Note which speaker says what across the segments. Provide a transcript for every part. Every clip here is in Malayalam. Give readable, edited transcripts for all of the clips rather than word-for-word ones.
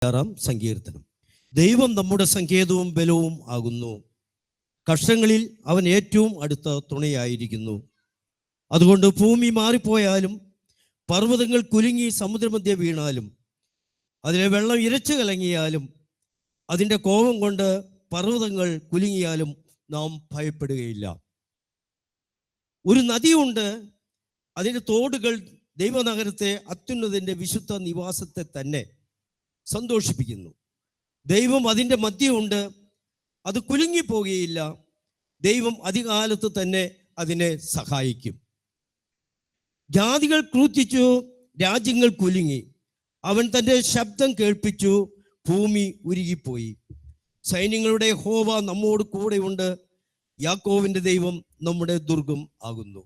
Speaker 1: 6-ാം സങ്കീർത്തനം. ദൈവം നമ്മുടെ സങ്കേതവും ബലവും ആകുന്നു. കഷ്ടങ്ങളിൽ അവൻ ഏറ്റവും അടുത്ത തുണയായിരിക്കുന്നു. അതുകൊണ്ട് ഭൂമി മാറിപ്പോയാലും പർവ്വതങ്ങൾ കുലുങ്ങി സമുദ്രമധ്യേ വീണാലും അതിലെ വെള്ളം ഇരച്ചു കലങ്ങിയാലും അതിൻ്റെ കോപം കൊണ്ട് പർവ്വതങ്ങൾ കുലുങ്ങിയാലും നാം ഭയപ്പെടുകയില്ല. ഒരു നദിയുണ്ട്, അതിൻ്റെ തോടുകൾ ദൈവനഗരത്തെ, അത്യുന്നതിൻ്റെ വിശുദ്ധ നിവാസത്തെ തന്നെ സന്തോഷിപ്പിക്കുന്നു. ദൈവം അതിൻ്റെ മധ്യമുണ്ട്, അത് കുലുങ്ങിപ്പോകുകയില്ല. ദൈവം അധികാലത്ത് തന്നെ അതിനെ സഹായിക്കും. ജാതികൾ ക്രൂശിച്ചു, രാജ്യങ്ങൾ കുലുങ്ങി. അവൻ തൻ്റെ ശബ്ദം കേൾപ്പിച്ചു, ഭൂമി ഉരുകിപ്പോയി. സൈന്യങ്ങളുടെ യഹോവ നമ്മോട് കൂടെയുണ്ട്. യാക്കോവിൻ്റെ ദൈവം നമ്മുടെ ദുർഗം ആകുന്നു.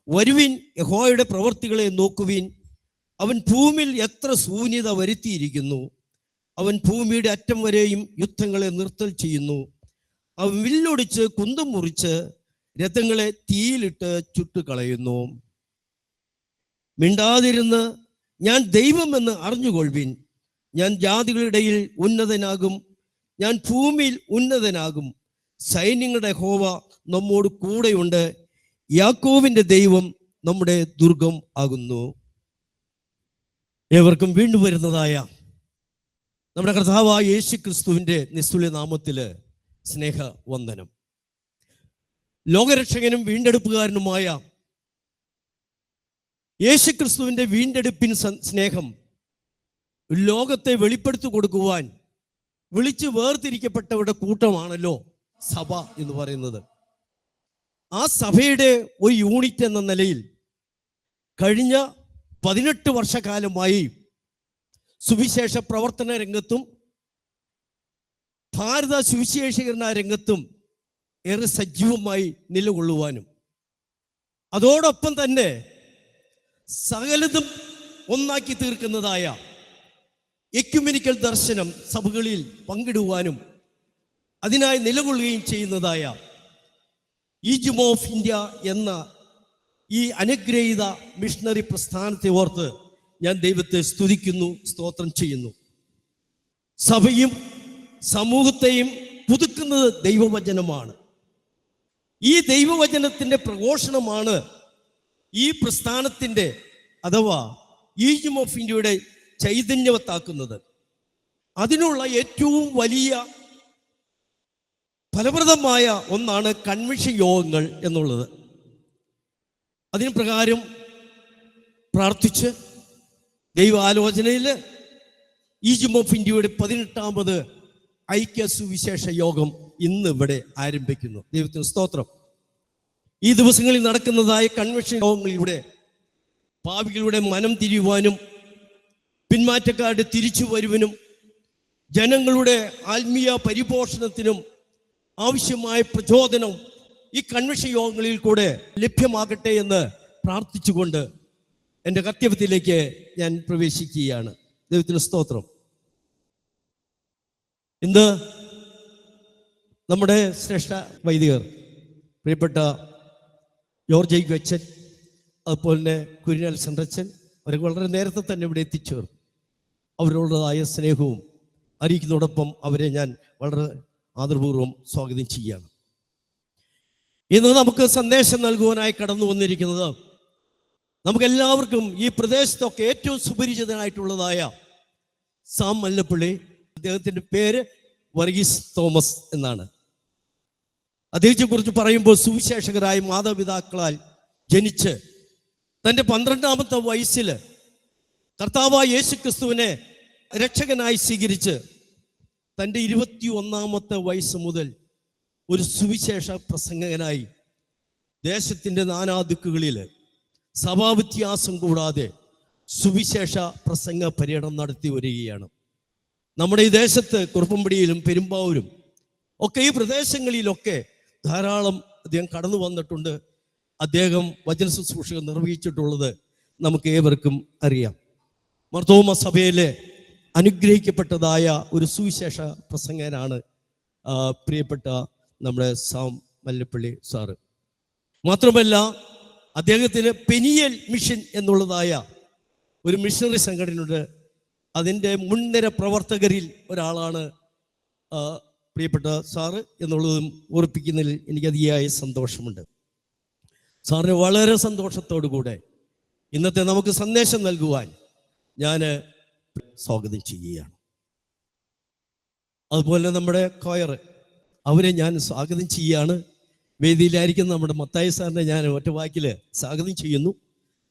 Speaker 1: വരുവിൻ, യഹോവയുടെ പ്രവൃത്തികളെ നോക്കുവിൻ. അവൻ ഭൂമിയിൽ എത്ര ശൂന്യത വരുത്തിയിരിക്കുന്നു. അവൻ ഭൂമിയുടെ അറ്റം വരെയും യുദ്ധങ്ങളെ നിർത്തൽ ചെയ്യുന്നു. അവൻ വില്ലൊടിച്ച് കുന്തം മുറിച്ച് രഥങ്ങളെ തീയിലിട്ട് ചുട്ടുകളയുന്നു. മിണ്ടാതിരുന്ന് ഞാൻ ദൈവമെന്ന് അറിഞ്ഞുകൊള്ളുവിൻ. ഞാൻ ജാതികളുടെ ഇടയിൽ ഉന്നതനാകും, ഞാൻ ഭൂമിയിൽ ഉന്നതനാകും. സൈന്യങ്ങളുടെ യഹോവ നമ്മോട് കൂടെയുണ്ട്. യാക്കോവിൻ്റെ ദൈവം നമ്മുടെ ദുർഗം ആകുന്നു. ഏവർക്കും വീണ്ടും വരുന്നതായ നമ്മുടെ കർത്താവായ യേശു ക്രിസ്തുവിൻ്റെ നിസ്തുല്യ നാമത്തിൽ സ്നേഹവന്ദനം. ലോകരക്ഷകനും വീണ്ടെടുപ്പുകാരനുമായ യേശു ക്രിസ്തുവിൻ്റെ വീണ്ടെടുപ്പിൻ സ്നേഹം ലോകത്തെ വെളിപ്പെടുത്തി കൊടുക്കുവാൻ വിളിച്ച് വേർതിരിക്കപ്പെട്ടവരുടെ കൂട്ടമാണല്ലോ സഭ എന്ന് പറയുന്നത്. ആ സഭയുടെ ഒരു യൂണിറ്റ് എന്ന നിലയിൽ കഴിഞ്ഞ 18 വർഷക്കാലമായി സുവിശേഷ പ്രവർത്തന രംഗത്തും ഭാരത സുവിശേഷീകരണ രംഗത്തും ഏറെ സജീവമായി നിലകൊള്ളുവാനും അതോടൊപ്പം തന്നെ സകലതും ഒന്നാക്കി തീർക്കുന്നതായ എക്യുമെനിക്കൽ ദർശനം സഭകളിൽ പങ്കിടുവാനും അതിനായി നിലകൊള്ളുകയും ചെയ്യുന്നതായ ഈജിപ്റ്റ് ഓഫ് ഇന്ത്യ എന്ന ഈ അനുഗ്രഹീത മിഷണറി പ്രസ്ഥാനത്തെ ഓർത്ത് ഞാൻ ദൈവത്തെ സ്തുതിക്കുന്നു, സ്തോത്രം ചെയ്യുന്നു. സഭയും സമൂഹത്തെയും പുതുക്കുന്നത് ദൈവവചനമാണ്. ഈ ദൈവവചനത്തിൻ്റെ പ്രഘോഷണമാണ് ഈ പ്രസ്ഥാനത്തിൻ്റെ അഥവാ ഈജിപ്റ്റ് ഓഫ് ഇന്ത്യയുടെ ചൈതന്യവത്താക്കുന്നത്. അതിനുള്ള ഏറ്റവും വലിയ ഫലപ്രദമായ ഒന്നാണ് കൺവെൻഷൻ യോഗങ്ങൾ എന്നുള്ളത്. അതിന് പ്രകാരം പ്രാർത്ഥിച്ച് ദൈവാലോചനയിൽ ഈജിപ്റ്റ് ഓഫ് ഇന്ത്യയുടെ 18ാമത് ഐക്യ സുവിശേഷ യോഗം ഇന്ന് ഇവിടെ ആരംഭിക്കുന്നു. ദൈവത്തിന് സ്തോത്രം. ഈ ദിവസങ്ങളിൽ നടക്കുന്നതായ കൺവെൻഷൻ യോഗങ്ങളിലൂടെ പാപികളുടെ മനം തിരിയുവാനും പിന്മാറ്റക്കാരുടെ തിരിച്ചു വരുവാനും ജനങ്ങളുടെ ആത്മീയ പരിപോഷണത്തിനും ആവശ്യമായ പ്രചോദനം ഈ കൺവെൻഷൻ യോഗങ്ങളിൽ കൂടെ ലഭ്യമാകട്ടെ എന്ന് പ്രാർത്ഥിച്ചുകൊണ്ട് എൻ്റെ കർത്തവ്യത്തിലേക്ക് ഞാൻ പ്രവേശിക്കുകയാണ്. ദൈവത്തിന് സ്തോത്രം. ഇന്ന് നമ്മുടെ ശ്രേഷ്ഠ വൈദികർ പ്രിയപ്പെട്ട ജോർജ് അച്ഛൻ, അതുപോലെ തന്നെ കുര്യൻ സെൻട്രച്ചൻ, അവരൊക്കെ വളരെ നേരത്തെ തന്നെ ഇവിടെ എത്തിച്ചേർന്നു. അവരോടതായ സ്നേഹവും അറിയിക്കുന്നതോടൊപ്പം അവരെ ഞാൻ വളരെ ആദരപൂർവ്വം സ്വാഗതം ചെയ്യുകയാണ്. ഇന്ന് നമുക്ക് സന്ദേശം നൽകുവാനായി കടന്നു വന്നിരിക്കുന്നത് നമുക്കെല്ലാവർക്കും ഈ പ്രദേശത്തൊക്കെ ഏറ്റവും സുപരിചിതനായിട്ടുള്ളതായ സാം മല്ലപ്പള്ളി. അദ്ദേഹത്തിൻ്റെ പേര് വർഗീസ് തോമസ് എന്നാണ്. അദ്ദേഹത്തെ കുറിച്ച് പറയുമ്പോൾ സുവിശേഷകരായ മാതാപിതാക്കളാൽ ജനിച്ച് തൻ്റെ 12ാമത്തെ വയസ്സിൽ കർത്താവായ യേശു ക്രിസ്തുവിനെ രക്ഷകനായി സ്വീകരിച്ച് തൻ്റെ 21ാമത്തെ വയസ്സ് മുതൽ ഒരു സുവിശേഷ പ്രസംഗകനായി ദേശത്തിൻ്റെ നാനാദിക്കുകളിൽ സഭാവ്യത്യാസം കൂടാതെ സുവിശേഷ പ്രസംഗ പര്യടനം നടത്തി വരികയാണ്. നമ്മുടെ ഈ ദേശത്ത് കുറുപ്പമ്പടിയിലും പെരുമ്പാവൂരും ഒക്കെ ഈ പ്രദേശങ്ങളിലൊക്കെ ധാരാളം അദ്ദേഹം കടന്നു വന്നിട്ടുണ്ട്. അദ്ദേഹം വചന ശുശ്രൂഷകൾ നിർവഹിച്ചിട്ടുള്ളത് നമുക്ക് ഏവർക്കും അറിയാം. മർത്തോമ സഭയിലെ അനുഗ്രഹിക്കപ്പെട്ടതായ ഒരു സുവിശേഷ പ്രസംഗനാണ് പ്രിയപ്പെട്ട നമ്മുടെ സാം മല്ലപ്പള്ളി സാറ്. മാത്രമല്ല അദ്ദേഹത്തിന് പെനിയൽ മിഷൻ എന്നുള്ളതായ ഒരു മിഷണറി സംഘടനയുണ്ട്. അതിൻ്റെ മുൻനിര പ്രവർത്തകരിൽ ഒരാളാണ് പ്രിയപ്പെട്ട സാറ് എന്നുള്ളതും ഓർപ്പിക്കുന്നതിൽ എനിക്ക് അതിയായ സന്തോഷമുണ്ട്. സാറിന് വളരെ സന്തോഷത്തോടു കൂടെ ഇന്നത്തെ നമുക്ക് സന്ദേശം നൽകുവാൻ ഞാൻ സ്വാഗതം ചെയ്യുകയാണ്. അതുപോലെ നമ്മുടെ കോയർ, അവരെ ഞാൻ സ്വാഗതം ചെയ്യുകയാണ്. വേദിയിലായിരിക്കുന്ന നമ്മുടെ മത്തായി സാറിനെ ഞാൻ ഒറ്റ വാക്കിൽ സ്വാഗതം ചെയ്യുന്നു.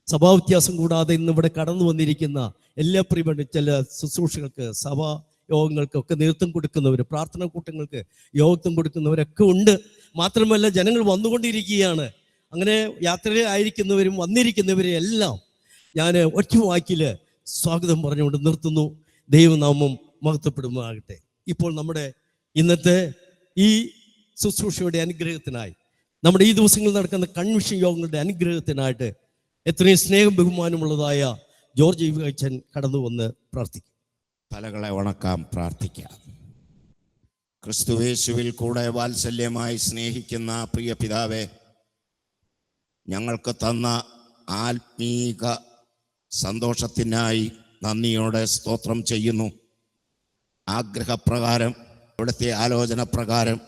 Speaker 1: സഭാവ്യത്യാസം കൂടാതെ ഇന്ന് ഇവിടെ കടന്നു വന്നിരിക്കുന്ന എല്ലാ പ്രിയപ്പെട്ട ചില ശുശ്രൂഷകൾക്ക്, സഭാ യോഗങ്ങൾക്കൊക്കെ നേതൃത്വം കൊടുക്കുന്നവർ, പ്രാർത്ഥനാ കൂട്ടങ്ങൾക്ക് യോഗത്വം കൊടുക്കുന്നവരൊക്കെ ഉണ്ട്. മാത്രമല്ല ജനങ്ങൾ വന്നുകൊണ്ടിരിക്കുകയാണ്. അങ്ങനെ യാത്രയിൽ ആയിരിക്കുന്നവരും വന്നിരിക്കുന്നവരെ എല്ലാം ഞാൻ ഒറ്റ വാക്കിൽ സ്വാഗതം പറഞ്ഞുകൊണ്ട് നിർത്തുന്നു. ദൈവനാമം മഹത്വപ്പെടുമാകട്ടെ. ഇപ്പോൾ നമ്മുടെ ഇന്നത്തെ ഈ ശുശ്രൂഷയുടെ അനുഗ്രഹത്തിനായി, നമ്മുടെ ഈ ദിവസങ്ങളിൽ നടക്കുന്ന കൺവെൻഷൻ യോഗങ്ങളുടെ അനുഗ്രഹത്തിനായിട്ട് എത്രയും സ്നേഹം ബഹുമാനമുള്ളതായ ജോർജ് അച്ഛൻ കടന്നു വന്ന് പ്രാർത്ഥിക്കും.
Speaker 2: തലകളെ വണക്കാം, പ്രാർത്ഥിക്കാം. ക്രിസ്തുവേശുവിൽ കൂടെ വാത്സല്യമായി സ്നേഹിക്കുന്ന പ്രിയ പിതാവേ, ഞങ്ങൾക്ക് തന്ന ആത്മീക സന്തോഷത്തിനായി നന്ദിയോടെ സ്തോത്രം ചെയ്യുന്നു. ആഗ്രഹപ്രകാരം, ഇവിടുത്തെ ആലോചന പ്രകാരം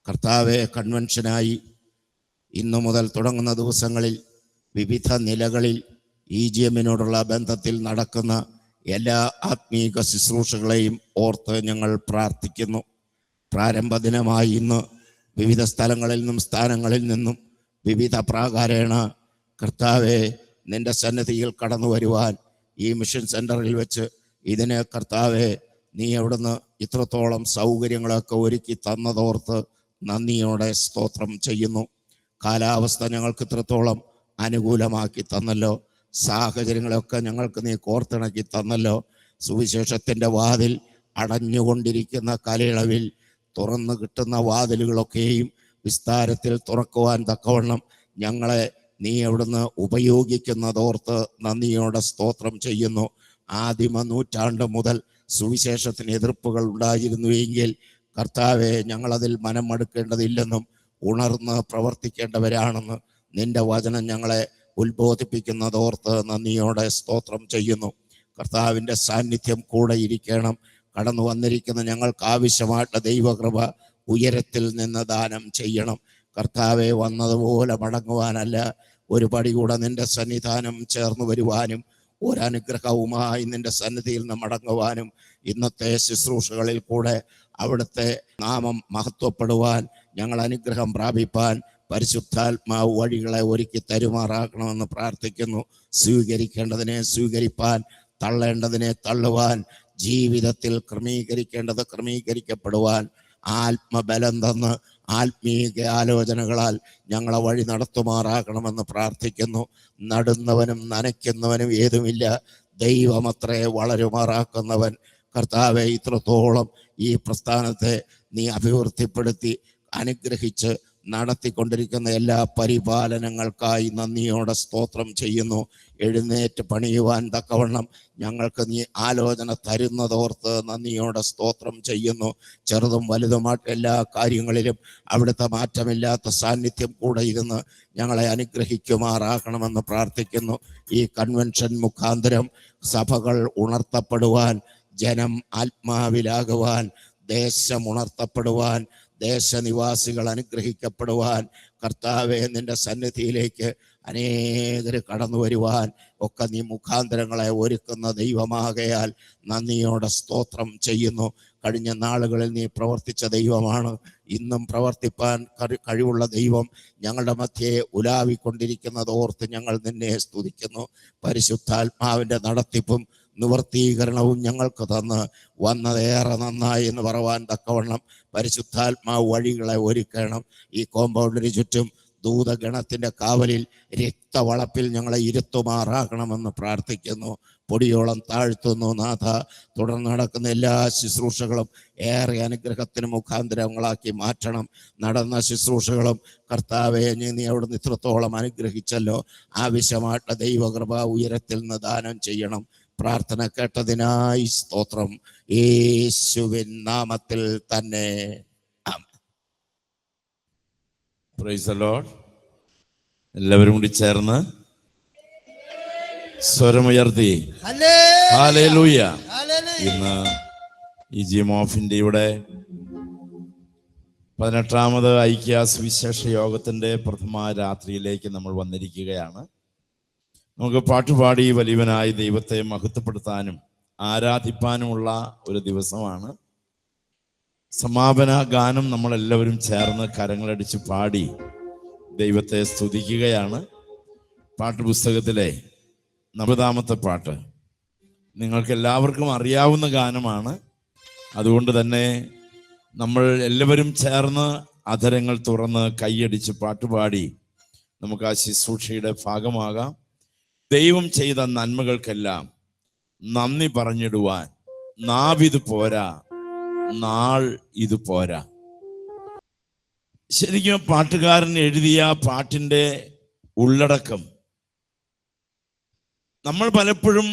Speaker 2: കർത്താവെ, കൺവെൻഷനായി ഇന്നു മുതൽ തുടങ്ങുന്ന ദിവസങ്ങളിൽ വിവിധ നിലകളിൽ EGM-നോടുള്ള ബന്ധത്തിൽ നടക്കുന്ന എല്ലാ ആത്മീക ശുശ്രൂഷകളെയും ഓർത്ത് ഞങ്ങൾ പ്രാർത്ഥിക്കുന്നു. പ്രാരംഭ ദിനമായി ഇന്ന് വിവിധ സ്ഥലങ്ങളിൽ നിന്നും സ്ഥാനങ്ങളിൽ നിന്നും വിവിധ പ്രാകാരേണ കർത്താവെ, നിന്റെ സന്നിധിയിൽ കടന്നു വരുവാൻ ഈ മിഷൻ സെന്ററിൽ വെച്ച് ഇതിന് കർത്താവെ, നീ അവിടുന്ന് ഇത്രത്തോളം സൗകര്യങ്ങളൊക്കെ ഒരുക്കി തന്നതോർത്ത് നന്ദിയോടെ സ്തോത്രം ചെയ്യുന്നു. കാലാവസ്ഥ ഞങ്ങൾക്ക് ഇത്രത്തോളം അനുകൂലമാക്കി തന്നല്ലോ. സാഹചര്യങ്ങളൊക്കെ ഞങ്ങൾക്ക് നീ കോർത്തിണക്കി തന്നല്ലോ. സുവിശേഷത്തിൻ്റെ വാതിൽ അടഞ്ഞുകൊണ്ടിരിക്കുന്ന കാലയളവിൽ തുറന്നു കിട്ടുന്ന വാതിലുകളൊക്കെയും വിസ്താരത്തിൽ തുറക്കുവാൻ തക്കവണ്ണം ഞങ്ങളെ നീ അവിടുന്ന് ഉപയോഗിക്കുന്നതോർത്ത് നന്ദിയോടെ സ്തോത്രം ചെയ്യുന്നു. ആദിമ നൂറ്റാണ്ട് മുതൽ സുവിശേഷത്തിന് എതിർപ്പുകൾ ഉണ്ടായിരുന്നുവെങ്കിൽ കർത്താവെ, ഞങ്ങളതിൽ മനം മടുക്കേണ്ടതില്ലെന്നും ഉണർന്ന് പ്രവർത്തിക്കേണ്ടവരാണെന്ന് നിന്റെ വചനം ഞങ്ങളെ ഉത്ബോധിപ്പിക്കുന്നതോർത്ത് നന്ദിയോടെ സ്തോത്രം ചെയ്യുന്നു. കർത്താവിൻ്റെ സാന്നിധ്യം കൂടെ ഇരിക്കണം. കടന്നു വന്നിരിക്കുന്ന ഞങ്ങൾക്ക് ആവശ്യമായിട്ടുള്ള ദൈവകൃപ ഉയരത്തിൽ നിന്ന് ദാനം ചെയ്യണം. കർത്താവെ, വന്നതുപോലെ മടങ്ങുവാനല്ല, ഒരു പടി കൂടെ നിന്റെ സന്നിധാനം ചേർന്ന് വരുവാനും ഒരനുഗ്രഹവുമായി നിന്റെ സന്നിധിയിൽ നിന്ന് മടങ്ങുവാനും ഇന്നത്തെ ശുശ്രൂഷകളിൽ കൂടെ അവിടുത്തെ നാമം മഹത്വപ്പെടുവാൻ, ഞങ്ങൾ അനുഗ്രഹം പ്രാപിപ്പാൻ പരിശുദ്ധാത്മാവ് വഴികളെ ഒരുക്കി തരുമാറാക്കണമെന്ന് പ്രാർത്ഥിക്കുന്നു. സ്വീകരിക്കേണ്ടതിനെ സ്വീകരിപ്പാൻ, തള്ളേണ്ടതിനെ തള്ളുവാൻ, ജീവിതത്തിൽ ക്രമീകരിക്കേണ്ടത് ക്രമീകരിക്കപ്പെടുവാൻ ആത്മബലം തന്ന് ആത്മീക ആലോചനകളാൽ ഞങ്ങളെ വഴി നടത്തുമാറാക്കണമെന്ന് പ്രാർത്ഥിക്കുന്നു. നടുന്നവനും നനയ്ക്കുന്നവനും ഏതുമില്ല, ദൈവമത്രേ വളരുമാറാക്കുന്നവൻ. കർത്താവെ, ഇത്രത്തോളം ഈ പ്രസ്ഥാനത്തെ നീ അഭിവൃദ്ധിപ്പെടുത്തി അനുഗ്രഹിച്ച് നടത്തിക്കൊണ്ടിരിക്കുന്ന എല്ലാ പരിപാലനങ്ങൾക്കായി നന്ദിയോടെ സ്തോത്രം ചെയ്യുന്നു. എഴുന്നേറ്റ് പണിയുവാൻ തക്കവണ്ണം ഞങ്ങൾക്ക് നീ ആലോചന തരുന്നതോർത്ത് നന്ദിയോടെ സ്തോത്രം ചെയ്യുന്നു. ചെറുതും വലുതുമായിട്ട് എല്ലാ കാര്യങ്ങളിലും അവിടുത്തെ മാറ്റമില്ലാത്ത സാന്നിധ്യം കൂടെ ഇരുന്ന് ഞങ്ങളെ അനുഗ്രഹിക്കുമാറാക്കണമെന്ന് പ്രാർത്ഥിക്കുന്നു. ഈ കൺവെൻഷൻ മുഖാന്തരം സഭകൾ ഉണർത്തപ്പെടുവാൻ, ജനം ആത്മാവിലാകുവാൻ, ദേശം ഉണർത്തപ്പെടുവാൻ, ദേശനിവാസികൾ അനുഗ്രഹിക്കപ്പെടുവാൻ, കർത്താവെ, നിന്റെ സന്നിധിയിലേക്ക് അനേകർ കടന്നു വരുവാൻ ഒക്കെ നീ മുഖാന്തരങ്ങളെ ഒരുക്കുന്ന ദൈവമാകയാൽ നന്ദിയോടെ സ്തോത്രം ചെയ്യുന്നു. കഴിഞ്ഞ നാളുകളിൽ നീ പ്രവർത്തിച്ച ദൈവമാണ്, ഇന്നും പ്രവർത്തിപ്പാൻ കഴിവുള്ള ദൈവം ഞങ്ങളുടെ മധ്യേ ഉലാവിക്കൊണ്ടിരിക്കുന്നതോർത്ത് ഞങ്ങൾ നിന്നെ സ്തുതിക്കുന്നു. പരിശുദ്ധാത്മാവിൻ്റെ നടത്തിപ്പും നിവർത്തീകരണവും ഞങ്ങൾക്ക് തന്ന് വന്നതേറെ നന്നായി എന്ന് പറവാൻ തക്കവണ്ണം പരിശുദ്ധാത്മാവ് വഴികളെ ഒരുക്കണം. ഈ കോമ്പൗണ്ടിന് ചുറ്റും ദൂതഗണത്തിൻ്റെ കാവലിൽ രക്തവളപ്പിൽ ഞങ്ങളെ ഇരുത്തുമാറാകണമെന്ന് പ്രാർത്ഥിക്കുന്നു. പൊടിയോളം താഴ്ത്തുന്നു നാഥ. തുടർന്ന് നടക്കുന്ന എല്ലാ ശുശ്രൂഷകളും ഏറെ അനുഗ്രഹത്തിന് മുഖാന്തരങ്ങളാക്കി മാറ്റണം. നടന്ന ശുശ്രൂഷകളും കർത്താവെ, നീ അവിടുന്ന് ഇത്രത്തോളം അനുഗ്രഹിച്ചല്ലോ. ആവശ്യമായിട്ടുള്ള ദൈവകൃപ ഉയരത്തിൽ നിന്ന് ദാനം ചെയ്യണം. പ്രാർത്ഥന കേട്ടതിനായി സ്തോത്രം, യേശുവിൻ നാമത്തിൽ തന്നെ.
Speaker 3: Price the Lord. എല്ലാവരും കൂടി ചേർന്ന്
Speaker 2: സ്വരമുയർത്തി ഹല്ലേലൂയ. ഇന്ന് ഈ ജിം ഓഫ് ഇന്ത്യയുടെ 18ാമത് ഐക്യ സുവിശേഷ യോഗത്തിന്റെ പ്രഥമ രാത്രിയിലേക്ക് നമ്മൾ വന്നിരിക്കുകയാണ്. നമുക്ക് പാട്ടുപാടി വലിയവനായ ദൈവത്തെ മഹത്വപ്പെടുത്താനും ആരാധിപ്പാനുമുള്ള ഒരു ദിവസമാണ്. സമാപന ഗാനം നമ്മളെല്ലാവരും ചേർന്ന് കരങ്ങളടിച്ച് പാടി ദൈവത്തെ സ്തുതിക്കുകയാണ്. പാട്ടുപുസ്തകത്തിലെ 40ാമത്തെ പാട്ട് നിങ്ങൾക്ക് എല്ലാവർക്കും അറിയാവുന്ന ഗാനമാണ്. അതുകൊണ്ട് തന്നെ നമ്മൾ എല്ലാവരും ചേർന്ന് അധരങ്ങൾ തുറന്ന് കൈയടിച്ച് പാട്ടുപാടി നമുക്ക് ആ ശുശ്രൂഷയുടെ ഭാഗമാകാം. ദൈവം ചെയ്ത നന്മകൾക്കെല്ലാം നന്ദി പറഞ്ഞിടുവാൻ നാവിത് പോരാ, നാൾ ഇത് പോരാ. ശരിക്കും പാട്ടുകാരൻ എഴുതിയ പാട്ടിൻ്റെ ഉള്ളടക്കം നമ്മൾ പലപ്പോഴും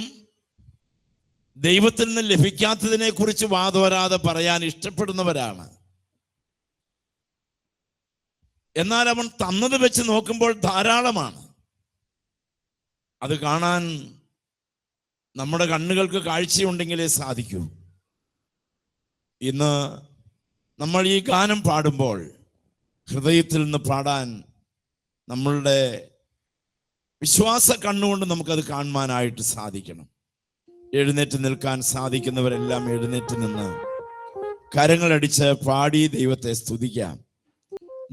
Speaker 2: ദൈവത്തിൽ നിന്ന് ലഭിക്കാത്തതിനെ കുറിച്ച് വാതോരാതെ പറയാൻ ഇഷ്ടപ്പെടുന്നവരാണ്. എന്നാൽ അവൻ തന്നത് വെച്ച് നോക്കുമ്പോൾ ധാരാളമാണ്. അത് കാണാൻ നമ്മുടെ കണ്ണുകൾക്ക് കാഴ്ചയുണ്ടെങ്കിലേ സാധിക്കൂ. ഇന്ന് നമ്മൾ ഈ ഗാനം പാടുമ്പോൾ ഹൃദയത്തിൽ നിന്ന് പാടാൻ നമ്മളുടെ വിശ്വാസ കണ്ണുകൊണ്ട് നമുക്കത് കാണുവാനായിട്ട് സാധിക്കണം. എഴുന്നേറ്റ് നിൽക്കാൻ സാധിക്കുന്നവരെല്ലാം എഴുന്നേറ്റ് നിന്ന് കരങ്ങളടിച്ച് പാടി ദൈവത്തെ സ്തുതിക്കാം.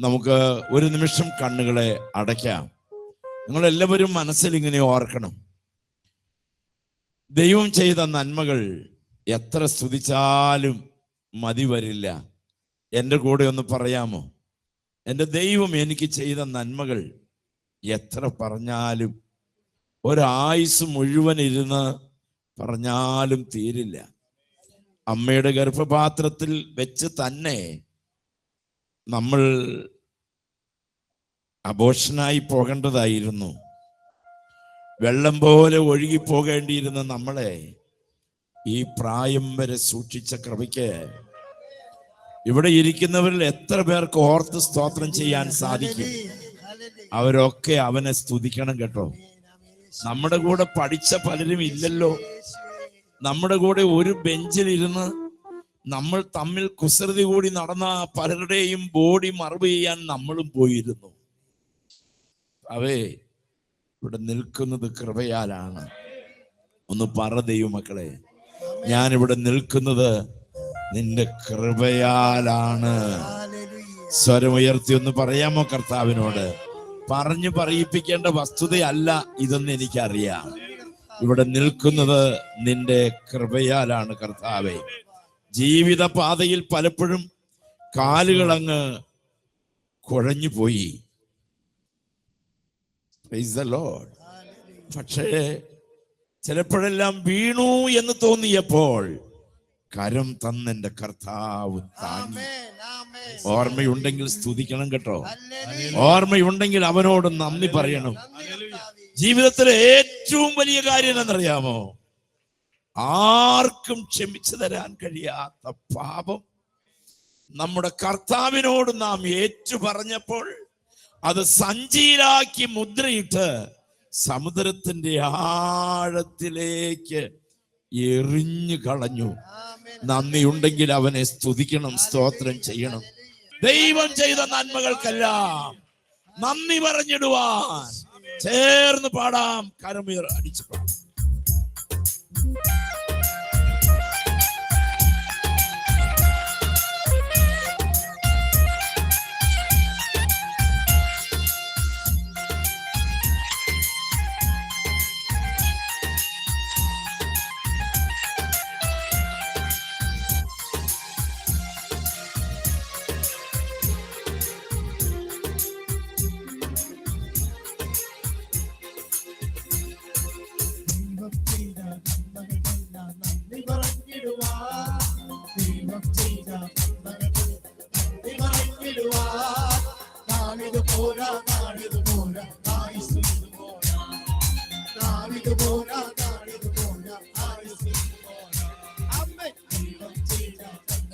Speaker 2: നമുക്ക് ഒരു നിമിഷം കണ്ണുകളെ അടയ്ക്കാം. നിങ്ങളെല്ലാവരും മനസ്സിൽ ഇങ്ങനെ ഓർക്കണം, ദൈവം ചെയ്ത നന്മകൾ എത്ര സ്തുതിച്ചാലും മതി വരില്ല. എൻ്റെ കൂടെ ഒന്ന് പറയാമോ? എൻ്റെ ദൈവം എനിക്ക് ചെയ്ത നന്മകൾ എത്ര പറഞ്ഞാലും ഒരായുസ് മുഴുവൻ ഇരുന്ന് പറഞ്ഞാലും തീരില്ല. അമ്മയുടെ ഗർഭപാത്രത്തിൽ വെച്ച് തന്നെ നമ്മൾ അബോഷനായി പോകേണ്ടതായിരുന്നു. വെള്ളം പോലെ ഒഴുകിപ്പോകേണ്ടിയിരുന്ന നമ്മളെ ഈ പ്രായം വരെ സൂക്ഷിച്ച കൃപയ്ക്ക് ഇവിടെ ഇരിക്കുന്നവരിൽ എത്ര പേർക്ക് ഓർത്ത് സ്തോത്രം ചെയ്യാൻ സാധിക്കും? അവരൊക്കെ അവനെ സ്തുതിക്കണം കേട്ടോ. നമ്മുടെ കൂടെ പഠിച്ച പലരും ഇല്ലല്ലോ. നമ്മുടെ കൂടെ ഒരു ബെഞ്ചിലിരുന്ന് നമ്മൾ തമ്മിൽ കുസൃതി കൂടി നടന്ന പലരുടെയും ബോഡി മറവ് ചെയ്യാൻ നമ്മളും പോയിരുന്നു. ഇവിടെ നിൽക്കുന്നത് കൃപയാലാണ്. ഒന്ന് പറ ദൈവമക്കളെ, ഞാനിവിടെ നിൽക്കുന്നത് നിന്റെ കൃപയാലാണ്. സ്വരമുയർത്തി ഒന്ന് പറയാമോ കർത്താവിനോട്? പറഞ്ഞു പറയിപ്പിക്കേണ്ട വസ്തുതയല്ല ഇതെന്ന് എനിക്കറിയാം. ഇവിടെ നിൽക്കുന്നത് നിന്റെ കൃപയാലാണ് കർത്താവേ. ജീവിത പാതയിൽ പലപ്പോഴും കാലുകളങ്ങ് കുഴഞ്ഞു പോയി. Price the Lord. പക്ഷേ ചിലപ്പോഴെല്ലാം വീണു എന്ന് തോന്നിയപ്പോൾ കരം തന്നെന്റെ കർത്താവ് താങ്ങി. ഓർമ്മയുണ്ടെങ്കിൽ സ്തുതിക്കണം കേട്ടോ. ഓർമ്മയുണ്ടെങ്കിൽ അവനോട് നന്ദി പറയണം. ജീവിതത്തിലെ ഏറ്റവും വലിയ കാര്യം എന്നറിയാമോ? ആർക്കും ക്ഷമിച്ചു തരാൻ കഴിയാത്ത പാപം നമ്മുടെ കർത്താവിനോട് നാം ഏറ്റു പറഞ്ഞപ്പോൾ അത് സഞ്ചിയിലാക്കി മുദ്രയിട്ട് സമുദ്രത്തിന്റെ ആഴത്തിലേക്ക് എറിഞ്ഞു കളഞ്ഞു. നന്ദിയുണ്ടെങ്കിൽ അവനെ സ്തുതിക്കണം, സ്തോത്രം ചെയ്യണം. ദൈവം ചെയ്ത നന്മകൾക്കെല്ലാം നന്ദി പറഞ്ഞിടുവാൻ ചേർന്ന് പാടാം. കരമുയർ അടിച്ചു പാടാം.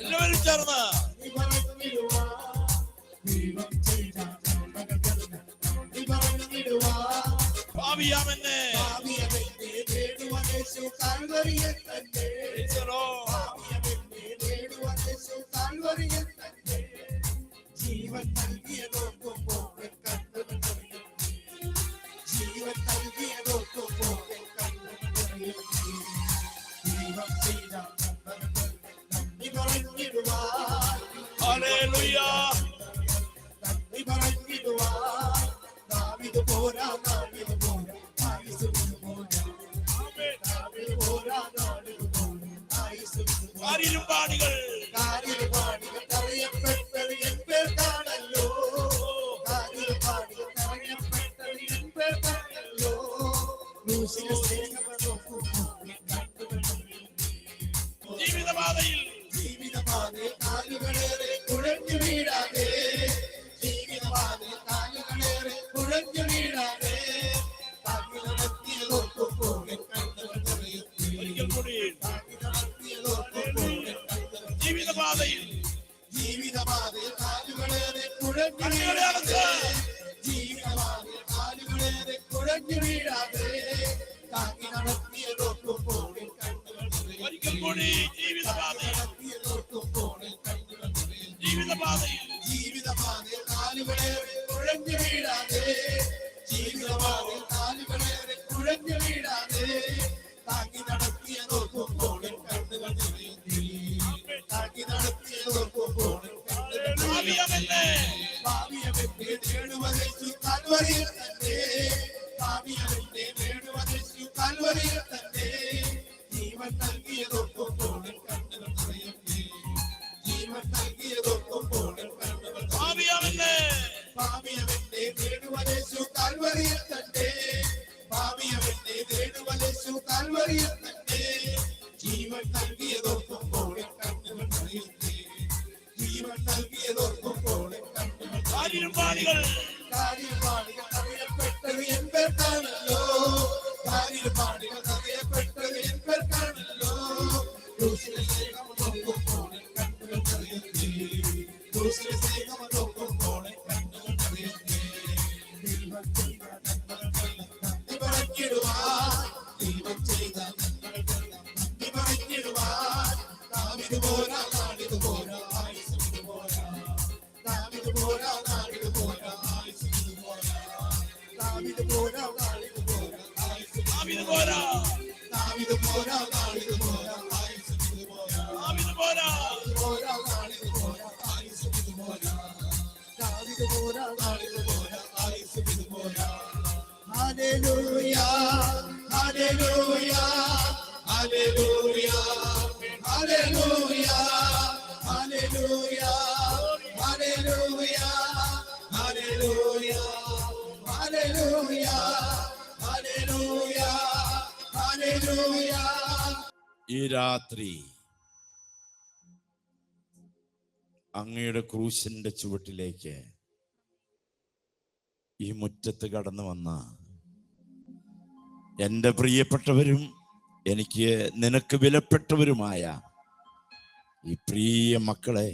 Speaker 2: എല്ലാവരും ചേർന്ന് ഭാവിയാമെന്നെ
Speaker 3: ഹല്ലേലൂയ.
Speaker 4: നന്ദി പറഞ്ഞിടുവാൻ ദാവീദ് പോരാ, ദാവീദ് പോരാ, ആയുസ്സുവിന് പോരാ. ദാവീദ് പോരാ, ദാവീദ് പോരാ, ആയുസ്സുവിന് പോരാ.
Speaker 3: കാരിരുമ്പാണികൾ
Speaker 4: കാരിരുമ്പാണികൾ തറയപ്പെട്ടത് എൻ പേർക്കാണല്ലോ. കാരിരുമ്പാണികൾ തറയപ്പെട്ടത് എൻ പേർക്കാണല്ലോ. ക്രൂശിലെ സ്നേഹം നോക്കുമ്പോൾ
Speaker 3: ജീവിതപാതയിൽ
Speaker 4: ജീവിതപാതയിൽ കാലുകളേറെ കുഴഞ്ഞു വീഴാതെ, ജീവിതപാതയിൽ കാലുകളേറെ കുഴഞ്ഞു വീഴാതെ, താങ്ങി നടത്തിയതോർക്കുമ്പോൾ എൻ കണ്ണുകൾ നിറയുന്നു.
Speaker 3: ഒരിക്കൽ കൂടി
Speaker 4: താങ്ങി നടത്തിയതോർക്കുമ്പോൾ എൻ കണ്ണുകൾ നിറയുന്നു.
Speaker 3: ജീവിതപാതയിൽ
Speaker 4: ജീവിതപാതയിൽ കാലുകളേറെ കുഴഞ്ഞു
Speaker 3: കണ്ണുകളെ അടച്ച്
Speaker 4: വീഴാതെ, ജീവിതപാതയിൽ കാലുകളേറെ കുഴഞ്ഞു വീഴാതെ, താങ്ങി നടത്തിയതോർക്കുമ്പോൾ എൻ കണ്ണുകൾ നിറയുന്നു.
Speaker 3: ഒരിക്കൽ കൂടി ജീവിതപാതയിൽ
Speaker 4: നടത്തിയതോർക്കുമ്പോൾ എൻ കണ്ണുകൾ നിറയുന്നു.
Speaker 3: ജീവിതപാതയിൽ
Speaker 4: ജീവിതപാതയിൽ കാലുകളേറെ കുഴഞ്ഞു വീഴാതെ, ജീവിതപാതയിൽ കാലുകളേറെ കുഴഞ്ഞു വീഴാതെ, താങ്ങി നടത്തിയതോർക്കുമ്പോൾ എൻ കണ്ണുകൾ നിറയുന്നു. താങ്ങി നടത്തിയതോർക്കുമ്പോൾ എൻ കണ്ണുകൾ നിറയുന്നു.
Speaker 3: ഭാവിയമെന്നെ
Speaker 4: ഭാവിയമെന്നെ നേടുവതേശു കൽവരിയിൽ തന്നെ, ഭാവിയമെന്നെ നേടുവതേശു കൽവരിയിൽ തന്നെ, ജീവൻ നൽകിയതോർക്കുമ്പോൾ എൻ കണ്ണുകൾ നിറയുന്നു. ജീവൻ നൽകിയതോർക്കുമ്പോൾ എൻ കണ്ണുകൾ നിറയുന്നു.
Speaker 3: ഭാവിയമെന്നെ
Speaker 4: ഭാവിയമെന്നെ നേടുവതേശു കൽവരിയിൽ തന്നെ, ഭാവിയമെന്നെ നേടുവതേശു കൽവരിയിൽ തന്നെ, ജീവൻ നൽകിയതോർക്കുമ്പോൾ എൻ കണ്ണുകൾ നിറയുന്നു. ജീവൻ നൽകിയതോർക്കുമ്പോൾ എൻ കണ്ണുകൾ നിറയുന്നു.
Speaker 3: കാരിരുമ്പാണികൾ
Speaker 4: കാരിരുമ്പാണികൾ തറയപ്പെട്ടത് എൻ പേർക്കാണല്ലോ. കാരിരുമ്പാണികൾ തറയപ്പെട്ടത് എൻ പേർക്കാണല്ലോ. ക്രൂശിലെ സ്നേഹം നോക്കുമ്പോൾ എൻ കണ്ണുകൾ നിറയുന്നു. ക്രൂശിലെ സ്നേഹം നോക്കുമ്പോൾ എൻ കണ്ണുകൾ നിറയുന്നു. ദൈവം ചെയ്ത നന്മകൾക്കെല്ലാം നന്ദി പറഞ്ഞിടുവാൻ, ദൈവം ചെയ്ത നന്മകൾക്കെല്ലാം നന്ദി പറഞ്ഞിടുവാൻ, ദാവീദ് പോരാ, ദാവീദ് പോരാ, ആയുസ്സുവിന് പോരാ. ദാവീദ് പോരാ, ദാവീദ് പോരാ, ആയുസ്സുവിന് പോരാ. ദാവീദ് പോരാ, ദാവീദ് പോരാ, ആയുസ്സുവിന്
Speaker 3: ഭാവിന് പോരാ
Speaker 4: ദാവീദ് പോരാ, ദാവീദ് പോരാ, ആയുസ്സുവിന് പോരാ.
Speaker 3: ഭാവിന് പോരാ
Speaker 4: പോരാ, ദാവീദ് പോരാ, ആയുസ്സുവിന് പോരാ. ദാവീദ് പോരാ, ദാവീദ് പോരാ, ആയുസ്സുവിന് പോരാ. Hallelujah, hallelujah, hallelujah, hallelujah, hallelujah, hallelujah, hallelujah, hallelujah, hallelujah, hallelujah.
Speaker 2: ഈ രാത്രി അങ്ങയുടെ ക്രൂശിന്റെ ചുവട്ടിലേക്ക് ഈ മുറ്റത്ത് കടന്നു വന്ന എൻ്റെ പ്രിയപ്പെട്ടവരും എനിക്ക് നിനക്ക് വിലപ്പെട്ടവരുമായ ഈ പ്രിയ മക്കളെ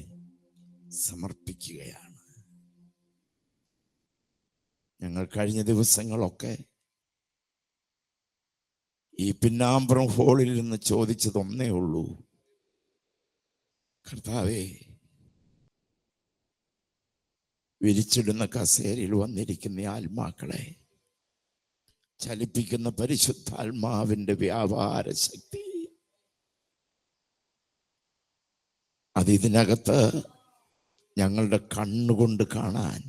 Speaker 2: സമർപ്പിക്കുകയാണ്. ഞങ്ങൾ കഴിഞ്ഞ ദിവസങ്ങളൊക്കെ ഈ പിന്നാമ്പുറം ഹോളിൽ നിന്ന് ചോദിച്ചത് ഒന്നേ ഉള്ളൂ, കർത്താവേ, വിരിച്ചിടുന്ന കസേരയിൽ വന്നിരിക്കുന്ന ആത്മാക്കളെ ചലിപ്പിക്കുന്ന പരിശുദ്ധാത്മാവിന്റെ വ്യാപാര ശക്തി അതിനകത്ത് ഞങ്ങളുടെ കണ്ണുകൊണ്ട് കാണാൻ,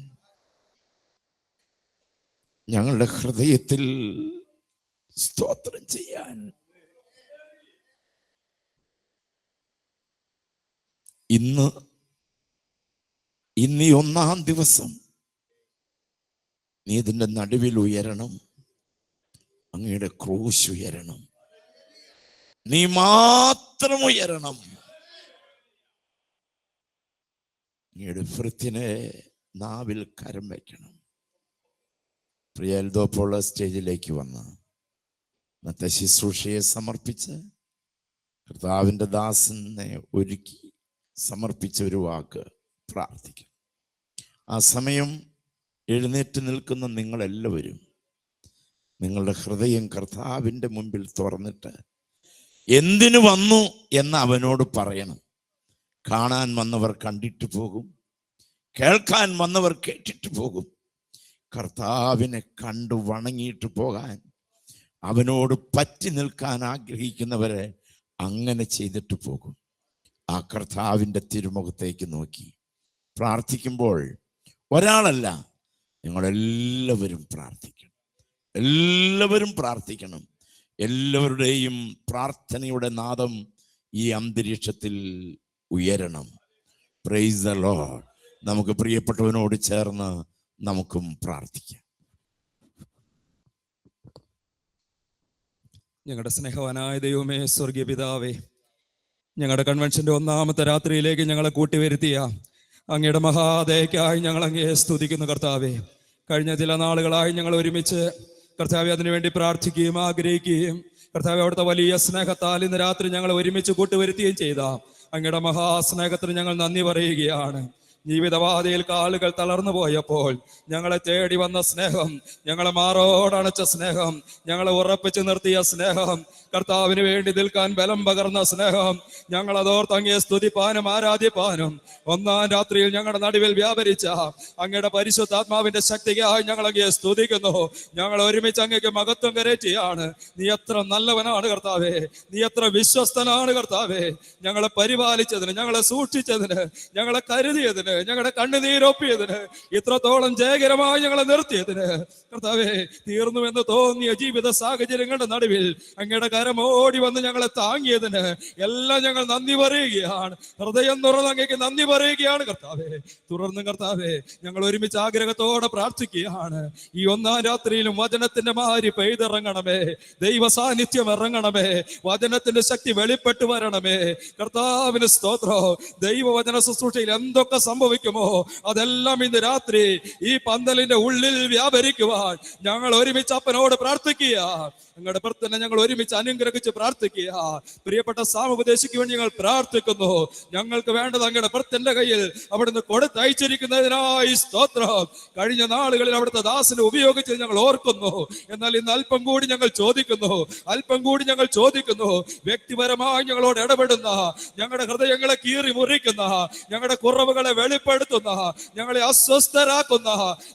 Speaker 2: ഞങ്ങളുടെ ഹൃദയത്തിൽ സ്തോത്രം ചെയ്യാൻ ഇന്ന് ഈ ഒന്നാം ദിവസം നീ ഇതിന്റെ നടുവിൽ ഉയരണം. അങ്ങയുടെ ക്രൂശ് ഉയരണം. നീ മാത്രം ഉയരണം. അങ്ങയുടെ ഭൃത്യനെ നാവിൽ കരം വയ്ക്കണം. പ്രിയ എൽദോപ്പോൾ സ്റ്റേജിലേക്ക് വന്ന് ഇന്നത്തെ ശുശ്രൂഷയെ സമർപ്പിച്ച് കർത്താവിൻ്റെ ദാസനെ ഒരുക്കി സമർപ്പിച്ച ഒരു വാക്ക് പ്രാർത്ഥിക്കും. ആ സമയം എഴുന്നേറ്റ് നിൽക്കുന്ന നിങ്ങളെല്ലാവരും നിങ്ങളുടെ ഹൃദയം കർത്താവിൻ്റെ മുമ്പിൽ തുറന്നിട്ട് എന്തിനു വന്നു എന്ന് അവനോട് പറയണം. കാണാൻ വന്നവർ കണ്ടിട്ട് പോകും, കേൾക്കാൻ വന്നവർ കേട്ടിട്ട് പോകും. കർത്താവിനെ കണ്ടു വണങ്ങിയിട്ട് പോകാൻ, അവനോട് പറ്റി നിൽക്കാൻ ആഗ്രഹിക്കുന്നവരെ അങ്ങനെ ചെയ്തിട്ട് പോകും. ആ കർത്താവിൻ്റെ തിരുമുഖത്തേക്ക് നോക്കി പ്രാർത്ഥിക്കുമ്പോൾ ഒരാളല്ല, നിങ്ങളെല്ലാവരും പ്രാർത്ഥിക്കണം. എല്ലാവരും പ്രാർത്ഥിക്കണം. എല്ലാവരുടെയും പ്രാർത്ഥനയുടെ നാദം ഈ അന്തരീക്ഷത്തിൽ ഉയരണം. Price the Lord. നമുക്ക് പ്രിയപ്പെട്ടവനോട് ചേർന്ന് നമുക്കും പ്രാർത്ഥിക്കാം.
Speaker 5: ഞങ്ങളുടെ സ്നേഹവാനായ ദൈവമേ, സ്വർഗീയ പിതാവേ, ഞങ്ങളുടെ കൺവെൻഷന്റെ ഒന്നാമത്തെ രാത്രിയിലേക്ക് ഞങ്ങളെ കൂട്ടിവരുത്തിയ അങ്ങയുടെ മഹാദയക്കായി ഞങ്ങൾ അങ്ങയെ സ്തുതിക്കുന്നു കർത്താവേ. കഴിഞ്ഞ ചില നാളുകളായി ഞങ്ങൾ ഒരുമിച്ച് കർത്താവെ അതിനുവേണ്ടി പ്രാർത്ഥിക്കുകയും ആഗ്രഹിക്കുകയും കർത്താവെ അവിടുത്തെ വലിയ സ്നേഹത്താൽ ഇന്ന് രാത്രി ഞങ്ങൾ ഒരുമിച്ച് കൂട്ടുവരുത്തുകയും ചെയ്ത അങ്ങയുടെ മഹാസ്നേഹത്തിന് ഞങ്ങൾ നന്ദി പറയുകയാണ്. ജീവിതപാതയിൽ കാലുകൾ തളർന്നു പോയപ്പോൾ ഞങ്ങളെ തേടി വന്ന സ്നേഹം, ഞങ്ങളെ മാറോടണച്ച സ്നേഹം, ഞങ്ങളെ ഉറപ്പിച്ചു നിർത്തിയ സ്നേഹം, കർത്താവിന് വേണ്ടി നിൽക്കാൻ ബലം പകർന്ന സ്നേഹം, ഞങ്ങൾ അതോർത്ത് അങ്ങയെ സ്തുതിപ്പാനും ആരാധിപ്പാനും ഒന്നാം രാത്രിയിൽ ഞങ്ങളുടെ നടുവിൽ വ്യാപരിച്ച അങ്ങയുടെ പരിശുദ്ധാത്മാവിന്റെ ശക്തിയായി ഞങ്ങൾ അങ്ങയെ സ്തുതിക്കുന്നു. ഞങ്ങൾ ഒരുമിച്ച് അങ്ങേക്ക് മഹത്വം കരേറ്റിയാണ്. നീ എത്ര നല്ലവനാണ് കർത്താവേ, നീ എത്ര വിശ്വസ്തനാണ് കർത്താവേ. ഞങ്ങളെ പരിപാലിച്ചതിന്, ഞങ്ങളെ സൂക്ഷിച്ചതിന്, ഞങ്ങളെ കരുതിയതിന്, ഞങ്ങളുടെ കണ്ണുനീരൊപ്പിയതിന്, ഇത്രത്തോളം ജയകരമായി ഞങ്ങളെ നിർത്തിയതിന് കർത്താവേ, തീർന്നുവെന്ന് തോന്നിയ ജീവിത സാഹചര്യങ്ങളുടെ നടുവിൽ അങ്ങയുടെ കരമോടി വന്ന് ഞങ്ങളെ താങ്ങിയതിന് എല്ലാം ഞങ്ങൾ നന്ദി പറയുകയാണ്. ഹൃദയം തുറന്ന് അങ്ങേക്ക് നന്ദി പറയുകയാണ് കർത്താവേ. തുടർന്ന് കർത്താവേ, ഞങ്ങൾ ഒരുമിച്ച് ആഗ്രഹത്തോടെ പ്രാർത്ഥിക്കുകയാണ്. ഈ ഒന്നാം രാത്രിയിലും വചനത്തിന്റെ മാരി പെയ്തിറങ്ങണമേ, ദൈവ സാന്നിധ്യം ഇറങ്ങണമേ, വചനത്തിന്റെ ശക്തി വെളിപ്പെട്ടു വരണമേ. കർത്താവിന് സ്തോത്രം. ദൈവവചന ശുശ്രൂഷയിൽ എന്തൊക്കെ സംഭവിക്കുമോ അതെല്ലാം ഇന്ന് രാത്രി ഈ പന്തലിന്റെ ഉള്ളിൽ വ്യാപരിക്കുവാൻ ഞങ്ങൾ ഒരുമിച്ച് അപ്പനോട് പ്രാർത്ഥിക്കുക. ഞങ്ങളുടെ പ്രാർത്ഥന ഞങ്ങൾ ഒരുമിച്ച് അനുഗ്രഹിച്ച് പ്രാർത്ഥിക്കുക. പ്രിയപ്പെട്ട സാമുപദേശിക്ക് വേണ്ടി ഞങ്ങൾ പ്രാർത്ഥിക്കുന്നു. ഞങ്ങൾക്ക് വേണ്ടത് അങ്ങയുടെ ഭർത്തന്റെ കയ്യിൽ അവിടുന്ന് കൊടുത്തയച്ചിരിക്കുന്നതിനായി സ്തോത്രം. കഴിഞ്ഞ നാളുകളിൽ അവിടുത്തെ ദാസനെ ഉപയോഗിച്ച് ഞങ്ങൾ ഓർക്കുന്നു. എന്നാൽ ഇന്ന് അല്പം കൂടി ഞങ്ങൾ ചോദിക്കുന്നു. വ്യക്തിപരമായി ഞങ്ങളോട് ഇടപെടുന്ന, ഞങ്ങളുടെ ഹൃദയങ്ങളെ കീറി മുറിക്കുന്ന, ഞങ്ങളുടെ കുറവുകളെ വെളിപ്പെടുത്തുന്ന, ഞങ്ങളെ അസ്വസ്ഥരാക്കുന്ന,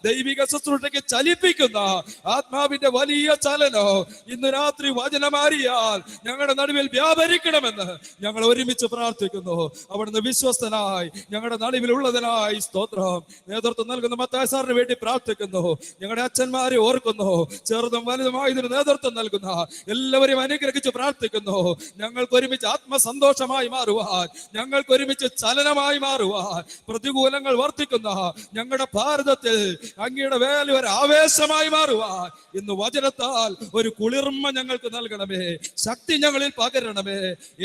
Speaker 5: ദൈവിക ശുശ്രൂഷയ്ക്ക് ചലിപ്പിക്കുന്ന ആത്മാവിന്റെ വലിയ ചലനം ഇന്ന് രാത്രി വചനമാരിയാൽ ഞങ്ങളുടെ നടുവിൽ വ്യാപരിക്കണമെന്ന് ഞങ്ങൾ ഒരുമിച്ച് പ്രാർത്ഥിക്കുന്നു. അവിടുന്ന് വിശ്വസ്തനായി ഞങ്ങളുടെ നടുവിൽ ഉള്ളതിനായി സ്തോത്രം. നേതൃത്വം നൽകുന്ന മത്തായി സാറിന് വേണ്ടി പ്രാർത്ഥിക്കുന്നു. ഞങ്ങളുടെ അച്ഛന്മാരെ ഓർക്കുന്നു. ചെറുതും വലുതുമായി ഇതിന് നേതൃത്വം നൽകുന്ന എല്ലാവരെയും അനുഗ്രഹിച്ച് പ്രാർത്ഥിക്കുന്നു. ഞങ്ങൾക്ക് ഒരുമിച്ച് ആത്മസന്തോഷമായി മാറുവാൻ, ഞങ്ങൾക്ക് ഒരുമിച്ച് ചലനമായി മാറുവാൻ, പ്രതികൂലങ്ങൾ വർദ്ധിക്കുന്ന ഞങ്ങളുടെ ഭാരതത്തിൽ അങ്ങയുടെ വേല ഒരു ആവേശമായി മാറുവാൻ ഇന്ന് വചനത്താൽ ഒരു കുളിർമ ഞങ്ങൾക്ക് നൽകണമേ. ശക്തി ഞങ്ങളിൽ പകരണമേ.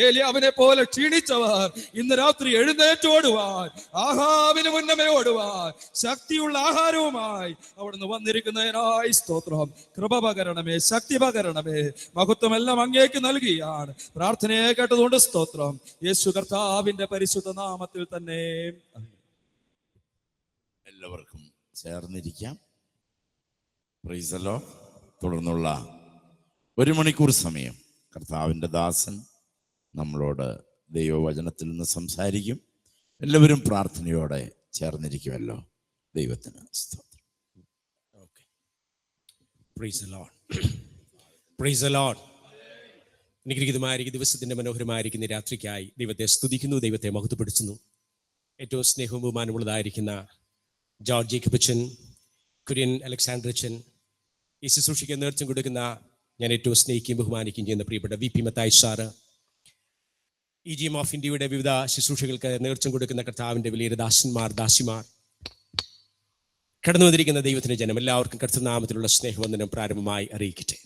Speaker 5: ഏലിയാവിനെ പോലെ ക്ഷീണിച്ചവർ ഇന്ന് രാത്രി എഴുന്നേറ്റോടുവാൻ, ആഹാവിന് മുന്നമേ ഓടുവാൻ ശക്തിയുള്ള ആഹാരവുമായി അവിടുന്ന് വന്നിരിക്കുന്നതിനായി സ്തോത്രം. കൃപ പകരണമേ, ശക്തി പകരണമേ. മഹത്വം എല്ലാം അങ്ങേക്ക് നൽകിയാണ് പ്രാർത്ഥനയെ കേട്ടതുകൊണ്ട് സ്തോത്രം. യേശു കർത്താവിന്റെ പരിശുദ്ധ നാമത്തിൽ തന്നെ.
Speaker 2: എല്ലാവർക്കും ചേർന്നിരിക്കാം. Price the Lord. തുടർന്നുള്ള 1 മണിക്കൂർ സമയം കർത്താവിൻ്റെ ദാസൻ നമ്മളോട് ദൈവവചനത്തിൽ നിന്ന് സംസാരിക്കും. എല്ലാവരും പ്രാർത്ഥനയോടെ ചേർന്നിരിക്കുമല്ലോ. ദൈവത്തിന് സ്തോത്രം.
Speaker 6: Praise the Lord. Praise the Lord. അനുഗ്രഹീതമായിരിക്കുന്ന ദിവസത്തിന്റെ മനോഹരമായിരിക്കുന്ന രാത്രിക്കായി ദൈവത്തെ സ്തുതിക്കുന്നു, ദൈവത്തെ മഹത്വപ്പെടുത്തുന്നു. ഏറ്റവും സ്നേഹവും ബഹുമാനമുള്ളതായിരിക്കുന്ന ജോർജ് ജേക്കബ് അച്ഛൻ, കുര്യൻ അലക്സാണ്ടർ അച്ഛൻ, ഈ ശുശ്രൂഷയ്ക്ക് നേതൃത്വം കൊടുക്കുന്ന ഞാൻ ഏറ്റവും സ്നേഹിക്കുകയും ബഹുമാനിക്കുകയും ചെയ്യുന്ന പ്രിയപ്പെട്ട V P Mathai sir, EGM of ഇന്ത്യയുടെ വിവിധ ശുശ്രൂഷകൾക്ക് നേതൃത്വം കൊടുക്കുന്ന കർത്താവിൻ്റെ വലിയ ദാസന്മാർ, ദാസിമാർ, കടന്നു വന്നിരിക്കുന്ന ദൈവത്തിൻ്റെ ജനം, എല്ലാവർക്കും കർത്തൃനാമത്തിലുള്ള സ്നേഹവന്ദനം പ്രാരംഭമായി അറിയിക്കട്ടെ.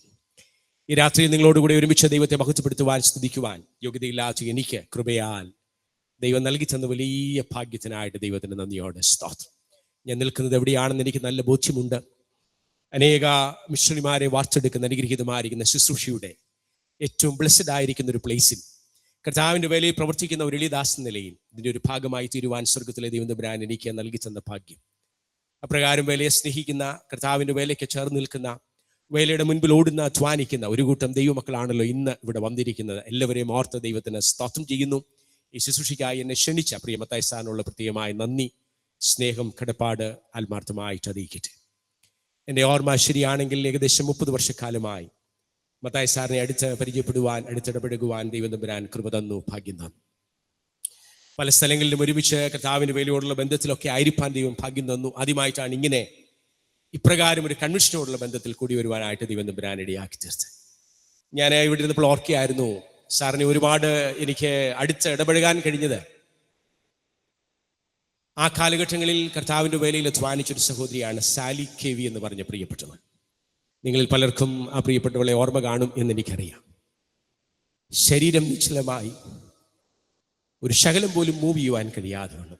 Speaker 6: ഈ രാത്രി നിങ്ങളോടുകൂടി ഒരുമിച്ച് ദൈവത്തെ മഹത്വപ്പെടുത്തുവാൻ, സ്തുതിക്കുവാൻ യോഗ്യതയില്ലാത്ത എനിക്ക് കൃപയാൽ ദൈവം നൽകി തന്ന വലിയ ഭാഗ്യത്തിനായിട്ട് ദൈവത്തിന് നന്ദിയോടെ സ്തോത്രം. ഞാൻ നിൽക്കുന്നത് എവിടെയാണെന്ന് എനിക്ക് നല്ല ബോധ്യമുണ്ട്. അനേക മിഷണറിമാരെ വാർത്തെടുക്കുന്ന അനുഗ്രഹീതമായിരിക്കുന്ന ശുശ്രൂഷയുടെ ഏറ്റവും ബ്ലെസ്ഡ് ആയിരിക്കുന്ന ഒരു പ്ലേസിൽ കർത്താവിൻ്റെ വേലയിൽ പ്രവർത്തിക്കുന്ന ഒരു എളിയദാസ നിലയിൽ ഇതിൻ്റെ ഒരു ഭാഗമായി തീരുവാൻ സ്വർഗത്തിലെ ദൈവം തമ്പുരാൻ എനിക്ക് നൽകി തന്ന ഭാഗ്യം. അപ്രകാരം വേലയെ സ്നേഹിക്കുന്ന, കർത്താവിൻ്റെ വേലയ്ക്ക് ചേർന്ന് നിൽക്കുന്ന, വേലയുടെ മുൻപിൽ ഓടുന്ന, അധ്വാനിക്കുന്ന ഒരു കൂട്ടം ദൈവമക്കളാണല്ലോ ഇന്ന് ഇവിടെ വന്നിരിക്കുന്നത്. എല്ലാവരെയും ഓർത്ത് ദൈവത്തിന് സ്തോത്രം ചെയ്യുന്നു. ഈ ശുശ്രൂഷയ്ക്കായി എന്നെ ക്ഷണിച്ച പ്രിയ മത്തായി സാറിനുള്ള പ്രത്യേകമായ നന്ദി, സ്നേഹം, കടപ്പാട് ആത്മാർത്ഥമായിട്ട് അറിയിക്കട്ടെ. എൻ്റെ ഓർമ്മ ശരിയാണെങ്കിൽ ഏകദേശം 30 വർഷക്കാലമായി മത്തായി സാറിനെ അടുത്ത് പരിചയപ്പെടുവാൻ, അടുത്തിടപെടുവാൻ ദൈവം തമ്പുരാൻ കൃപ തന്നു, ഭാഗ്യം തന്നു. പല സ്ഥലങ്ങളിലും ഒരുമിച്ച് കർത്താവിൻ്റെ വേലയോടുള്ള ബന്ധത്തിലൊക്കെ ആയിരിക്കാൻ ദൈവം ഭാഗ്യം തന്നു. ആദ്യമായിട്ടാണ് ഇങ്ങനെ ഇപ്രകാരം ഒരു കൺവെൻഷനോടുള്ള ബന്ധത്തിൽ കൂടി വരുവാനായിട്ട് ദൈവം തമ്പുരാൻ ഇടയാക്കി തീർച്ചയായും. ഞാൻ ഇവിടെ ഇരുന്നപ്പോൾ ഓർക്കുകയായിരുന്നു, സാറിനെ ഒരുപാട് എനിക്ക് അടുത്ത് ഇടപഴകാൻ കഴിഞ്ഞത് ആ കാലഘട്ടങ്ങളിൽ കർത്താവിൻ്റെ വേലയിൽ അധ്വാനിച്ചൊരു സഹോദരിയാണ് സാലി കെ വി എന്ന് പറഞ്ഞ പ്രിയപ്പെട്ടവൾ. നിങ്ങളിൽ പലർക്കും ആ പ്രിയപ്പെട്ടവളെ ഓർമ്മ കാണും എന്നെനിക്കറിയാം. ശരീരം നിശ്ചലമായി ഒരു ശകലം പോലും മൂവ് ചെയ്യുവാൻ കഴിയാതെ വന്നു.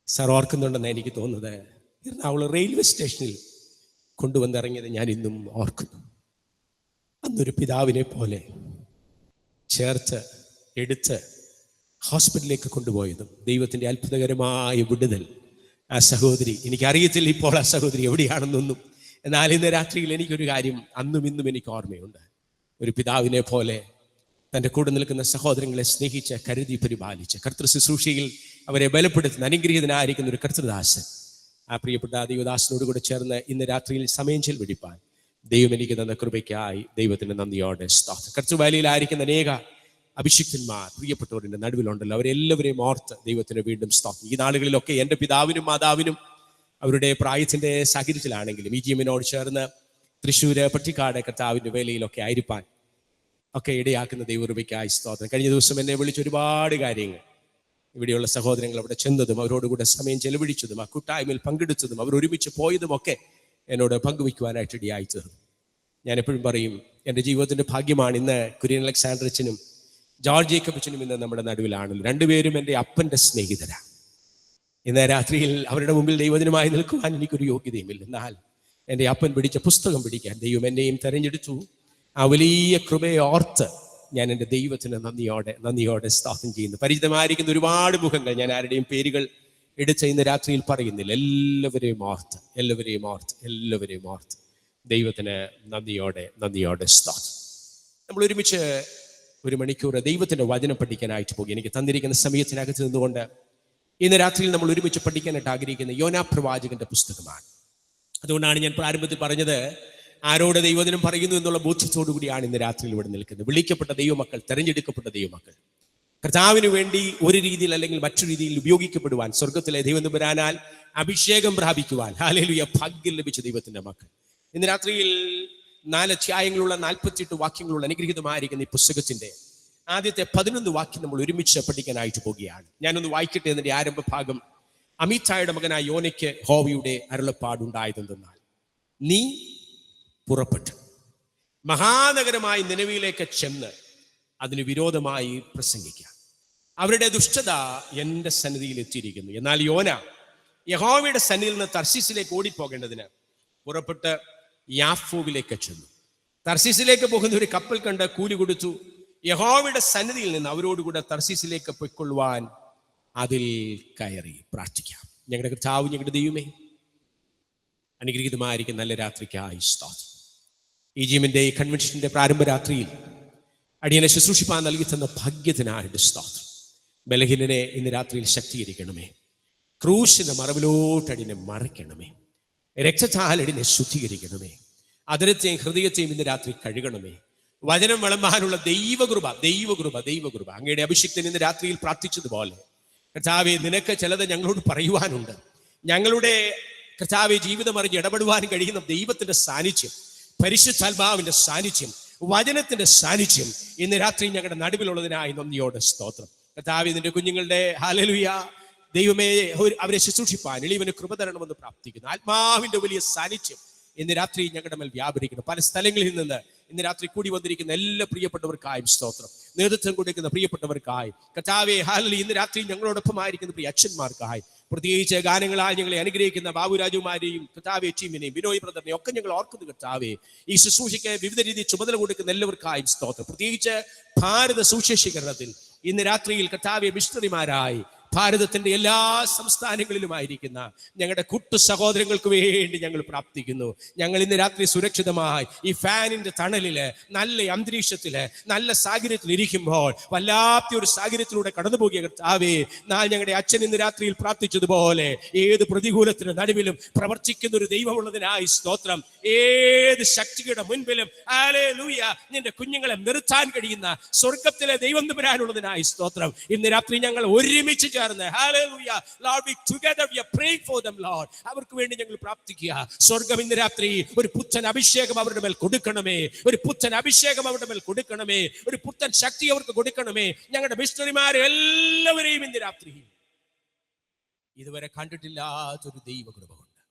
Speaker 6: സാർ ഓർക്കുന്നുണ്ടെന്ന് എനിക്ക് തോന്നുന്നത്, എറണാകുളം റെയിൽവേ സ്റ്റേഷനിൽ കൊണ്ടുവന്നിറങ്ങിയത് ഞാൻ ഇന്നും ഓർക്കുന്നു. അന്നൊരു പിതാവിനെ പോലെ ചേർത്ത് എടുത്ത് ഹോസ്പിറ്റലിലേക്ക് കൊണ്ടുപോയതും ദൈവത്തിൻ്റെ അത്ഭുതകരമായ വിടുതൽ ആ സഹോദരി, എനിക്കറിയത്തില്ല ഇപ്പോൾ ആ സഹോദരി എവിടെയാണെന്നൊന്നും, എന്നാൽ ഇന്ന് രാത്രിയിൽ എനിക്കൊരു കാര്യം അന്നും ഇന്നും എനിക്ക് ഓർമ്മയുണ്ട്. ഒരു പിതാവിനെ പോലെ തൻ്റെ കൂടെ നിൽക്കുന്ന സഹോദരങ്ങളെ സ്നേഹിച്ച് കരുതി പരിപാലിച്ച് കർത്തൃ ശുശ്രൂഷയിൽ അവരെ ബലപ്പെടുത്തുന്ന അനുഗ്രഹീതനായിരിക്കുന്ന ഒരു കർത്തൃദാസൻ, ആ പ്രിയപ്പെട്ട ദൈവദാസനോട് കൂടെ ചേർന്ന് ഇന്ന് രാത്രിയിൽ സമയം ചെലവഴിപ്പാൻ ദൈവം എനിക്ക് തന്ന കൃപയ്ക്കായി ദൈവത്തിന് നന്ദിയോടെ സ്തോത്രം. കർത്തൃവേലയിലായിരിക്കുന്ന അനേക അഭിഷിക്തന്മാർ പ്രിയപ്പെട്ടവരുടെ നടുവിലുണ്ടല്ലോ, അവരെല്ലാവരെയും ഓർത്ത് ദൈവത്തിന് വീണ്ടും സ്തോത്രം. ഈ നാളുകളിലൊക്കെ എൻ്റെ പിതാവിനും മാതാവിനും അവരുടെ പ്രായത്തിൻ്റെ സാഹചര്യത്തിലാണെങ്കിലും ഈ ജീവനോട് ചേർന്ന് തൃശ്ശൂർ പട്ടിക്കാട് കർത്താവിൻ്റെ വേലയിലൊക്കെ ആയിരിക്കാൻ ഒക്കെ ഇടയാക്കുന്ന ദൈവകൃപയ്ക്കായി സ്തോത്രം. കഴിഞ്ഞ ദിവസം എന്നെ വിളിച്ച് ഒരുപാട് കാര്യങ്ങൾ, ഇവിടെയുള്ള സഹോദരങ്ങൾ അവിടെ ചെന്നതും അവരോടുകൂടെ സമയം ചെലവഴിച്ചതും ആ കൂട്ടായ്മയിൽ പങ്കെടുത്തതും അവർ ഒരുമിച്ച് പോയതുമൊക്കെ എന്നോട് പങ്കുവയ്ക്കുവാനായിട്ട് ഇടയായി തീർന്നു. ഞാൻ എപ്പോഴും പറയും, എൻ്റെ ജീവിതത്തിൻ്റെ ഭാഗ്യമാണ് ഇന്ന് കുര്യൻ അലക്സാണ്ടർ അച്ഛനും ജോർജ് ജേക്കബ് അച്ഛനും ഇന്ന് നമ്മുടെ നടുവിലാണല്ലോ. രണ്ടുപേരും എൻ്റെ അപ്പൻ്റെ സ്നേഹിതരാണ്. ഇന്ന് രാത്രിയിൽ അവരുടെ മുമ്പിൽ ദൈവത്തിനുമായി നിൽക്കുവാൻ എനിക്കൊരു യോഗ്യതയുമില്ല. എന്നാൽ എൻ്റെ അപ്പൻ പിടിച്ച പുസ്തകം പിടിക്കാൻ ദൈവം എന്നെയും തെരഞ്ഞെടുത്തു. ആ വലിയ കൃപയെ ഓർത്ത് ഞാൻ എൻ്റെ ദൈവത്തിന് നന്ദിയോടെ സ്തോത്രം ചെയ്യുന്നു. പരിചിതമായിരിക്കുന്ന ഒരുപാട് മുഖങ്ങൾ, ഞാൻ ആരുടെയും പേരുകൾ എടുത്ത് ഇന്ന് രാത്രിയിൽ പറയുന്നില്ല. എല്ലാവരെയും ഓർത്ത് ദൈവത്തിന് നന്ദിയോടെ സ്തോത്രം. നമ്മൾ ഒരുമിച്ച് ഒരു മണിക്കൂർ ദൈവത്തിൻ്റെ വചനം പഠിക്കാനായിട്ട് പോകും. എനിക്ക് തന്നിരിക്കുന്ന സമയത്തിനകത്ത് നിന്നുകൊണ്ട് ഇന്ന് രാത്രിയിൽ നമ്മൾ ഒരുമിച്ച് പഠിക്കാനായിട്ട് ആഗ്രഹിക്കുന്ന യോനാ പ്രവാചകന്റെ പുസ്തകമാണ്. അതുകൊണ്ടാണ് ഞാൻ പ്രാരംഭത്തിൽ പറഞ്ഞത്, ആരോട് ദൈവദിനം പറയുന്നു എന്നുള്ള ബോധ്യത്തോടു കൂടിയാണ് ഇന്ന് രാത്രിയിൽ ഇവിടെ നിൽക്കുന്നത്. വിളിക്കപ്പെട്ട ദൈവമക്കൾ, തെരഞ്ഞെടുക്കപ്പെട്ട ദൈവമക്കൾ, കർത്താവിന് വേണ്ടി ഒരു രീതിയിൽ അല്ലെങ്കിൽ മറ്റു രീതിയിൽ ഉപയോഗിക്കപ്പെടുവാൻ, സ്വർഗത്തിലെ ദൈവം തമ്പുരാനാൽ അഭിഷേകം പ്രാപിക്കുവാൻ ഹല്ലേലൂയ ഭാഗ്യം ലഭിച്ച ദൈവത്തിന്റെ മക്കൾ. ഇന്ന് രാത്രിയിൽ 4 അധ്യായങ്ങളുള്ള 48 വാക്യങ്ങളുള്ള അനുഗ്രഹീതമായിരിക്കുന്ന ഈ പുസ്തകത്തിന്റെ ആദ്യത്തെ 11 വാക്യം നമ്മൾ ഒരുമിച്ച് പഠിക്കാനായിട്ട് പോകുകയാണ്. ഞാനൊന്ന് വായിക്കട്ടെ. എന്നതിന്റെ ആരംഭ ഭാഗം, അമിതായുടെ മകനായ യോനയ്ക്ക് യഹോവയുടെ അരുളപ്പാടുണ്ടായതെന്നാൽ, നീ പുറപ്പെട്ടു മഹാനഗരമായ നിനവിയിലേക്ക് ചെന്ന് അതിന് വിരോധമായി പ്രസംഗിക്കുക. അവരുടെ ദുഷ്ടത എൻ്റെ സന്നിധിയിൽ എത്തിയിരിക്കുന്നു. എന്നാൽ യോന യഹോവയുടെ സന്നിധിയിൽ നിന്ന് തർശീസിലേക്ക് ഓടിപ്പോകേണ്ടതിന് പുറപ്പെട്ട് യാഫോവിലേക്ക് ചെന്നു. തർശീസിലേക്ക് പോകുന്ന ഒരു കപ്പൽ കണ്ട് കൂലി കൊടുത്തു. യഹോവയുടെ സന്നിധിയിൽ നിന്ന് അവരോടുകൂടെ തർശീസിലേക്ക് പൊയ്ക്കൊള്ളുവാൻ അതിൽ കയറി. പ്രാർത്ഥിക്കാം. ഞങ്ങളുടെ കർത്താവ്, ഞങ്ങളുടെ ദൈവമേ, അനുഗ്രഹീതമായിരിക്കും നല്ല രാത്രിക്കായി സ്തോത്രം. ഈ ജീവന്റെ കൺവെൻഷന്റെ പ്രാരംഭ രാത്രിയിൽ അടിയനെ ശുശ്രൂഷിപ്പാൻ നൽകി തന്ന ഭാഗ്യത്തിനായിട്ട് സ്തോത്രം. ബലഹീനനെ ഇന്ന് രാത്രിയിൽ ശക്തീകരിക്കണമേ. ക്രൂശിന്റെ മറവിലോട്ട് അടിനെ മറയ്ക്കണമേ. രക്തത്താൽ അടിനെ ശുദ്ധീകരിക്കണമേ. അതിരത്തെയും ഹൃദയത്തെയും ഇന്ന് രാത്രി കഴുകണമേ. വചനം വിളമ്പാനുള്ള ദൈവകൃപ അങ്ങയുടെ അഭിഷിക്തൻ ഇന്ന് രാത്രിയിൽ പ്രാർത്ഥിച്ചതുപോലെ കർത്താവേ, നിനക്ക് ചിലത് ഞങ്ങളോട് പറയുവാനുണ്ട്. ഞങ്ങളുടെ കർത്താവെ ജീവിതം അറിഞ്ഞ് ഇടപെടുവാൻ കഴിയുന്ന ദൈവത്തിന്റെ സാന്നിധ്യം, പരിശുദ്ധാത്മാവിന്റെ സാന്നിധ്യം, വചനത്തിന്റെ സാന്നിധ്യം ഇന്ന് രാത്രി ഞങ്ങളുടെ നടുവിലുള്ളതിനായി നന്ദിയോടെ സ്തോത്രം. കർത്താവെ, നിന്റെ കുഞ്ഞുങ്ങളുടെ ഹല്ലേലൂയ ദൈവമേ, അവരെ ശുശ്രൂഷിപ്പാൻ എളിയവന് കൃപ തരണമെന്ന് പ്രാർത്ഥിക്കുന്നു. ആത്മാവിന്റെ വലിയ സാന്നിധ്യം ഇന്ന് രാത്രി ഞങ്ങളുടെ മേൽ വ്യാപരിക്കുന്നു. പല സ്ഥലങ്ങളിൽ നിന്ന് ഇന്ന് രാത്രി കൂടി വന്നിരിക്കുന്ന എല്ലാ പ്രിയപ്പെട്ടവർക്കായും സ്തോത്രം. നേതൃത്വം കൊടുക്കുന്ന പ്രിയപ്പെട്ടവർക്കായി കർത്താവേ ഹല്ലേലൂയ, ഇന്ന് രാത്രി ഞങ്ങളോടൊപ്പം ആയിരിക്കുന്ന പ്രിയ അച്ഛന്മാർക്കായി, പ്രത്യേകിച്ച് ഗാനങ്ങളായി ഞങ്ങളെ അനുഗ്രഹിക്കുന്ന ബാബുരാജുമാരെയും കർത്താവെ ടീമിനെയും ബിനോയ് ബ്രദറിനെയും ഒക്കെ ഞങ്ങൾ ഓർക്കുന്നു. കർത്താവെ, ഈ ശുശ്രൂഷയ്ക്ക് വിവിധ രീതിയിൽ ചുമതല കൊടുക്കുന്ന എല്ലാവർക്കായും സ്തോത്രം. പ്രത്യേകിച്ച് ഭാരത സുവിശേഷീകരണത്തിൽ ഇന്ന് രാത്രിയിൽ കർത്താവെ മിഷണറിമാരായി ഭാരതത്തിന്റെ എല്ലാ സംസ്ഥാനങ്ങളിലുമായിരിക്കുന്ന ഞങ്ങളുടെ കുട്ടു സഹോദരങ്ങൾക്ക് വേണ്ടി ഞങ്ങൾ പ്രാർത്ഥിക്കുന്നു. ഞങ്ങൾ ഇന്ന് രാത്രി സുരക്ഷിതമായി ഈ ഫാനിന്റെ തണലില്, നല്ല അന്തരീക്ഷത്തില്, നല്ല സാഹചര്യത്തിൽ ഇരിക്കുമ്പോൾ വല്ലാത്ത ഒരു സാഹചര്യത്തിലൂടെ കടന്നു പോകുക കർത്താവേ, ഞങ്ങളുടെ അച്ഛൻ ഇന്ന് രാത്രിയിൽ പ്രാർത്ഥിച്ചതുപോലെ ഏത് പ്രതികൂലത്തിന് നടുവിലും പ്രവർത്തിക്കുന്ന ഒരു ദൈവമുള്ളതിനായി സ്തോത്രം. ഏത് ശക്തിയുടെ മുൻപിലും ഹല്ലേലൂയ നിന്റെ കുഞ്ഞുങ്ങളെ നിർത്താൻ കഴിയുന്ന സ്വർഗത്തിലെ ദൈവം തമ്പുരാനുള്ളതിനായി സ്തോത്രം. ഇന്ന് രാത്രി ഞങ്ങൾ ഒരുമിച്ച് ചേർന്ന് hallelujah lord, we together we are praying for them lord. അവർക്ക് വേണ്ടി ഞങ്ങൾ പ്രാർത്ഥിക്കുക. സ്വർഗം ഇന്ന് രാത്രി ഒരു പുത്തൻ അഭിഷേകം അവരുടെ മേൽ കൊടുക്കണമേ, ഒരു പുത്തൻ അഭിഷേകം അവരുടെ മേൽ കൊടുക്കണമേ, ഒരു പുത്തൻ ശക്തി അവർക്ക് കൊടുക്കണമേ. ഞങ്ങളുടെ മിഷണറിമാരെ എല്ലാവരെയും ഇന്ന് രാത്രി ഇതുവരെ കണ്ടിട്ടില്ലാത്തൊരു ദൈവകൃപ കൊണ്ട്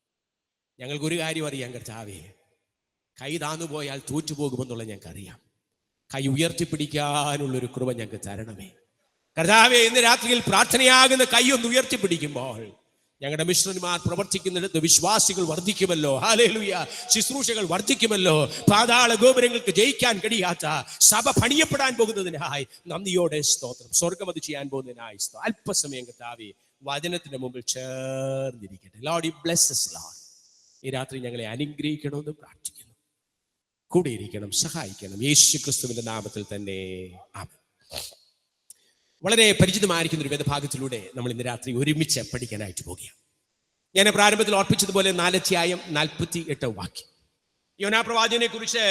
Speaker 6: ഞങ്ങൾക്ക് ഒരു കാര്യം അറിയാം കർത്താവേ, കൈ താന്നുപോയാൽ തോറ്റുപോകുമെന്നുള്ള ഞങ്ങൾക്കറിയാം. കൈ ഉയർത്തിപ്പിടിക്കാനുള്ളൊരു കൃപ ഞങ്ങൾക്ക് തരണമേ കർത്താവേ. ഇന്ന് രാത്രിയിൽ പ്രാർത്ഥനയാകുന്ന കൈ ഒന്ന് ഉയർത്തിപ്പിടിക്കുമ്പോൾ ഞങ്ങളുടെ മിഷണറിമാർ പ്രവർത്തിക്കുന്നിടത്ത് വിശ്വാസികൾ വർദ്ധിക്കുമല്ലോ. ഹല്ലേലൂയ, ശുശ്രൂഷകൾ വർദ്ധിക്കുമല്ലോ. പാതാള ഗോപുരങ്ങൾക്ക് ജയിക്കാൻ കഴിയാത്ത സഭ പണിയപ്പെടാൻ പോകുന്നതിനായി നന്ദിയോടെ സ്തോത്രം. സ്വർഗം അത് ചെയ്യാൻ പോകുന്നതിനായി അല്പസമയം കർത്താവേ വചനത്തിന്റെ മുമ്പിൽ ചേർന്നിരിക്കട്ടെ. Lord, you bless us Lord. ഈ രാത്രി ഞങ്ങളെ അനുഗ്രഹിക്കണമെന്ന് പ്രാർത്ഥിക്കുന്നു. കൂടെ ഇരിക്കണം, സഹായിക്കണം, യേശു ക്രിസ്തുവിന്റെ നാമത്തിൽ തന്നെ ആമേൻ. വളരെ പരിചിതമായിരിക്കുന്ന ഒരു വേദഭാഗത്തിലൂടെ നമ്മൾ ഇന്ന് രാത്രി ഒരുമിച്ച് പഠിക്കാനായിട്ട് പോകുകയാണ്. ഞാൻ പ്രാരംഭത്തിൽ ഓർപ്പിച്ചതുപോലെ 4:48 വാക്യം. യോനാ പ്രവാചകനെ കുറിച്ച്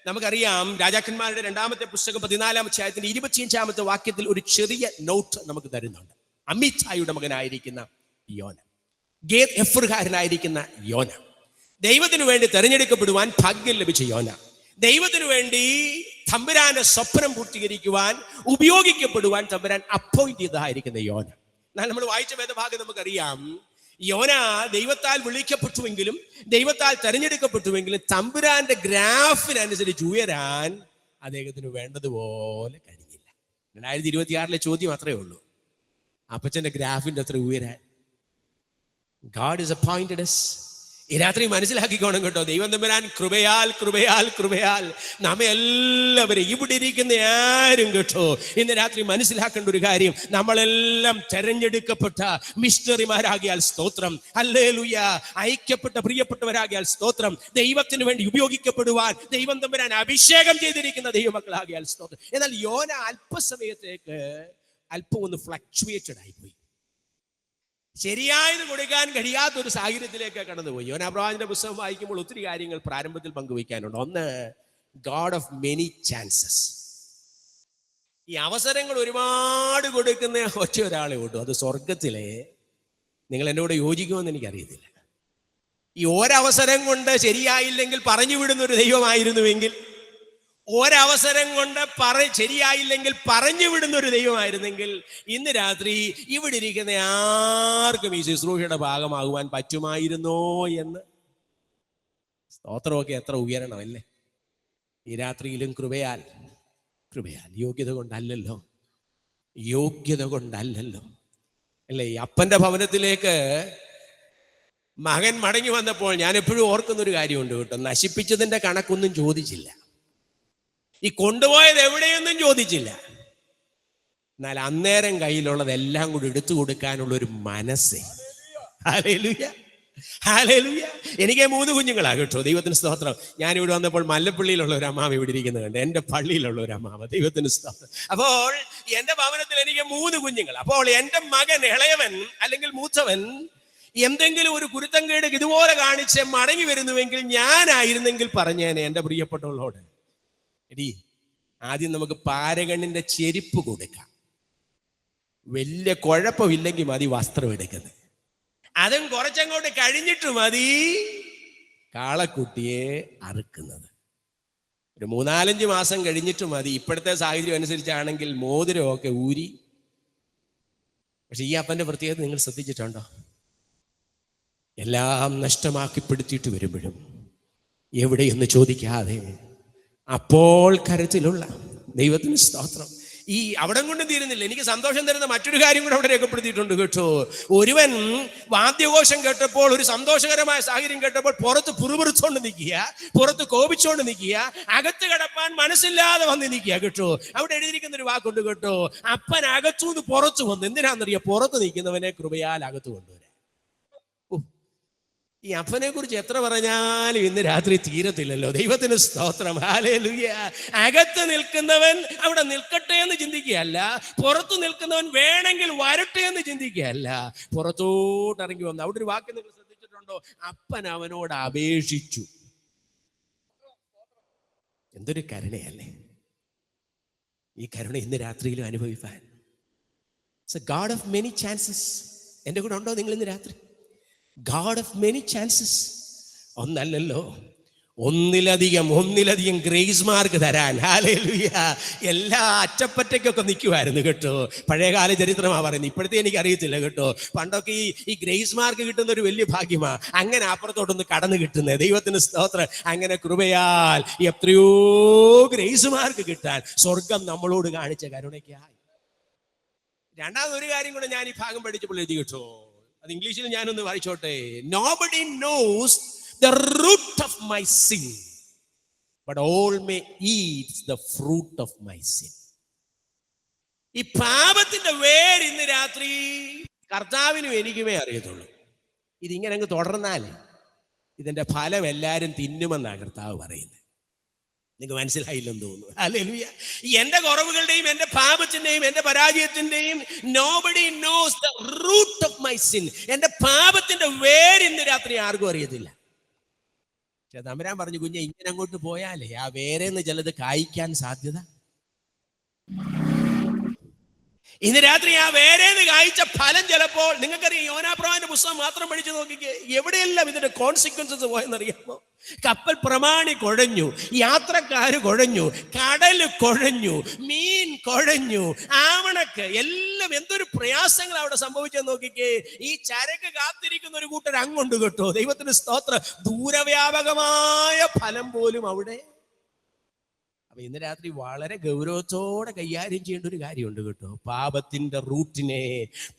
Speaker 6: നമുക്കറിയാം. രാജാക്കന്മാരുടെ 2-ാമത്തെ പുസ്തകം 14-ാം അധ്യായത്തിന്റെ 25-ാമത്തെ വാക്യത്തിൽ ഒരു ചെറിയ നോട്ട് നമുക്ക് തരുന്നുണ്ട്. അമിത്തായുടെ മകനായിരിക്കുന്ന യോന, ഗേത് എഫ്രഹാരനായിരിക്കുന്ന യോന, ദൈവത്തിനു വേണ്ടി തെരഞ്ഞെടുക്കപ്പെടുവാൻ ഭാഗ്യം ലഭിച്ച യോന, ദൈവത്തിനു വേണ്ടി തമ്പുരാന്റെ സ്വപ്നം പൂർത്തീകരിക്കുവാൻ ഉപയോഗിക്കപ്പെടുവാൻ തമ്പുരാൻ അപ്പോയിന്റ് ചെയ്തതായിരിക്കുന്ന യോന. എന്നാൽ നമ്മൾ വായിച്ച വേദഭാഗം നമുക്കറിയാം, യോന ദൈവത്താൽ വിളിക്കപ്പെട്ടുവെങ്കിലും ദൈവത്താൽ തെരഞ്ഞെടുക്കപ്പെട്ടുവെങ്കിലും തമ്പുരാന്റെ ഗ്രാഫിനനുസരിച്ച് ഉയരാൻ അദ്ദേഹത്തിന് വേണ്ടതുപോലെ കഴിഞ്ഞില്ല. 2026 ചോദ്യം അത്രേ ഉള്ളൂ, അപ്പച്ചന്റെ ഗ്രാഫിന്റെ അത്ര ഉയരാൻ God is appointed us. ഈ രാത്രി മനസ്സിലാക്കിക്കോണം കേട്ടോ, ദൈവം തമ്പുരാൻ കൃപയാൽ കൃപയാൽ കൃപയാൽ നമ്മെ എല്ലാവരും ഇവിടെ ഇരിക്കുന്ന ആരും കേട്ടോ ഇന്ന് രാത്രി മനസ്സിലാക്കേണ്ട ഒരു കാര്യം, നമ്മളെല്ലാം തെരഞ്ഞെടുക്കപ്പെട്ട മിഷണറിമാരാകിയാൽ സ്തോത്രം. ഹല്ലേലൂയ, അയക്കപ്പെട്ട പ്രിയപ്പെട്ടവരാകിയാൽ സ്തോത്രം. ദൈവത്തിന് വേണ്ടി ഉപയോഗിക്കപ്പെടുവാൻ ദൈവം തമ്പുരാൻ അഭിഷേകം ചെയ്തിരിക്കുന്ന ദൈവമക്കളാകിയാൽ സ്തോത്രം. എന്നാൽ യോന അല്പസമയത്തേക്ക് അല്പം ഒന്ന് ഫ്ലക്ച്വേറ്റഡ് ആയിപ്പോയി. ശരിയായത് കൊടുക്കാൻ കഴിയാത്ത ഒരു സാഹചര്യത്തിലേക്ക് കടന്നുപോയി. യോനാ പ്രവാചകന്റെ പുസ്തകം വായിക്കുമ്പോൾ ഒത്തിരി കാര്യങ്ങൾ പ്രാരംഭത്തിൽ പങ്കുവയ്ക്കാനുണ്ട്. ഒന്ന്, ഗോഡ് ഓഫ് മെനി ചാൻസസ്. ഈ അവസരങ്ങൾ ഒരുപാട് കൊടുക്കുന്ന ഒറ്റ ഒരാളെ ഉള്ളൂ, അത് സ്വർഗത്തിലെ. നിങ്ങൾ എന്നോട് യോജിക്കുമെന്ന് എനിക്കറിയത്തില്ല. ഈ ഒരവസരം കൊണ്ട് ശരിയായില്ലെങ്കിൽ പറഞ്ഞു വിടുന്ന ഒരു ദൈവമായിരുന്നുവെങ്കിൽ, ഒരവസരം കൊണ്ട് ശരിയായില്ലെങ്കിൽ പറഞ്ഞു വിടുന്ന ഒരു ദൈവമായിരുന്നെങ്കിൽ ഇന്ന് രാത്രി ഇവിടെ ഇരിക്കുന്ന ആർക്കും ഈ ശുശ്രൂഷയുടെ ഭാഗമാകുവാൻ പറ്റുമായിരുന്നോ എന്ന്. സ്തോത്രമൊക്കെ എത്ര ഉയരണം അല്ലേ. ഈ രാത്രിയിലും കൃപയാൽ കൃപയാൽ, യോഗ്യത കൊണ്ടല്ലല്ലോ, യോഗ്യത കൊണ്ടല്ലല്ലോ അല്ലേ. ഈ അപ്പന്റെ ഭവനത്തിലേക്ക് മകൻ മടങ്ങി വന്നപ്പോൾ ഞാൻ എപ്പോഴും ഓർക്കുന്നൊരു കാര്യമുണ്ട് കേട്ടോ, നശിപ്പിച്ചതിന്റെ കണക്കൊന്നും ചോദിച്ചില്ല, ഈ കൊണ്ടുപോയത് എവിടെയൊന്നും ചോദിച്ചില്ല. എന്നാൽ അന്നേരം കയ്യിലുള്ളതെല്ലാം കൂടി എടുത്തു കൊടുക്കാനുള്ള ഒരു മനസ്സ്. Hallelujah, hallelujah. എനിക്ക് 3 കുഞ്ഞുങ്ങളാ കേട്ടോ, ദൈവത്തിന് സ്തോത്രം. ഞാനിവിടെ വന്നപ്പോൾ മല്ലപ്പള്ളിയിലുള്ള ഒരു അമ്മാവ് ഇവിടെ ഇരിക്കുന്നത് കണ്ട്, എൻ്റെ പള്ളിയിലുള്ള ഒരു അമ്മാവ്, ദൈവത്തിന് സ്തോത്രം. അപ്പോൾ എൻ്റെ ഭവനത്തിൽ എനിക്ക് 3 കുഞ്ഞുങ്ങൾ. അപ്പോൾ എൻ്റെ മകൻ ഇളയവൻ അല്ലെങ്കിൽ മൂത്തവൻ എന്തെങ്കിലും ഒരു കുരുത്തം കേട് ഇതുപോലെ കാണിച്ച് മടങ്ങി വരുന്നുവെങ്കിൽ ഞാനായിരുന്നെങ്കിൽ പറഞ്ഞേനെ എൻ്റെ പ്രിയപ്പെട്ടവളോട്, എടി ആദ്യം നമുക്ക് പാരകണ്ണിന്റെ ചെരുപ്പ് കൊടുക്കാം, വലിയ കുഴപ്പമില്ലെങ്കിൽ മതി വസ്ത്രം എടുക്കുന്നത്, അതും കുറച്ചങ്ങോട്ട് കഴിഞ്ഞിട്ട് മതി കാളക്കുട്ടിയെ അറുക്കുന്നത്, ഒരു 3-4 മാസം കഴിഞ്ഞിട്ട് മതി. ഇപ്പോഴത്തെ സാഹചര്യം അനുസരിച്ചാണെങ്കിൽ മോതിരമൊക്കെ ഊരി. പക്ഷെ ഈ അപ്പന്റെ പ്രത്യേകത നിങ്ങൾ ശ്രദ്ധിച്ചിട്ടുണ്ടോ? എല്ലാം നഷ്ടമാക്കിപ്പെടുത്തിയിട്ട് വരുമ്പോഴും എവിടെയെന്ന് ചോദിക്കാതെ അപ്പോൾ കരത്തിലുള്ള ദൈവത്തിന് സ്തോത്രം ഈ അവിടെ കൊണ്ടും തീരുന്നില്ല. എനിക്ക് സന്തോഷം തരുന്ന മറ്റൊരു കാര്യം കൂടെ അവിടെ രേഖപ്പെടുത്തിയിട്ടുണ്ട് കേട്ടോ. ഒരുവൻ വാദ്യഘോഷം കേട്ടപ്പോൾ, ഒരു സന്തോഷകരമായ സാഹചര്യം കേട്ടപ്പോൾ പുറത്ത് പുറുപുറുത്തോണ്ട് നിൽക്കുക, പുറത്ത് കോപിച്ചോണ്ട് നിൽക്കുക, അകത്ത് കിടപ്പാൻ മനസ്സില്ലാതെ വന്ന് നിൽക്കുക കേട്ടോ. അവിടെ എഴുതിയിരിക്കുന്ന ഒരു വാക്കുണ്ട് കേട്ടോ, അപ്പൻ അകത്തുനിന്ന് പുറത്തു വന്നു. എന്തിനാണെന്നറിയാം? പുറത്ത് നിൽക്കുന്നവനെ കൃപയാൽ അകത്ത് കൊണ്ടുവരാൻ. ഈ അപ്പനെ കുറിച്ച് എത്ര പറഞ്ഞാലും ഇന്ന് രാത്രി തീരത്തില്ലല്ലോ. ദൈവത്തിന് സ്തോത്രം, ഹല്ലേലൂയ. അകത്ത് നിൽക്കുന്നവൻ അവിടെ നിൽക്കട്ടെ എന്ന് ചിന്തിക്കുകയല്ല, പുറത്തു നിൽക്കുന്നവൻ വേണമെങ്കിൽ വരട്ടെ എന്ന് ചിന്തിക്കുകയല്ല, പുറത്തോട്ട് ഇറങ്ങി വന്നു. അവിടെ ഒരു വാക്ക് നിങ്ങൾ ശ്രദ്ധിച്ചിട്ടുണ്ടോ? അപ്പൻ അവനോട് അപേക്ഷിച്ചു. എന്തൊരു കരുണയല്ലേ ഈ കരുണ ഇന്ന് രാത്രിയിലും അനുഭവിക്കാൻ. It's a God of many chances. എൻ്റെ കൂടെ ഉണ്ടോ നിങ്ങൾ ഇന്ന് രാത്രി? God of many chances. ഒന്നല്ലല്ലോ, ഒന്നിലധികം ഗ്രേസ് മാർക്ക് തരാൻ. ഹല്ലേലൂയ. എല്ലാ അറ്റപ്പറ്റയ്ക്കൊക്കെ നിൽക്കുമായിരുന്നു കേട്ടോ. പഴയകാല ചരിത്രമാണ് പറയുന്നത്, ഇപ്പോഴത്തെ എനിക്ക് അറിയത്തില്ല കേട്ടോ. പണ്ടൊക്കെ ഈ ഗ്രേസ് മാർക്ക് കിട്ടുന്ന ഒരു വലിയ ഭാഗ്യമാ. അങ്ങനെ അപ്പുറത്തോട്ടൊന്ന് കടന്നു കിട്ടുന്നത്. ദൈവത്തിന് സ്തോത്രം. അങ്ങനെ കൃപയാൽ എത്രയോ ഗ്രേസ് മാർക്ക് കിട്ടാൻ സ്വർഗം നമ്മളോട് കാണിച്ച കരുണയ്ക്കായി. രണ്ടാമതൊരു കാര്യം കൂടെ ഞാൻ ഈ ഭാഗം പഠിച്ചപ്പോൾ എഴുതി കേട്ടോ. അത് ഇംഗ്ലീഷിൽ ഞാനൊന്ന് വായിച്ചോട്ടെ. Nobody knows the root of my sin, but all may eat the fruit of my sin. ഈ പാപത്തിന്റെ വേര് ഇന്ന് രാത്രി കർത്താവിനും എനിക്കുമേ അറിയത്തുള്ളൂ. ഇതിങ്ങനെ അങ്ങ് തുടർന്നാൽ ഇതിന്റെ ഫലം എല്ലാവരും തിന്നുമെന്നാണ് കർത്താവ് പറയുന്നത്. നിങ്ങൾക്ക് മനസ്സിലായില്ലെന്ന് തോന്നുന്നു. ഹല്ലേലൂയ. എന്റെ കുറവുകളുടെയും എന്റെ പാപത്തിന്റെയും എന്റെ പരാജയത്തിന്റെയും nobody knows the root of my sin. എന്റെ പാപത്തിന്റെ വേര് ഇന്ന് രാത്രി ആർക്കും അറിയത്തില്ല. പക്ഷെ തമ്പുരാൻ പറഞ്ഞു, കുഞ്ഞെ ഇങ്ങനെ അങ്ങോട്ട് പോയാലേ ആ വേരെന്ന് ചിലത് കായ്ക്കാൻ സാധ്യത. ഇന്ന് രാത്രി ആ വേരേന്ന് കായ്ച്ച ഫലം ചിലപ്പോൾ നിങ്ങൾക്കറിയാം. യോനാപ്രവാചകന്റെ പുസ്തകം മാത്രം പഠിച്ചു നോക്കിക്കേ, എവിടെയെല്ലാം ഇതിന്റെ കോൺസിക്വൻസസ് പോയെന്നറിയാമോ? കപ്പൽ പ്രമാണി കുഴഞ്ഞു, യാത്രക്കാര് കുഴഞ്ഞു, കടല് കുഴഞ്ഞു, മീൻ കുഴഞ്ഞു, ആവണക്ക് എല്ലാം എന്തൊരു പ്രയാസങ്ങൾ അവിടെ സംഭവിച്ചെന്ന് നോക്കിക്കേ. ഈ ചരക്ക് കാത്തിരിക്കുന്ന ഒരു കൂട്ടർ അങ്ങുണ്ട് കേട്ടോ. ദൈവത്തിന് സ്തോത്രം. ദൂരവ്യാപകമായ ഫലം പോലും അവിടെ. അപ്പൊ ഇന്ന് രാത്രി വളരെ ഗൗരവത്തോടെ കൈകാര്യം ചെയ്യേണ്ട ഒരു കാര്യമുണ്ട് കേട്ടോ. പാപത്തിന്റെ റൂട്ടിനെ,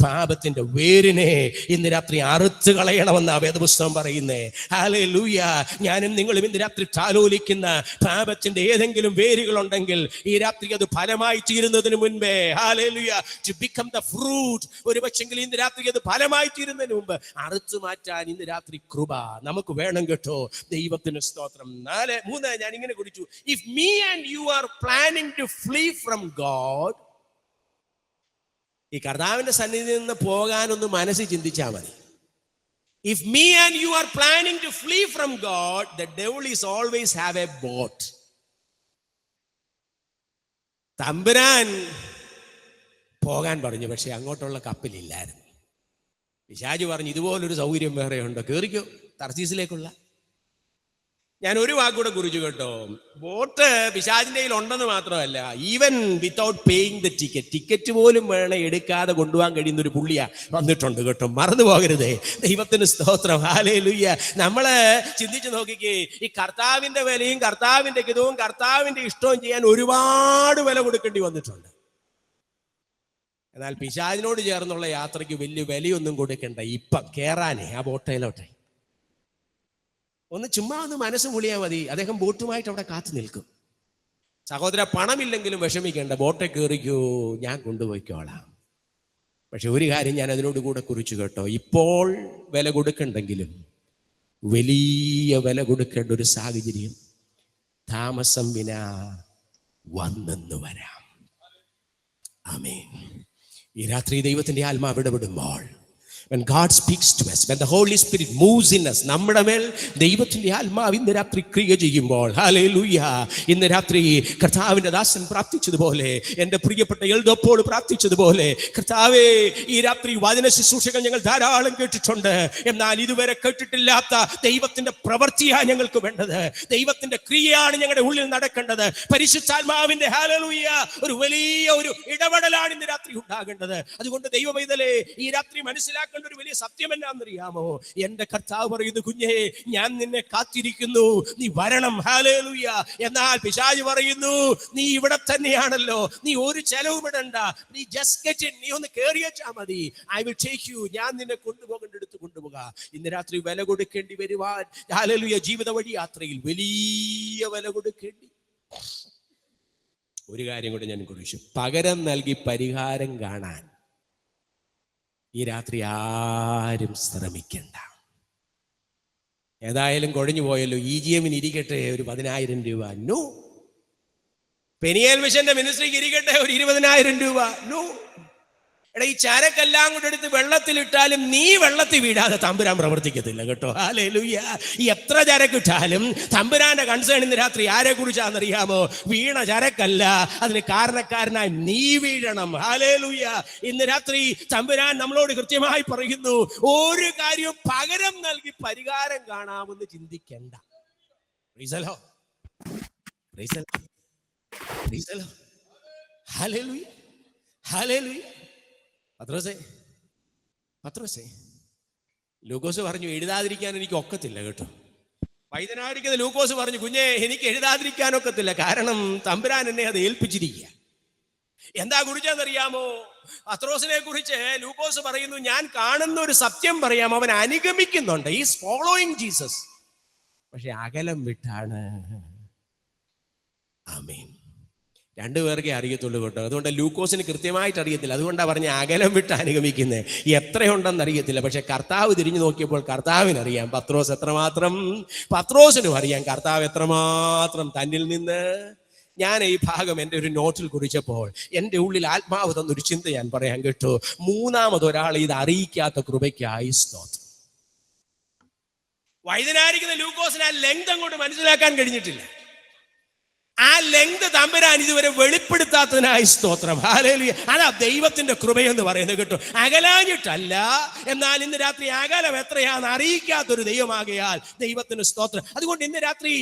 Speaker 6: പാപത്തിന്റെ വേരിനെ ഇന്ന് രാത്രി അറുത്ത് കളയണമെന്നാ വേദപുസ്തകം പറയുന്നേ. ഹല്ലേലൂയ. ഞാനും നിങ്ങളും ഇന്ന് രാത്രി താലോലിക്കുന്ന പാപത്തിന്റെ ഏതെങ്കിലും വേരുകളുണ്ടെങ്കിൽ ഈ രാത്രി അത് ഫലമായി തീരുന്നതിന് മുൻപേ, hallelujah, to become the fruit, ഒരു പക്ഷെങ്കിൽ ഇന്ന് രാത്രി അത് ഫലമായി തീരുന്നതിന് മുമ്പ് അറുത്ത് മാറ്റാൻ ഇന്ന് രാത്രി കൃപ നമുക്ക് വേണം കേട്ടോ. ദൈവത്തിന് സ്തോത്രം. 3 ഞാൻ ഇങ്ങനെ കുറിച്ചു. If me and you are planning to flee from God, ഈ കർത്താവിന്റെ സന്നിധിയിൽ നിന്ന് പോകാനൊന്ന് മനസ്സിൽ ചിന്തിച്ചാൽ മതി. If me and you are planning to flee from God, the devil is always have a boat. തമ്പുരാൻ പോകാൻ പറഞ്ഞു, പക്ഷെ അങ്ങോട്ടുള്ള കപ്പലില്ലായിരുന്നു. പിശാച് പറഞ്ഞു, ഇതുപോലൊരു സൗകര്യം വേറെ ഉണ്ടോ, കേറിക്കോ തർശീസിലേക്കുള്ള. ഞാൻ ഒരു വാക്കൂടെ കുറിച്ചു കേട്ടോ. ബോട്ട് പിശാചിന്റെ കയ്യിൽ ഉണ്ടെന്ന് മാത്രമല്ല, even without paying the ticket പോലും വേണം എടുക്കാതെ കൊണ്ടുപോകാൻ കഴിയുന്ന ഒരു പുള്ളിയാ വന്നിട്ടുണ്ട് കേട്ടോ. മറന്നു പോകരുതേ. ദൈവത്തിന് സ്തോത്രം. ഹല്ലേലൂയ. നമ്മള് ചിന്തിച്ചു നോക്കിക്കേ, ഈ കർത്താവിന്റെ വിലയും കർത്താവിന്റെ ഹിതവും കർത്താവിന്റെ ഇഷ്ടവും ചെയ്യാൻ ഒരുപാട് വില കൊടുക്കേണ്ടി വന്നിട്ടുണ്ട്. എന്നാൽ പിശാചിനോട് ചേർന്നുള്ള യാത്രയ്ക്ക് വലിയ വിലയൊന്നും കൊടുക്കണ്ട. ഇപ്പം കേറാനേ ആ ബോട്ടയിലോട്ടെ ഒന്ന് ചുമ്മാ ഒന്ന് മനസ്സ് മുളിയാൽ മതി. അദ്ദേഹം ബോട്ടുമായിട്ട് അവിടെ കാത്തു നിൽക്കും. സഹോദര, പണമില്ലെങ്കിലും വിഷമിക്കേണ്ട, ബോട്ടെ കയറിക്കോ, ഞാൻ കൊണ്ടുപോയിക്കോളാം. പക്ഷെ ഒരു കാര്യം ഞാൻ അതിനോട് കൂടെ കുറിച്ചു കേട്ടോ. ഇപ്പോൾ വില കൊടുക്കണ്ടെങ്കിലും വലിയ വില കൊടുക്കേണ്ട ഒരു സാഹചര്യം താമസം വിനാ വന്നെന്ന് വരാം. ആമേൻ. ഈ രാത്രി ദൈവത്തിന്റെ ആത്മാവ് ഇടപെടുമ്പോൾ, when God speaks to us, when the Holy Spirit moves in us, നമ്മുടെ മേൽ ദൈവത്തിന്റെ ആത്മാവ് ഇന്ന് രാത്രി ക്രിയ ചെയ്യുമ്പോൾ, ഹല്ലേലൂയ, ഇന്ന് രാത്രി കർത്താവിന്റെ ദാസൻ പ്രാർത്ഥിച്ചതുപോലെ, എൻ്റെ പ്രിയപ്പെട്ട എൽദോപ്പോൾ പ്രാർത്ഥിച്ചതുപോലെ, കർത്താവേ, ഈ രാത്രി വചന ശുശ്രൂഷകൾ ഞങ്ങൾ ധാരാളം കേട്ടിട്ടുണ്ട്. എന്നാൽ ഇതുവരെ കേട്ടിട്ടില്ലാത്ത ദൈവത്തിന്റെ പ്രവൃത്തിയാണ് ഞങ്ങൾക്ക് വേണ്ടത്. ദൈവത്തിന്റെ ക്രിയയാണ് ഞങ്ങളുടെ ഉള്ളിൽ നടക്കേണ്ടത്. പരിശുദ്ധാത്മാവിന്റെ, ഹല്ലേലൂയ, ഒരു വലിയ ഒരു ഇടപെടലാണ് ഇന്ന് രാത്രി ഉണ്ടാകേണ്ടത്. അതുകൊണ്ട് ദൈവമൈതലേ, ഈ രാത്രി മനസ്സിലാക്കണം, മനസ്സിലാക്കേണ്ട ഒരു വലിയ സത്യം എന്നാന്നറിയാമോ? എന്റെ കർത്താവ് പറയുന്നു, കുഞ്ഞേ ഞാൻ നിന്നെ കാത്തിരിക്കുന്നു, നീ വരണം. ഹല്ലേലൂയ. എന്നാൽ പിശാച് പറയുന്നു, നീ ഇവിടെ തന്നെയാണല്ലോ, നീ ഒരു ചെലവും ഇടണ്ട, നീ ജസ്റ്റ് ഗെറ്റ് ഇൻ, നീ ഒന്ന് കേറിയച്ചാ മതി, ഐ വിൽ ടേക്ക് യു, ഞാൻ നിന്നെ കൊണ്ടുപോകേണ്ടടുത്ത് കൊണ്ടുപോകാം. ഇന്ന് രാത്രി വില കൊടുക്കേണ്ടി വരുവാൻ, ഹല്ലേലൂയ, ജീവിത വഴി യാത്രയിൽ വലിയ വില കൊടുക്കേണ്ടി. ഒരു കാര്യം കൂടെ ഞാൻ കുറിച്ചു, പകരം നൽകി പരിഹാരം കാണാൻ ഈ രാത്രി ആരും ശ്രമിക്കണ്ട. ഏതായാലും കുഴഞ്ഞു പോയല്ലോ, EGM-ന് ഇരിക്കട്ടെ ഒരു 10,000 രൂപ, നോ. പെനിയേൽ മിഷന്റെ മിനിസ്ട്രിക്ക് ഇരിക്കട്ടെ ഒരു 20,000 രൂപ, നോ. എടാ, ഈ ചരക്കെല്ലാം കൂടെ എടുത്ത് വെള്ളത്തിലിട്ടാലും നീ വെള്ളത്തിൽ വീഴാതെ തമ്പുരാൻ പ്രവർത്തിക്കത്തില്ല കേട്ടോ. ഹല്ലേലൂയ. ഈ എത്ര ചരക്കിട്ടാലും തമ്പുരാന്റെ കൺസേൺ ഇന്ന് രാത്രി ആരെ കുറിച്ചാണെന്നറിയാമോ? വീണ ചരക്കല്ല, അതിന് കാരണക്കാരനായി നീ വീഴണം. ഹല്ലേലൂയ. ഇന്ന് രാത്രി തമ്പുരാൻ നമ്മളോട് കൃത്യമായി പറയുന്നു, ഒരു കാര്യവും പകരം നൽകി പരിഹാരം കാണാമെന്ന് ചിന്തിക്കണ്ട. Praise the Lord. Praise the Lord. Praise the Lord. ഹല്ലേലൂയ. ഹല്ലേലൂയ. പത്രോസേ, ലൂക്കോസ് പറഞ്ഞു, എഴുതാതിരിക്കാൻ എനിക്ക് ഒക്കത്തില്ല കേട്ടോ. വൈദ്യനായിരിക്കുന്ന ലൂക്കോസ് പറഞ്ഞു, കുഞ്ഞെ എനിക്ക് എഴുതാതിരിക്കാൻ ഒക്കത്തില്ല, കാരണം തമ്പുരാൻ എന്നെ അത് ഏൽപ്പിച്ചിരിക്കുക. എന്താ കുറിച്ചെന്നറിയാമോ? പത്രോസിനെ കുറിച്ച് ലൂക്കോസ് പറയുന്നു, ഞാൻ കാണുന്ന ഒരു സത്യം പറയാം, അവൻ അനുഗമിക്കുന്നുണ്ട്, ഈസ് ഫോളോയിങ് ജീസസ്, പക്ഷെ അകലം വിട്ടാണ്. ആമേൻ. രണ്ടുപേർക്കേ അറിയത്തുള്ളൂ കേട്ടോ. അതുകൊണ്ട് ലൂക്കോസിന് കൃത്യമായിട്ട് അറിയത്തില്ല, അതുകൊണ്ടാണ് പറഞ്ഞ അകലം വിട്ട് അനുഗമിക്കുന്നത്. എത്രയുണ്ടെന്ന് അറിയത്തില്ല, പക്ഷെ കർത്താവ് തിരിഞ്ഞു നോക്കിയപ്പോൾ കർത്താവിനറിയാം പത്രോസ് എത്രമാത്രം, പത്രോസിനും അറിയാം കർത്താവ് എത്രമാത്രം തന്നിൽ നിന്ന്. ഞാൻ ഈ ഭാഗം എൻ്റെ ഒരു നോട്ടിൽ കുറിച്ചപ്പോൾ എൻ്റെ ഉള്ളിൽ ആത്മാവ് തന്നൊരു ചിന്ത ഞാൻ പറയാൻ കേട്ടോ. മൂന്നാമതൊരാളെ ഇത് അറിയിക്കാത്ത കൃപയ്ക്കായി സ്തോത്രം. വൈദ്യനായിരിക്കുന്ന ലൂക്കോസിന് ആ ലെങ്ത് അങ്ങോട്ട് മനസ്സിലാക്കാൻ കഴിഞ്ഞിട്ടില്ല. ആ ലെങ്ത് തമ്പുരാൻ ഇതുവരെ വെളിപ്പെടുത്താത്തതിനായി സ്തോത്രം. ഹല്ലേലൂയ. അതാ ദൈവത്തിന്റെ കൃപയെന്ന് പറയുന്നത് കേട്ടോ. അകലാഞ്ഞിട്ടല്ല, എന്നാൽ ഇന്ന് രാത്രി അകലം എത്രയാണെന്ന് അറിയിക്കാത്തൊരു ദൈവമാകയാൽ ദൈവത്തിന് സ്തോത്രം. അതുകൊണ്ട് ഇന്ന് രാത്രി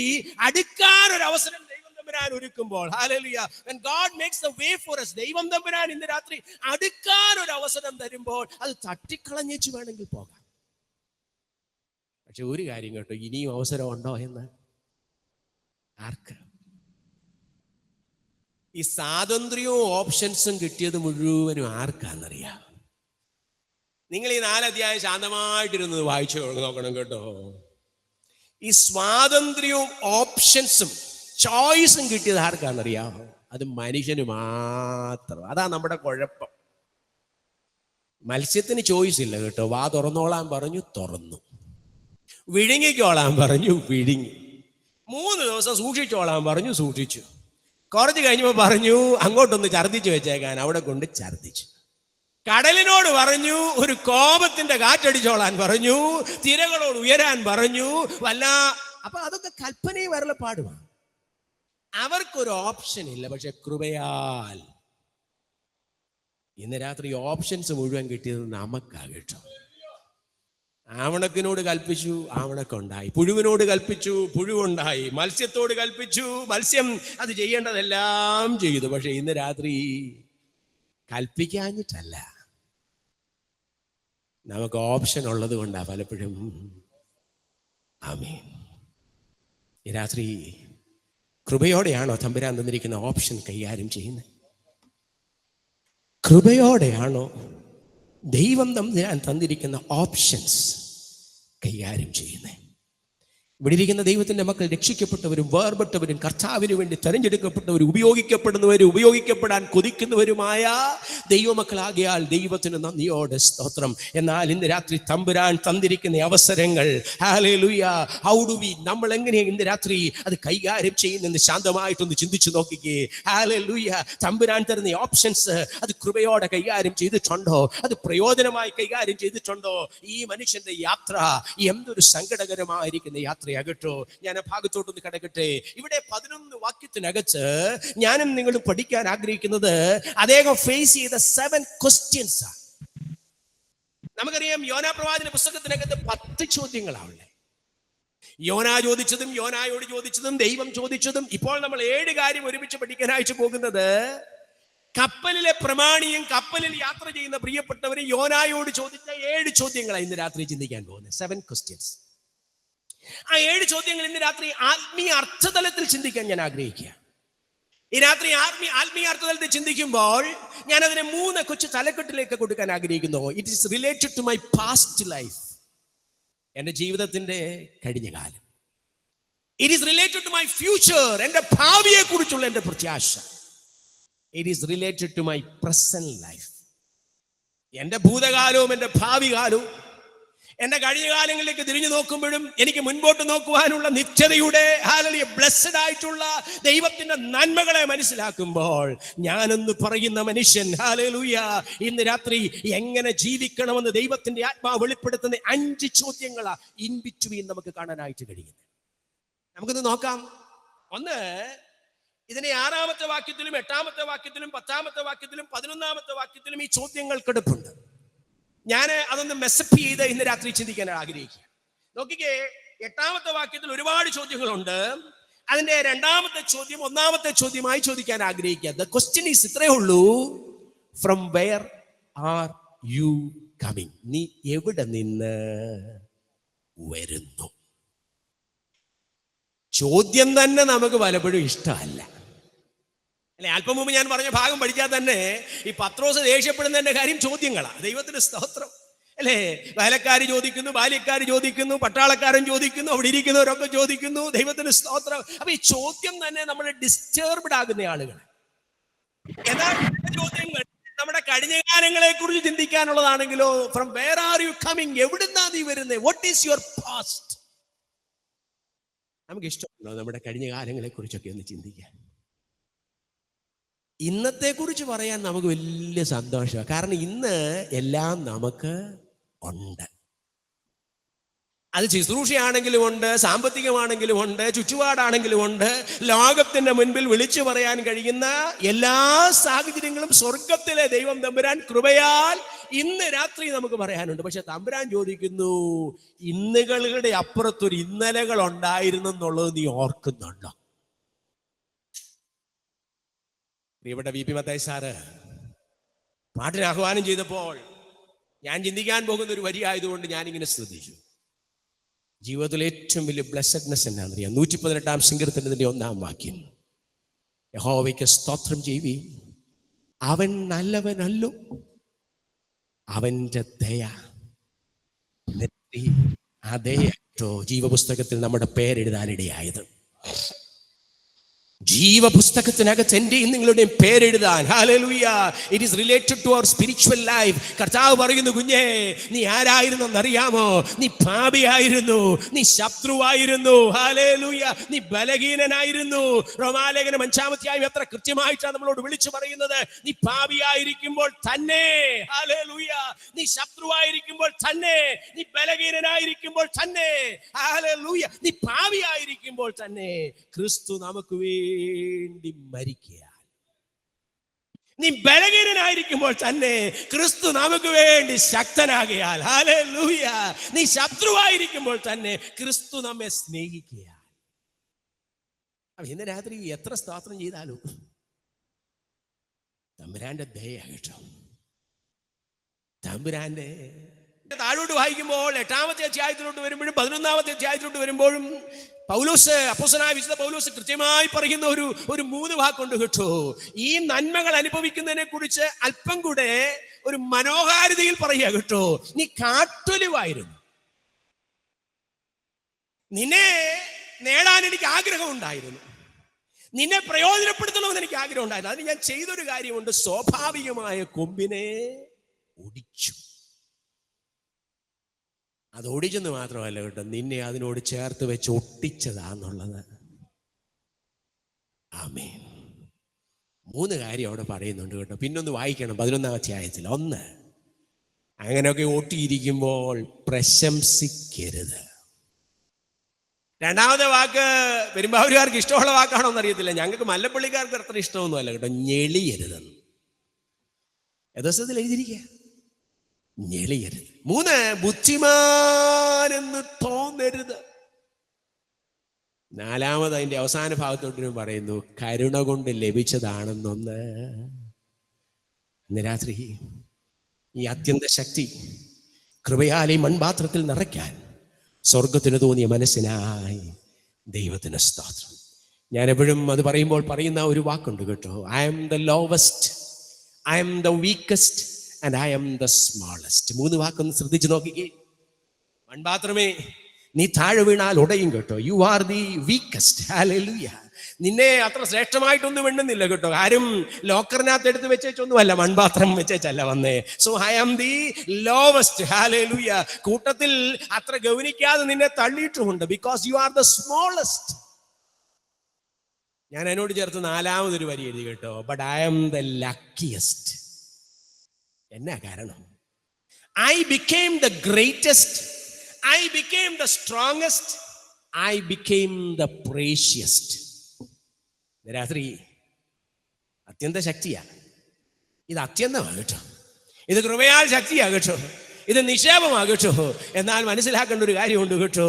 Speaker 6: അടുക്കാൻ ഒരു അവസരം ദൈവം തമ്പുരാൻ ഒരുക്കുമ്പോൾ, hallelujah, when God makes the way for us, ദൈവം തമ്പുരാൻ ഇന്ന് രാത്രി അടുക്കാൻ ഒരു അവസരം തരുമ്പോൾ അത് തട്ടിക്കളഞ്ഞേച്ച് വേണമെങ്കിൽ പോകാം. പക്ഷെ ഒരു കാര്യം കേട്ടോ, ഇനിയും അവസരം ഉണ്ടോ എന്ന് ആർക്ക്? ഈ സ്വാതന്ത്ര്യവും ഓപ്ഷൻസും കിട്ടിയത് മുഴുവനും ആർക്കാന്നറിയാം? നിങ്ങൾ ഈ 4 അധ്യായം ശാന്തമായിട്ടിരുന്നത് വായിച്ചു നോക്കണം കേട്ടോ. ഈ സ്വാതന്ത്ര്യവും ഓപ്ഷൻസും ചോയ്സും കിട്ടിയത് ആർക്കാന്നറിയാമോ? അത് മനുഷ്യന് മാത്രം. അതാ നമ്മുടെ കുഴപ്പം. മത്സ്യത്തിന് ചോയ്സ് ഇല്ല കേട്ടോ. വാ തുറന്നോളാൻ പറഞ്ഞു, തുറന്നു. വിഴുങ്ങിക്കോളാൻ പറഞ്ഞു, വിഴുങ്ങി. 3 ദിവസം സൂക്ഷിച്ചോളാൻ പറഞ്ഞു, സൂക്ഷിച്ചു. കുറച്ച് കഴിഞ്ഞപ്പോൾ പറഞ്ഞു, അങ്ങോട്ടൊന്ന് ഛർദ്ദിച്ചു വെച്ചേക്കാൻ, അവിടെ കൊണ്ട് ഛർദ്ദിച്ചു. കടലിനോട് പറഞ്ഞു, ഒരു കോപത്തിന്റെ കാറ്റടിച്ചോളാൻ പറഞ്ഞു, തിരകളോട് ഉയരാൻ പറഞ്ഞു. അപ്പൊ അതൊക്കെ കൽപ്പനയും വരളപ്പാടുമാണ്. അവർക്കൊരു ഓപ്ഷൻ ഇല്ല. പക്ഷെ കൃപയാൽ ഇന്ന് രാത്രി ഓപ്ഷൻസ് മുഴുവൻ കിട്ടിയത് നമുക്കാ കേട്ടോ. ആവണക്കിനോട് കൽപ്പിച്ചു, ആവണക്കുണ്ടായി. പുഴുവിനോട് കൽപ്പിച്ചു, പുഴുവുണ്ടായി. മത്സ്യത്തോട് കൽപ്പിച്ചു, മത്സ്യം അത് ചെയ്യേണ്ടതെല്ലാം ചെയ്തു. പക്ഷെ ഇന്ന് രാത്രി കൽപ്പിക്കാഞ്ഞിട്ടല്ല, നമുക്ക് ഓപ്ഷൻ ഉള്ളത് കൊണ്ടാ പലപ്പോഴും. ആമേൻ. ഈ രാത്രി കൃപയോടെയാണോ തമ്പുരാൻ തന്നിരിക്കുന്ന ഓപ്ഷൻ കൈകാര്യം ചെയ്യുന്നത്? കൃപയോടെയാണോ ദൈവം തമ്പുരാൻ തന്നിരിക്കുന്ന ഓപ്ഷൻസ് കൈകാര്യം ചെയ്യുന്നത്? ഇവിടെ ഇരിക്കുന്ന ദൈവത്തിന്റെ മക്കൾ രക്ഷിക്കപ്പെട്ടവരും വേർപെട്ടവരും കർത്താവിന് വേണ്ടി തെരഞ്ഞെടുക്കപ്പെട്ടവരും ഉപയോഗിക്കപ്പെടുന്നവരും ഉപയോഗിക്കപ്പെടാൻ കൊതിക്കുന്നവരുമായ ദൈവമക്കളാകിയാൽ ദൈവത്തിന് നന്ദിയോടെ സ്തോത്രം. എന്നാൽ ഇന്ന് രാത്രി തമ്പുരാൻ തന്നിരിക്കുന്ന അവസരങ്ങൾ, ഹല്ലേലൂയ, ഹൗ ഡു വി, നമ്മൾ എങ്ങനെയാണ് ഇന്ന് രാത്രി അത് കൈകാര്യം ചെയ്യുന്നെന്ന് ശാന്തമായിട്ടൊന്ന് ചിന്തിച്ചു നോക്കിക്കേ. ഹല്ലേലൂയ. തമ്പുരാൻ തരുന്ന ഓപ്ഷൻസ് അത് കൃപയോടെ കൈകാര്യം ചെയ്തിട്ടുണ്ടോ? അത് പ്രയോജനമായി കൈകാര്യം ചെയ്തിട്ടുണ്ടോ? ഈ മനുഷ്യന്റെ യാത്ര എന്തൊരു സങ്കടകരമായിരിക്കുന്ന യാത്ര യാകട്ടോ. ഞാൻ ആ ഭാഗത്തോട്ടൊന്ന് കിടക്കട്ടെ. ഇവിടെ 11 വാക്യത്തിനകത്ത് ഞാനും നിങ്ങളും പഠിക്കാൻ ആഗ്രഹിക്കുന്നത് അദ്ദേഹം ഫേസ് ചെയ്ത 7 ക്വസ്റ്റ്യൻസ് ആണ്. നമുക്കറിയാം, യോനാ പ്രവാചന പുസ്തകത്തിനകത്ത് 10 ചോദ്യങ്ങളാണ്. യോനാ ചോദിച്ചതും യോനായോട് ചോദിച്ചതും ദൈവം ചോദിച്ചതും. ഇപ്പോൾ നമ്മൾ 7 കാര്യം ഒരുമിച്ച് പഠിക്കാനായിട്ട് പോകുന്നത് കപ്പലിലെ പ്രമാണിയും കപ്പലിൽ യാത്ര ചെയ്യുന്ന പ്രിയപ്പെട്ടവരും യോനായോട് ചോദിച്ച 7 ചോദ്യങ്ങളാണ് ഇന്ന് രാത്രി ചിന്തിക്കാൻ പോകുന്നത്. 7 questions. ആ 7 ചോദ്യങ്ങൾ ഇന്ന് രാത്രി ആത്മീയ അർത്ഥതലത്തിൽ ചിന്തിക്കാൻ ഞാൻ ആഗ്രഹിക്കുക. ഈ രാത്രി ആത്മീയ അർത്ഥതലത്തിൽ ചിന്തിക്കുമ്പോൾ ഞാൻ അതിനെ 3 കൊച്ചു തലക്കെട്ടിലേക്ക് കൊടുക്കാൻ ആഗ്രഹിക്കുന്നു. It is related to my past life, എൻ്റെ ജീവിതത്തിന്റെ കഴിഞ്ഞ കാലം. It is related to my future, എൻ്റെ ഭാവിയെ കുറിച്ചുള്ള എൻ്റെ പ്രത്യാശ. It is related to my present life, എൻ്റെ ഭൂതകാലവും എൻ്റെ ഭാവി കാലവും എൻ്റെ കഴിഞ്ഞ കാലങ്ങളിലേക്ക് തിരിഞ്ഞു നോക്കുമ്പോഴും എനിക്ക് മുൻപോട്ട് നോക്കുവാനുള്ള നിത്യതയുടെ ബ്ലെസ്സഡ് ആയിട്ടുള്ള ദൈവത്തിന്റെ നന്മകളെ മനസ്സിലാക്കുമ്പോൾ ഞാനെന്ന് പറയുന്ന മനുഷ്യൻ ഹല്ലേലൂയ ഇന്ന് രാത്രി എങ്ങനെ ജീവിക്കണമെന്ന് ദൈവത്തിന്റെ ആത്മാവ് വെളിപ്പെടുത്തുന്ന 5 ചോദ്യങ്ങളാ ഇൻ ബിറ്റ്വീൻ നമുക്ക് കാണാനായിട്ട് കഴിയുന്നത്. നമുക്കൊന്ന് നോക്കാം. ഒന്ന്, ഇതിനെ 6-ാമത്തെ വാക്യത്തിലും 8-ാമത്തെ വാക്യത്തിലും 10-ാമത്തെ വാക്യത്തിലും 11-ാമത്തെ വാക്യത്തിലും ഈ ചോദ്യങ്ങൾ കിടപ്പുണ്ട്. ഞാൻ അതൊന്ന് മെസ്സപ്പ് ചെയ്ത് ഇന്ന് രാത്രി ചിന്തിക്കാൻ ആഗ്രഹിക്കുക. നോക്കിക്കേ, 8-ാമത്തെ വാക്യത്തിൽ ഒരുപാട് ചോദ്യങ്ങളുണ്ട്. അതിന്റെ 2-ാമത്തെ ചോദ്യം 1-ാമത്തെ ചോദ്യമായി ചോദിക്കാൻ ആഗ്രഹിക്കുക. ദ ക്വസ്റ്റ്യൻ ഈസ് ഇത്രയേ ഉള്ളൂ, from where R you coming? നീ എവിടെ നിന്ന് വരുന്നു? ചോദ്യം തന്നെ നമുക്ക് പലപ്പോഴും ഇഷ്ടമല്ല അല്ലെ? അല്പം മുമ്പ് ഞാൻ പറഞ്ഞ ഭാഗം പഠിച്ചാൽ തന്നെ ഈ പത്രോസ് ദേഷ്യപ്പെടുന്നതിന്റെ കാര്യം ചോദ്യങ്ങളാണ്. ദൈവത്തിന്റെ സ്തോത്രം അല്ലേ? വേലക്കാർ ചോദിക്കുന്നു, ബാല്യക്കാർ ചോദിക്കുന്നു, പട്ടാളക്കാരൻ ചോദിക്കുന്നു, അവിടെ ഇരിക്കുന്നവരൊക്കെ ചോദിക്കുന്നു. ദൈവത്തിന്റെ സ്തോത്രം. അപ്പൊ ഈ ചോദ്യം തന്നെ നമ്മളെ ഡിസ്റ്റർബ്ഡ് ആകുന്ന ആളുകൾ. എന്നാൽ ചോദ്യങ്ങൾ നമ്മുടെ കഴിഞ്ഞ കാലങ്ങളെ കുറിച്ച് ചിന്തിക്കാനുള്ളതാണെങ്കിലോ, from where are you coming? എവിടുന്നാ നീ വരുന്നത്? What is your past? നമുക്ക് ഇഷ്ടമുണ്ടോ നമ്മുടെ കഴിഞ്ഞ കാലങ്ങളെ കുറിച്ചൊക്കെ ഒന്ന് ചിന്തിക്കാൻ? ഇന്നത്തെ കുറിച്ച് പറയാൻ നമുക്ക് വലിയ സന്തോഷമാണ്. കാരണം ഇന്ന് എല്ലാം നമുക്ക് ഉണ്ട്. അത് ശുശ്രൂഷയാണെങ്കിലും ഉണ്ട്, സാമ്പത്തികമാണെങ്കിലും ഉണ്ട്, ചുറ്റുപാടാണെങ്കിലും ഉണ്ട്. ലോകത്തിന്റെ മുൻപിൽ വിളിച്ചു പറയാൻ കഴിയുന്ന എല്ലാ സാഹചര്യങ്ങളും സ്വർഗത്തിലെ ദൈവം തമ്പുരാൻ കൃപയാൽ ഇന്ന് രാത്രി നമുക്ക് പറയാനുണ്ട്. പക്ഷെ തമ്പുരാൻ ചോദിക്കുന്നു, ഇന്നുകളുടെ അപ്പുറത്തൊരു ഇന്നലകൾ ഉണ്ടായിരുന്നു എന്നുള്ളത് നീ ഓർക്കുന്നുണ്ടോ? പ്രിയപ്പെട്ട വി പി മത്തായി സാറ് പാട്ടിന് ആഹ്വാനം ചെയ്തപ്പോൾ ഞാൻ ചിന്തിക്കാൻ പോകുന്ന ഒരു വരി ആയതുകൊണ്ട് ഞാനിങ്ങനെ ശ്രദ്ധിച്ചു. ജീവിതത്തിലെ ഏറ്റവും വലിയ ബ്ലെസ്സഡ്നെസ് എന്നാണെന്നറിയാം. 118-ാം സങ്കീർത്തനത്തിന്റെ 1-ാം വാക്യം, യഹോവയ്ക്ക് സ്തോത്രം ചെയ്യുവീൻ, അവൻ നല്ലവനല്ലോ, അവന്റെ ദയ ആ ദയോ ജീവപുസ്തകത്തിൽ നമ്മുടെ പേരെഴുതാനിടയായത്. ജീവപുസ്തകത്തിനകത്ത് എന്റെയും നിങ്ങളുടെയും പേരെഴുതാൻ. ഹല്ലേലൂയ. It is related to our spiritual life. കർത്താവ് പറയുന്നു, കുഞ്ഞേ നീ ആരായിരുന്നെന്നറിയാമോ? നീ പാപിയായിരുന്നു, നീ ശത്രുവായിരുന്നു, ഹല്ലേലൂയ, നീ ബലഹീനനായിരുന്നു. റോമാലേഖനം 5-ാമധ്യായം എത്ര കൃത്യമായിട്ടാണ് നമ്മളോട് വിളിച്ചു പറയുന്നത്. നീ പാപിയായിരിക്കുമ്പോൾ തന്നെ, ഹല്ലേലൂയ, നീ ശത്രുവായിരിക്കുമ്പോൾ തന്നെ, നീ ബലഹീനനായിരിക്കുമ്പോൾ തന്നെ, ഹല്ലേലൂയ, നീ പാപിയായിരിക്കുമ്പോൾ തന്നെ ക്രിസ്തു നമുക്ക് വേണ്ടി മരിക്കുക. നീ ബലഹീനനായിരിക്കുമ്പോൾ തന്നെ ക്രിസ്തു നമുക്ക് വേണ്ടി ശക്തനാകിയാൽ, ഹല്ലേലൂയ, നീ ശത്രുവായിരിക്കുമ്പോൾ തന്നെ ക്രിസ്തു നമ്മെ സ്നേഹിക്കുക. ഇന്ന് രാത്രി എത്ര സ്തോത്രം ചെയ്താലും തമ്പുരാന്റെ ദയ കേട്ടോ. തമ്പുരാന്റെ താഴോട്ട് വായിക്കുമ്പോൾ 8-ാമത്തെ അധ്യായത്തിലോട്ട് വരുമ്പോഴും 11-ാമത്തെ അധ്യായത്തിലോട്ട് വരുമ്പോഴും പൗലോസ്, അപ്പോസ്തലനായ വിശുദ്ധ പൗലോസ് കൃത്യമായി പറയുന്ന ഒരു 3 വാക്കുണ്ട് കേട്ടോ. ഈ നന്മകൾ അനുഭവിക്കുന്നതിനെ കുറിച്ച് അല്പം കൂടെ ഒരു മനോഹാരിതയിൽ പറയുക കേട്ടോ. നീ കാട്ടൊലിവായിരുന്നു, നിന്നെ നേടാൻ എനിക്ക് ആഗ്രഹം ഉണ്ടായിരുന്നു, നിന്നെ പ്രയോജനപ്പെടുത്തണമെന്ന് എനിക്ക് ആഗ്രഹം ഉണ്ടായിരുന്നു. അതിന് ഞാൻ ചെയ്തൊരു കാര്യമുണ്ട്, സ്വാഭാവികമായ കൊമ്പിനെ ഒടിച്ചു. അത് ഓടിച്ചെന്ന് മാത്രമല്ല കേട്ടോ, നിന്നെ അതിനോട് ചേർത്ത് വെച്ച് ഒട്ടിച്ചതാന്നുള്ളത്. ആമേൻ. 3 കാര്യം അവിടെ പറയുന്നുണ്ട് കേട്ടോ. പിന്നൊന്ന് വായിക്കണം 11-ാം അധ്യായത്തിൽ. 1, അങ്ങനെയൊക്കെ ഒട്ടിയിരിക്കുമ്പോൾ പ്രശംസിക്കരുത്. 2-ാമത്തെ വാക്ക് പെരുമ്പാവൂരുകാർക്ക് ഇഷ്ടമുള്ള വാക്കാണോ എന്നറിയത്തില്ല, ഞങ്ങൾക്ക് മല്ലപ്പള്ളിക്കാർക്ക് അത്ര ഇഷ്ടമൊന്നുമല്ല കേട്ടോ. ഞെളിയരുതെന്ന് യഥാർത്ഥത്തിൽ എഴുതിയിരിക്കുക, ഞെളിയരുത്. 3, ബുദ്ധിമാനെന്ന് തോന്നരുത്. 4-ാമത് അതിന്റെ അവസാന ഭാഗത്തോട്ട് പറയുന്നു, കരുണ കൊണ്ട് ലഭിച്ചതാണെന്നൊന്ന് ഇന്ന് രാത്രി ഈ അത്യന്ത ശക്തി കൃപയാൽ ഈ മൺപാത്രത്തിൽ നിറയ്ക്കാൻ സ്വർഗത്തിന് തോന്നിയ മനസ്സിനായി ദൈവത്തിന് സ്തോത്രം. ഞാൻ എപ്പോഴും അത് പറയുമ്പോൾ പറയുന്ന ഒരു വാക്കുണ്ട് കേട്ടോ, I M the lowest, I M the weakest and I M the smallest. 3 വാക്കൊന്ന് ശ്രദ്ധിച്ച് നോക്കിക്കേ. മൺപാത്രമേ, നീ താഴെ വീണാൽ ഉടയും കേട്ടോ. You are the weakest. Hallelujah. നിന്നെ അത്ര ശ്രേഷ്ഠമായിട്ടൊന്നും വേണ്ടുന്നില്ല കേട്ടോ. ആരും ലോക്കറിനകത്ത് എടുത്ത് വെച്ചൊന്നുമല്ല, മൺപാത്രം വെച്ചല്ല വന്നേ. So I am the lowest. ഹല്ലേലൂയ. കൂട്ടത്തിൽ അത്ര ഗൗനിക്കാതെ നിന്നെ തള്ളിയിട്ടുമുണ്ട്. Because you are the smallest. ഞാൻ എന്നോട് ചേർത്ത് 4ാമതൊരു വരി എഴുതി കേട്ടോ, but I am the luckiest. എന്നാ കാരണം? I became the greatest, I became the strongest, I became the precious. രാത്രി അത്യന്ത ശക്തിയാ. ഇത് അത്യന്തമാകട്ടോ, ഇത് കൃപയാൽ ശക്തിയാകട്ടോ, ഇത് നിക്ഷേപമാകട്ടോ. എന്നാൽ മനസ്സിലാക്കേണ്ട ഒരു കാര്യമുണ്ട് കേട്ടോ,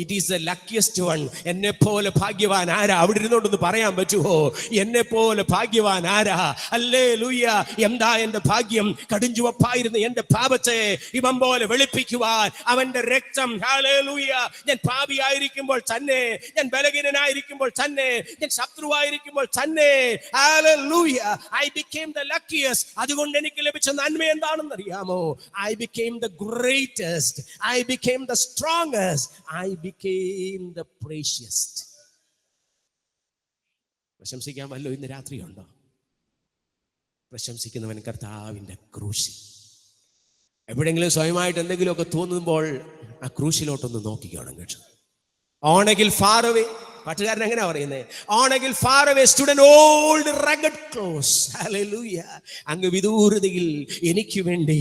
Speaker 6: it is the luckiest one. എന്നെ പോലെ ഭാഗ്യവാൻ ആരാ? അവിടെ ഇരുന്നോണ്ടൊന്ന് പറയാൻ പറ്റുമോ? എന്നെ പോലെ ഭാഗ്യവാൻ ആരാ? ഹല്ലേലൂയ. എന്താ എന്റെ ഭാഗ്യം? കടുഞ്ചുവപ്പായിരുന്ന എന്റെ പാപത്തെ ഇവൻ പോലെ വെളുപ്പിക്കുവാൻ അവന്റെ രക്തം. ഹല്ലേലൂയ. ഞാൻ പാപിയായിരിക്കുമ്പോൾ തന്നെ, ഞാൻ ബലഹീനനായിരിക്കുമ്പോൾ തന്നെ, ഞാൻ ശത്രുവായിരിക്കുമ്പോൾ തന്നെ, hallelujah, I became the luckiest. അതുകൊണ്ട് എനിക്ക് ലഭിച്ച നന്മ എന്താണെന്ന് അറിയാമോ? I became the greatest, I became the strongest, I became the precious. പ്രശംസിക്കാൻ വല്ലോ ഇന്ന് രാത്രിയുണ്ടോ? പ്രശംസിക്കുന്നവൻ കർത്താവിന്റെ ക്രൂശിൽ. എവിടെയെങ്കിലും സ്വയമായിട്ട് എന്തെങ്കിലുമൊക്കെ തോന്നുമ്പോൾ ആ ക്രൂശിലോട്ടൊന്ന് നോക്കിക്കണം കേട്ടോ. ഓണകിൽ ഫാർ അവേ, പാട്ടുകാരൻ എങ്ങനെയാ പറയുന്നത്? On a hill far away stood an old rugged cross. ഹല്ലേലൂയ. അങ്ങ് വിദൂരതയിൽ എനിക്ക് വേണ്ടി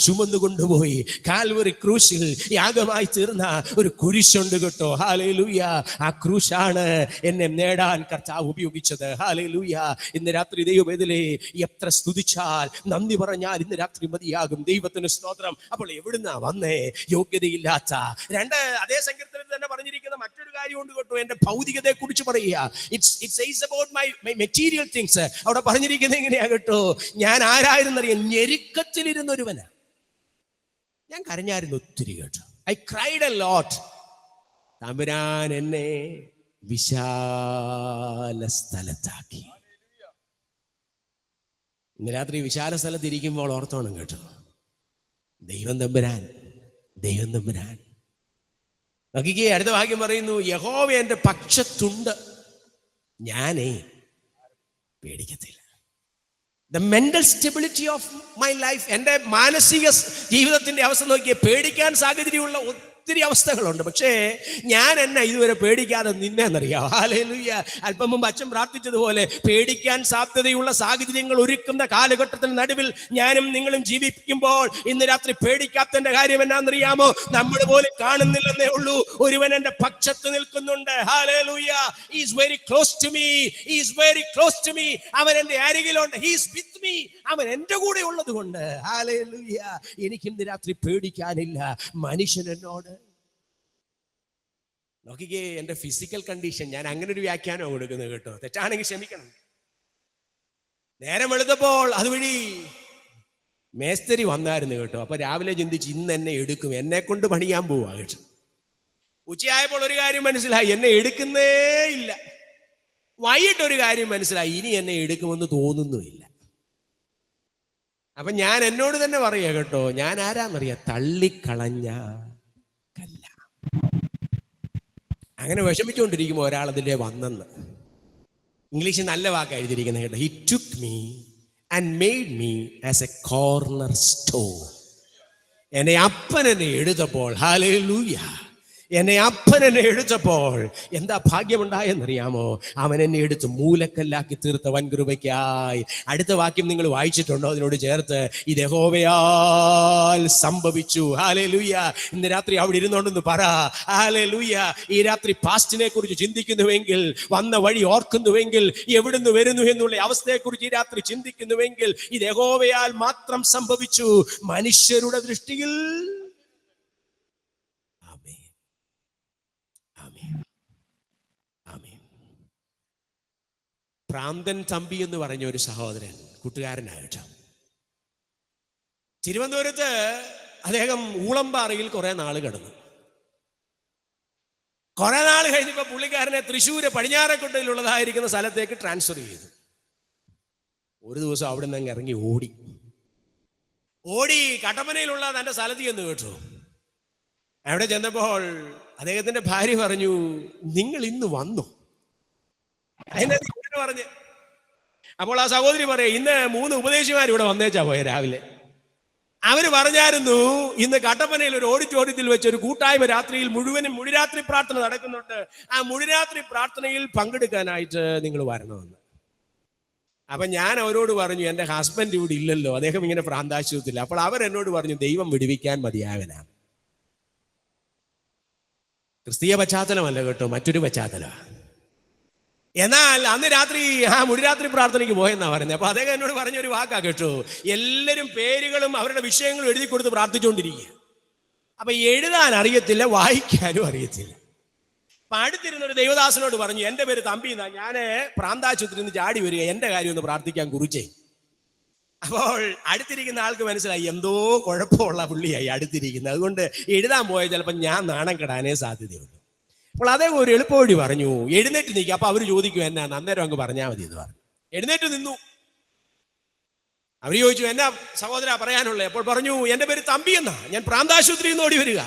Speaker 6: ചുമന്നു കൊണ്ടുപോയി കാൽവറി ക്രൂശിൽ യാഗമായി തീർന്ന ഒരു കുരിശുണ്ട് കേട്ടോ. ഹല്ലേലൂയ. ആ ക്രൂശാണ് എന്നെ നേടാൻ കർത്താവ് ഉപയോഗിച്ചത്. ഹല്ലേലൂയ. ഇന്ന് രാത്രി ദൈവവേദലേ എത്ര സ്തുതിച്ചാൽ നന്ദി പറഞ്ഞാൽ ഇന്ന് രാത്രി മതിയാകും. ദൈവത്തിന് സ്തോത്രം. അപ്പോൾ എവിടുന്നാ വന്നേ? യോഗ്യതയില്ലാത്ത അതേ സങ്കീർത്തനത്തിൽ തന്നെ പറഞ്ഞിരിക്കുന്ന മറ്റൊരു കാര്യമുണ്ട് കേട്ടോ, എന്റെ ഭൗതികതയെ കുറിച്ച് പറയുക. It says about my material things. അവിടെ പറഞ്ഞിരിക്കുന്നത് എങ്ങനെയാ കേട്ടോ? ഞാൻ ആരായിരുന്നറിയാം? ഞെരുക്കത്തിലിരുന്നൊരുവനാ. ഞാൻ കരഞ്ഞായിരുന്നു ഒത്തിരി കേട്ടോ. I cried a lot. തമ്പുരാൻ എന്നെ വിശാല സ്ഥലത്താക്കി. ഇന്ന് രാത്രി വിശാല സ്ഥലത്ത് ഇരിക്കുമ്പോൾ ഓർത്തോണം കേട്ടോ, ദൈവം തമ്പുരാൻ, ദൈവം തമ്പുരാൻ. നോക്കിക്കേ, അടുത്ത ഭാഗ്യം പറയുന്നു, യഹോവ എന്റെ പക്ഷത്തുണ്ട്, ഞാനേ പേടിക്കത്തില്ല. The mental stability of my life. എൻ്റെ മാനസിക ജീവിതത്തിന്റെ അവസ്ഥ നോക്കിയേ, പേടിക്കാൻ സാധ്യതയുള്ള ഒത്തിരി അവസ്ഥകളുണ്ട്. പക്ഷേ ഞാൻ എന്നെ ഇതുവരെ പേടിക്കാതെ നിന്നെന്നറിയാം. ഹല്ലേലൂയ. അല്പം മുമ്പ് അച്ഛൻ പ്രാർത്ഥിച്ചതുപോലെ പേടിക്കാൻ സാധ്യതയുള്ള സാഹചര്യങ്ങൾ ഒരുക്കുന്ന കാലഘട്ടത്തിന് നടുവിൽ ഞാനും നിങ്ങളും ജീവിക്കുമ്പോൾ ഇന്ന് രാത്രി പേടിക്കാത്തതിന്റെ കാര്യം എന്നാന്നറിയാമോ? നമ്മൾ പോലും കാണുന്നില്ലെന്നേ ഉള്ളൂ. ഒരുവൻ എന്റെ പക്ഷത്ത് നിൽക്കുന്നുണ്ട്. Hallelujah. He is very close to me. He is very close to me. അവൻ എന്റെ അരികിലുണ്ട്. He is with me. അവൻ എന്റെ കൂടെ ഉള്ളത് കൊണ്ട് ഹല്ലേലൂയ, എനിക്ക് ഇന്ന് രാത്രി പേടിക്കാനില്ല. മനുഷ്യൻ എന്നോട് നോക്കിക്കേ, എന്റെ ഫിസിക്കൽ കണ്ടീഷൻ, ഞാൻ അങ്ങനെ ഒരു വ്യാഖ്യാനം കൊടുക്കുന്നത് കേട്ടോ, തെറ്റാണെങ്കിൽ ക്ഷമിക്കണം. നേരം വെളുത്തപ്പോൾ അതുവഴി മേസ്തരി വന്നായിരുന്നു കേട്ടോ. അപ്പൊ രാവിലെ ചിന്തിച്ച് ഇന്ന് എന്നെ എടുക്കും, എന്നെ കൊണ്ട് പണിയാൻ പോവാ കേട്ടോ. ഉച്ചയായപ്പോൾ ഒരു കാര്യം മനസ്സിലായി, എന്നെ എടുക്കുന്നേ ഇല്ല. വൈകിട്ടൊരു കാര്യം മനസ്സിലായി, ഇനി എന്നെ എടുക്കുമെന്ന് തോന്നുന്നുമില്ല. അപ്പൊ ഞാൻ എന്നോട് തന്നെ പറയാ കേട്ടോ, ഞാൻ ആരാന്നറിയാ? തള്ളിക്കളഞ്ഞ കല്ല. അങ്ങനെ വിഷമിച്ചുകൊണ്ടിരിക്കുമ്പോൾ ഒരാൾ അതിൻ്റെ വന്നെന്ന്. ഇംഗ്ലീഷിൽ നല്ല വാക്കാണ് എഴുതിയിരിക്കുന്നത് കേട്ടോ. He took me and made me as A corner stone. എന്നെ അപ്പനെന്നെ എടുത്തപ്പോൾ, ഹല്ലേലൂയ, എന്നെ അപ്പനെന്നെ എടുത്തപ്പോൾ എന്താ ഭാഗ്യമുണ്ടായെന്നറിയാമോ? അവൻ എന്നെ എടുത്ത് മൂലക്കല്ലാക്കി തീർത്ത വൻകൃപയ്ക്കായി. അടുത്ത വാക്യം നിങ്ങൾ വായിച്ചിട്ടുണ്ടോ? അതിനോട് ചേർത്ത്, ഇത് യഹോവയാൽ സംഭവിച്ചു. ഹല്ലേലൂയ. ഇന്ന് രാത്രി അവിടെ ഇരുന്നോണ്ടെന്ന് പറ, ഹല്ലേലൂയ. ഈ രാത്രി പാസ്റ്റിനെ കുറിച്ച് ചിന്തിക്കുന്നുവെങ്കിൽ, വന്ന വഴി ഓർക്കുന്നുവെങ്കിൽ, എവിടുന്ന് വരുന്നു എന്നുള്ള അവസ്ഥയെക്കുറിച്ച് ഈ രാത്രി ചിന്തിക്കുന്നുവെങ്കിൽ, ഇത് യഹോവയാൽ മാത്രം സംഭവിച്ചു. മനുഷ്യരുടെ ദൃഷ്ടിയിൽ പ്രാന്തൻ തമ്പി എന്ന് പറഞ്ഞ ഒരു സഹോദരൻ, കൂട്ടുകാരനാകട്ടെ, തിരുവനന്തപുരത്ത് അദ്ദേഹം ഊളംപാറയിൽ കുറെ നാൾ കിടന്നു. കുറെ നാൾ കഴിഞ്ഞപ്പോൾ പുള്ളിക്കാരനെ തൃശ്ശൂര് പടിഞ്ഞാറെക്കൊട്ടയിലുള്ളതായിരിക്കുന്ന സ്ഥലത്തേക്ക് ട്രാൻസ്ഫർ ചെയ്തു. ഒരു ദിവസം അവിടെ നിന്ന് ഇറങ്ങി ഓടി കട്ടപ്പനയിലുള്ള തൻ്റെ സ്ഥലത്ത് ചെന്ന് കേട്ടു. അവിടെ ചെന്നപ്പോൾ അദ്ദേഹത്തിന്റെ ഭാര്യ പറഞ്ഞു, നിങ്ങൾ ഇന്ന് വന്നു. അതിനെ പറഞ്ഞ് അപ്പോൾ ആ സഹോദരി പറയാം, ഇന്ന് 3 ഉപദേശിമാർ ഇവിടെ വന്നേച്ചാ പോയ രാവിലെ. അവര് പറഞ്ഞായിരുന്നു, ഇന്ന് കട്ടപ്പനയിൽ ഒരു ഓഡിറ്റോറിയത്തിൽ വെച്ച് ഒരു കൂട്ടായ്മ രാത്രിയിൽ മുഴുവനും മുഴുരാത്രി പ്രാർത്ഥന നടക്കുന്നുണ്ട്. ആ മുഴുരാത്രി പ്രാർത്ഥനയിൽ പങ്കെടുക്കാനായിട്ട് നിങ്ങൾ വരണമെന്ന്. അപ്പൊ ഞാൻ അവരോട് പറഞ്ഞു, എൻ്റെ ഹസ്ബൻഡ് ഇവിടെ ഇല്ലല്ലോ, അദ്ദേഹം ഇങ്ങനെ പ്രാന്താശുപത്രിയില്ല. അപ്പോൾ അവരെന്നോട് പറഞ്ഞു, ദൈവം വിടുവിക്കാൻ മതിയാകനാണ്. ക്രിസ്തീയ പശ്ചാത്തലമല്ല കേട്ടോ, മറ്റൊരു പശ്ചാത്തലമാണ്. എന്നാൽ അന്ന് രാത്രി മുഴുരാത്രി പ്രാർത്ഥനയ്ക്ക് പോയെന്നാ പറയുന്നത്. അപ്പൊ അദ്ദേഹം എന്നോട് പറഞ്ഞൊരു വാക്കാ കേട്ടോ, എല്ലാവരും പേരുകളും അവരുടെ വിഷയങ്ങളും എഴുതി കൊടുത്ത് പ്രാർത്ഥിച്ചുകൊണ്ടിരിക്കുക. അപ്പൊ എഴുതാൻ അറിയത്തില്ല, വായിക്കാനും അറിയത്തില്ല. അപ്പൊ അടുത്തിരുന്ന ഒരു ദൈവദാസനോട് പറഞ്ഞു, എൻ്റെ പേര് തമ്പി എന്നാ, ഞാൻ പ്രാന്താശുപത്രിയിൽ നിന്ന് ചാടി വരിക, എൻ്റെ കാര്യം ഒന്ന് പ്രാർത്ഥിക്കാൻ കുറിച്ചേ. അപ്പോൾ അടുത്തിരിക്കുന്ന ആൾക്ക് മനസ്സിലായി എന്തോ കുഴപ്പമുള്ള പുള്ളിയായി അടുത്തിരിക്കുന്നത്. അതുകൊണ്ട് എഴുതാൻ പോയാൽ ചിലപ്പോൾ ഞാൻ നാണം കെടാനേ സാധ്യതയുള്ളൂ. അപ്പോൾ അദ്ദേഹം ഒരു എളുപ്പവഴി പറഞ്ഞു, എഴുന്നേറ്റ് നിൽക്കുക. അപ്പൊ അവർ ചോദിക്കും എന്നാ, അന്നേരം അങ്ങ് പറഞ്ഞാൽ മതി എന്ന് പറഞ്ഞു. എഴുന്നേറ്റ് നിന്നു. അവർ ചോദിച്ചു, എന്നാ സഹോദര പറയാനുള്ളത്? അപ്പോൾ പറഞ്ഞു, എൻ്റെ പേര് തമ്പി എന്നാ, ഞാൻ പ്രാന്താശുപത്രിയിൽ നിന്ന് ഓടി വരിക,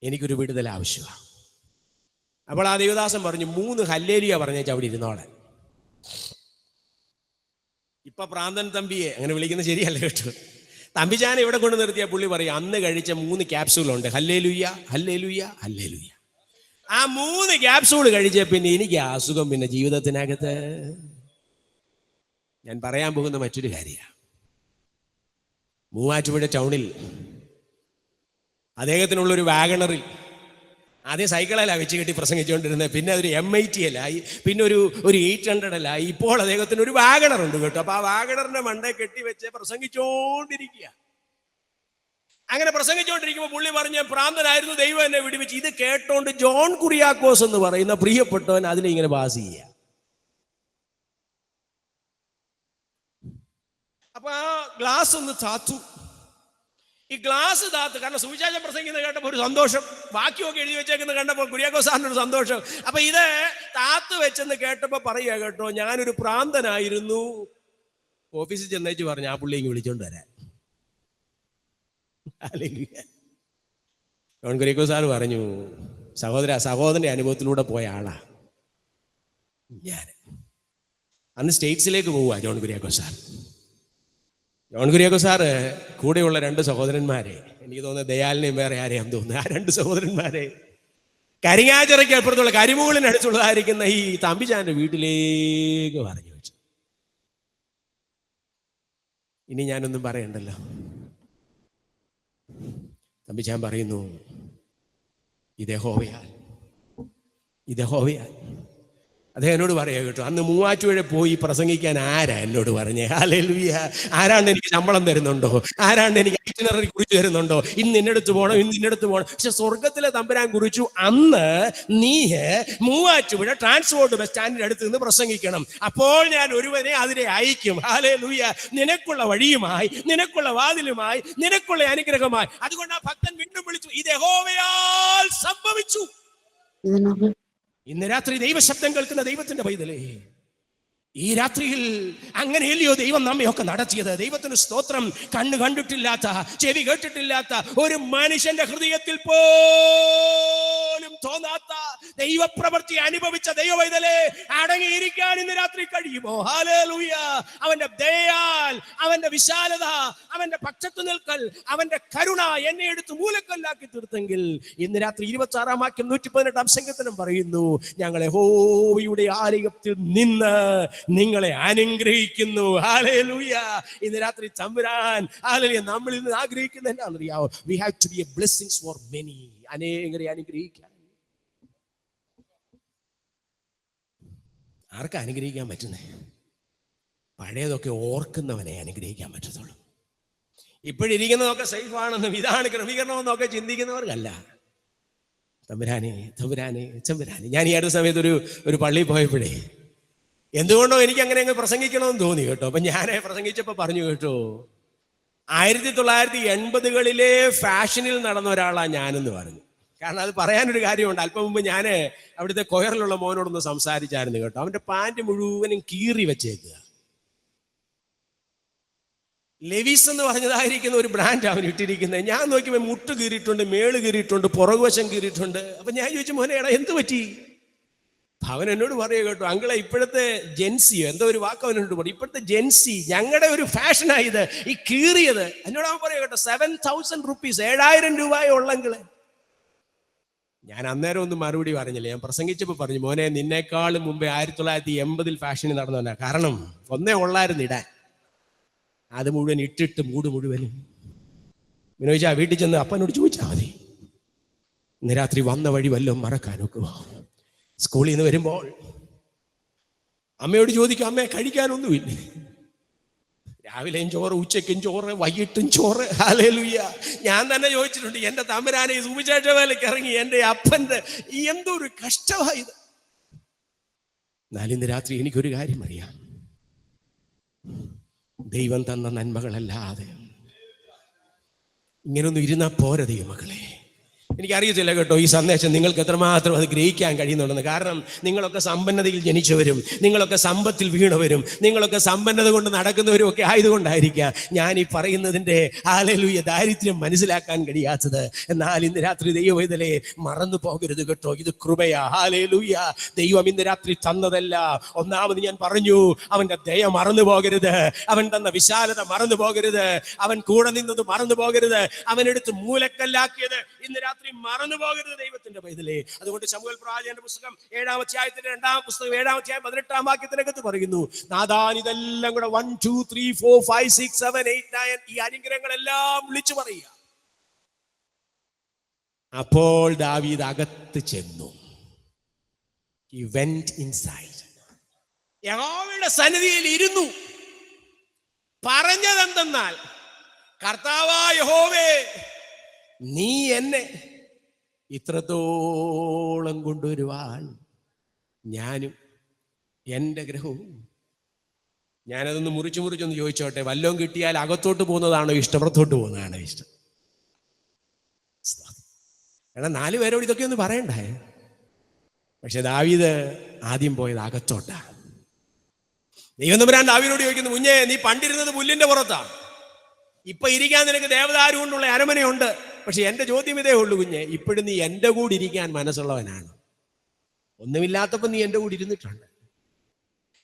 Speaker 6: എനിക്കൊരു വിടുതൽ ആവശ്യമാണ്. അപ്പോൾ ആ ദേവദാസൻ പറഞ്ഞു, 3 ഹല്ലേലൂയ പറഞ്ഞേച്ച് അവിടെ ഇരുന്നോളെ. ഇപ്പൊ പ്രാന്തൻ തമ്പിയെ അങ്ങനെ വിളിക്കുന്നത് ശരിയല്ല കേട്ടോ. തമ്പിച്ചാനെ ഇവിടെ കൊണ്ട് നിർത്തിയ പുള്ളി പറയും, അന്ന് കഴിച്ച 3 ക്യാപ്സൂളുണ്ട്, ഹല്ലേലൂയ ഹല്ലേലൂയ ഹല്ലേലൂയ. ആ 3 ക്യാപ്സൂൾ കഴിച്ച പിന്നെ എനിക്ക് ആ അസുഖം പിന്നെ ജീവിതത്തിനകത്ത്. ഞാൻ പറയാൻ പോകുന്ന മറ്റൊരു കാര്യമാണ്. മൂവാറ്റുപുഴ ടൗണിൽ അദ്ദേഹത്തിനുള്ളൊരു വാഗണറിൽ ആദ്യം സൈക്കിളെല്ലാം വെച്ച് കെട്ടി പ്രസംഗിച്ചുകൊണ്ടിരുന്നത്, പിന്നെ അതൊരു MIT-ലായി, പിന്നെ ഒരു 800-ലായി. ഇപ്പോൾ അദ്ദേഹത്തിന് ഒരു വാഗണറുണ്ട് കേട്ടോ. അപ്പൊ ആ വാഗണറിന്റെ മണ്ടേ കെട്ടിവെച്ച് പ്രസംഗിച്ചുകൊണ്ടിരിക്കുക. അങ്ങനെ പ്രസംഗിച്ചുകൊണ്ടിരിക്കുമ്പോൾ പുള്ളി പറഞ്ഞ പ്രാന്തനായിരുന്നു, ദൈവം എന്നെ വിടുവിച്ച്. ഇത് കേട്ടോണ്ട് ജോൺ കുറിയാക്കോസ് എന്ന് പറയുന്ന പ്രിയപ്പെട്ടവൻ അതിനെ ഇങ്ങനെ പാസ് ചെയ്യുക. അപ്പൊ ആ ഗ്ലാസ് ഒന്ന് താത്തു. ഈ ഗ്ലാസ് താത്ത്, കാരണം സുവിശേഷം പ്രസംഗിക്കുന്നത് കേട്ടപ്പോൾ ഒരു സന്തോഷം, വാക്യമൊക്കെ എഴുതി വെച്ചേക്കുന്നത് കണ്ടപ്പോൾ കുര്യാക്കോസ് സാറിനൊരു സന്തോഷം. അപ്പൊ ഇത് താത്ത് വെച്ചെന്ന് കേട്ടപ്പോൾ പറയുക കേട്ടോ, ഞാനൊരു പ്രാന്തനായിരുന്നു. ഓഫീസിൽ ചെന്നേച്ച് പറഞ്ഞു, ആ പുള്ളി ഇങ്ങ് വിളിച്ചോണ്ട് വരാൻ. ജോൺ കുര്യാക്കോസ് സാർ പറഞ്ഞു, സഹോദരന്റെ അനുഭവത്തിലൂടെ പോയ ആളാ ഞാൻ. അന്ന് സ്റ്റേറ്റ്സിലേക്ക് പോവുക John Kuriakose sir. John Kuriakose sir കൂടെയുള്ള 2 സഹോദരന്മാരെ, എനിക്ക് തോന്നുന്നത് ദയാലിനെയും വേറെ ആരെയാന്ന് തോന്നുന്നത്, ആ 2 സഹോദരന്മാരെ കരിങ്ങാച്ചിറയ്ക്ക് അപ്പുറത്തുള്ള കരിമൂളിനടുത്തുള്ളതായിരിക്കുന്ന ഈ തമ്പിച്ചാന്റെ വീട്ടിലേക്ക് പറഞ്ഞു വെച്ചു. ഇനി ഞാനൊന്നും പറയണ്ടല്ലോ. തമ്പിച്ചാൻ പറയുന്നു, ഇതേ ഹോവയാൽ. അദ്ദേഹം എന്നോട് പറയാ കേട്ടോ, അന്ന് മൂവാറ്റുപുഴ പോയി പ്രസംഗിക്കാൻ ആരാ എന്നോട് പറഞ്ഞേ? ഹല്ലേലൂയ. ആരാണ്ട് എനിക്ക് ശമ്പളം തരുന്നുണ്ടോ? ആരാണ്ട് എനിക്ക് ഐറ്റിനറി കുറിച്ച് തരുന്നുണ്ടോ? ഇന്ന് ഇന്നടുത്ത് പോകണം. പക്ഷെ സ്വർഗത്തിലെ തമ്പുരാൻ കുറിച്ചു, അന്ന് നീ മൂവാറ്റുപുഴ ട്രാൻസ്പോർട്ട് ബസ് സ്റ്റാൻഡിന്റെ അടുത്ത് നിന്ന് പ്രസംഗിക്കണം, അപ്പോൾ ഞാൻ ഒരുവനെ അതിനെ അയക്കും. ഹല്ലേലൂയ. നിനക്കുള്ള വഴിയുമായി, നിനക്കുള്ള വാതിലുമായി, നിനക്കുള്ള അനുഗ്രഹമായി. അതുകൊണ്ട് ആ ഭക്തൻ വീണ്ടും വിളിച്ചു, ഇത് യഹോവയാൽ സംഭവിച്ചു. ഇന്ന് രാത്രി ദൈവശബ്ദം കേൾക്കുന്ന ദൈവത്തിന്റെ പൈതലേ, ഈ രാത്രിയിൽ അങ്ങനെയല്ലയോ ദൈവം നമ്മയൊക്കെ നടത്തിയത്? ദൈവത്തിന് സ്തോത്രം. കണ്ണ് കണ്ടിട്ടില്ലാത്ത, ചെവി കേട്ടിട്ടില്ലാത്ത, ഒരു മനുഷ്യന്റെ ഹൃദയത്തിൽ പോലും തോന്നാത്ത ദൈവപ്രവൃത്തി അനുഭവിച്ച ദൈവപൈതലേ, അടങ്ങിയിരിക്കാൻ ഇന്ന് രാത്രി കഴിയുമോ? ഹല്ലേലൂയ. അവന്റെ ദയാൽ, അവന്റെ വിശാലത, അവന്റെ പക്ഷത്ത് നിൽക്കൽ, അവന്റെ കരുണ എന്നെ എടുത്ത് മൂലക്കല്ലാക്കി തീർത്തെങ്കിൽ ഇന്ന് രാത്രി 26-ാം വാക്യം 118-ാം സംഗീതം പറയുന്നു, ഞങ്ങൾ യഹോവയുടെ ആലയത്തിൽ നിന്ന് നിങ്ങളെ അനുഗ്രഹിക്കുന്നു. ഹല്ലേലൂയ. ഇന്ന് രാത്രി തമ്പുരാൻ ഹല്ലേലൂയ നമ്മളിൽ നിന്ന് ആഗ്രഹിക്കുന്നത് എന്താണെന്നറിയാമോ? we have to be a blessings for many. അനേകരെ അനുഗ്രഹിക്കാൻ. ആർക്കാ അനുഗ്രഹിക്കാൻ പറ്റുന്നേ? പഴയതൊക്കെ ഓർക്കുന്നവനെ അനുഗ്രഹിക്കാൻ പറ്റത്തുള്ളൂ. ഇപ്പോഴിരിക്കുന്നതൊക്കെ സേഫ് ആണെന്നും ഇതാണ് ക്രമീകരണമെന്നൊക്കെ ചിന്തിക്കുന്നവർക്കല്ല. തമ്പുരാനെ തമ്പുരാനെ തമ്പുരാനെ. ഞാൻ ഈ അടുത്ത സമയത്ത് ഒരു പള്ളിയിൽ പോയപ്പോഴേ എന്തുകൊണ്ടോ എനിക്ക് അങ്ങനെ അങ്ങ് പ്രസംഗിക്കണമെന്ന് തോന്നി കേട്ടോ. അപ്പൊ ഞാൻ പ്രസംഗിച്ചപ്പോ പറഞ്ഞു കേട്ടോ, 1980-കളിലെ ഫാഷനിൽ നടന്ന ഒരാളാണ് ഞാനെന്ന് പറഞ്ഞു. കാരണം അത് പറയാനൊരു കാര്യമുണ്ട്. അല്പം മുമ്പ് ഞാൻ അവിടുത്തെ കൊയറിലുള്ള മോനോടൊന്ന് സംസാരിച്ചായിരുന്നു കേട്ടോ. അവന്റെ പാൻറ് മുഴുവനും കീറി വെച്ചേക്കുക. ലെവിസ് എന്ന് പറഞ്ഞതായിരിക്കുന്ന ഒരു ബ്രാൻഡ് അവൻ ഇട്ടിരിക്കുന്നത്. ഞാൻ നോക്കിയപ്പോൾ മുട്ട് കീറിയിട്ടുണ്ട്, മേള് കീറിയിട്ടുണ്ട്, പുറകുവശം കീറിയിട്ടുണ്ട്. അപ്പൊ ഞാൻ ചോദിച്ചു, മോനെ എടാ എന്ത് പറ്റി? അവൻ എന്നോട് പറയുക കേട്ടോ, അങ്കിളെ ഇപ്പോഴത്തെ ജെൻസി എന്തോ ഒരു വാക്ക് അവനോട് പറയും, ഇപ്പോഴത്തെ ജെൻസി ഞങ്ങളുടെ ഒരു ഫാഷനായത് ഈ കീറിയത്. എന്നോട് അവൻ പറയുക കേട്ടോ, 7,000 rupees, 7,000 രൂപയെ ഉള്ളെങ്കില്. ഞാൻ അന്നേരം ഒന്നും മറുപടി പറഞ്ഞില്ല. ഞാൻ പ്രസംഗിച്ചപ്പോൾ പറഞ്ഞു, മോനെ നിന്നേക്കാളും മുമ്പേ 1980 ഫാഷനിൽ നടന്നവനാ. കാരണം ഒന്നേ ഉള്ളായിരുന്നു ഇടാൻ. അത് മുഴുവൻ ഇട്ടിട്ട് മൂട് മുഴുവനും. വിനോദിച്ചാ വീട്ടിൽ ചെന്ന് അപ്പനോട് ചോദിച്ചാൽ മതി, ഇന്ന് രാത്രി വന്ന വഴി വല്ലതും മറക്കാൻ നോക്കുക. സ്കൂളിൽ നിന്ന് വരുമ്പോൾ അമ്മയോട് ചോദിക്കും, അമ്മയെ കഴിക്കാനൊന്നുമില്ല. രാവിലെയും ചോറ്, ഉച്ചയ്ക്കും ചോറ്, വൈകിട്ടും ചോറ്. ഹല്ലേലൂയ. ഞാൻ തന്നെ ചോദിച്ചിട്ടുണ്ട്, എന്റെ തമ്പുരാനെ സുവിശേഷ വേലയ്ക്ക് ഇറങ്ങി എൻ്റെ അപ്പൻ്റെ എന്തൊരു കഷ്ടമായത്. എന്നാലിന്ന് രാത്രി എനിക്കൊരു കാര്യം അറിയാം, ദൈവം തന്ന നന്മകളല്ലാതെ ഇങ്ങനൊന്നും ഇരുന്നാ പോരാ ദൈവമക്കളെ. എനിക്കറിയത്തില്ല കേട്ടോ ഈ സന്ദേശം നിങ്ങൾക്ക് എത്രമാത്രം അത് ഗ്രഹിക്കാൻ കഴിയുന്നുണ്ടെന്ന്. കാരണം നിങ്ങളൊക്കെ സമ്പന്നതയിൽ ജനിച്ചവരും, നിങ്ങളൊക്കെ സമ്പത്തിൽ വീണവരും, നിങ്ങളൊക്കെ സമ്പന്നത കൊണ്ട് നടക്കുന്നവരും ഒക്കെ ആയതുകൊണ്ടായിരിക്കാം ഞാൻ ഈ പറയുന്നതിൻ്റെ ഹല്ലേലൂയ ദാരിദ്ര്യം മനസ്സിലാക്കാൻ കഴിയാത്തത്. എന്നാൽ ഇന്ന് രാത്രി ദൈവവേദനയെ മറന്നു പോകരുത് കേട്ടോ, ഇത് കൃപയാ. ഹല്ലേലൂയ. ദൈവം ഇന്ന് രാത്രി തന്നതല്ല. ഒന്നാമത് ഞാൻ പറഞ്ഞു, അവന്റെ ദയ മറന്നു പോകരുത്, അവൻ തന്ന വിശാലത മറന്നു പോകരുത്, അവൻ കൂടെ നിന്നത് മറന്നു പോകരുത്, അവനെടുത്ത് മൂലക്കല്ലാക്കിയത് ഇന്ന് രാത്രി മറന്നു പോകരുത് ദൈവത്തിന്റെ പൈതലേ. അതുകൊണ്ട് ശമൂവേൽ പ്രവാചകന്റെ പുസ്തകം 7-ാം അധ്യായത്തിന്റെ 2-ാം പുസ്തകം 7-ാം അധ്യായം 18-ാം വാക്യത്തിനകത്ത് പറയുന്നു, നാഥാൻ ഇതെല്ലാം കൂടെ 1 2 3 4 5 6 7 8 9 ഈ അനുഗ്രഹങ്ങളെല്ലാം വിളിച്ചു പറയുക. അപ്പോൾ ദാവീദ് അകത്ത് ചെന്നു. He went inside. യഹോവയുടെ സന്നിധിയിൽ ഇരുന്നു. പറഞ്ഞതെന്തെന്നാൽ, കർത്താവായ യഹോവേ, നീ എന്നെ ഇത്രത്തോളം കൊണ്ടുവരുവാൻ ഞാനും എൻ്റെ ഗ്രഹവും. ഞാനതൊന്ന് മുറിച്ചൊന്ന് ചോദിച്ചോട്ടെ, വല്ലതും കിട്ടിയാൽ അകത്തോട്ട് പോകുന്നതാണോ ഇഷ്ടം, പുറത്തോട്ട് പോകുന്നതാണോ ഇഷ്ടം? എടാ 4 പേരോട് ഇതൊക്കെ ഒന്ന് പറയണ്ടേ? പക്ഷെ ദാവീദ് ആദ്യം പോയത് അകത്തോട്ടാ. ദൈവം തമ്പുരാൻ ദാവീദിനോട് ചോദിക്കുന്നു, കുഞ്ഞേ നീ പണ്ടിരുന്നത് പുല്ലിന്റെ പുറത്താണ്, ഇപ്പൊ ഇരിക്കാൻ നിനക്ക് ദേവദാരു കൊണ്ടുള്ള അരമനയുണ്ട്. പക്ഷെ എന്റെ ചോദ്യം ഇതേ ഉള്ളൂ, കുഞ്ഞെ, ഇപ്പോഴും നീ എന്റെ കൂടെ ഇരിക്കാൻ മനസ്സുള്ളവനാണ്? ഒന്നുമില്ലാത്തപ്പോ നീ എന്റെ കൂടെ ഇരുന്നിട്ടുണ്ട്.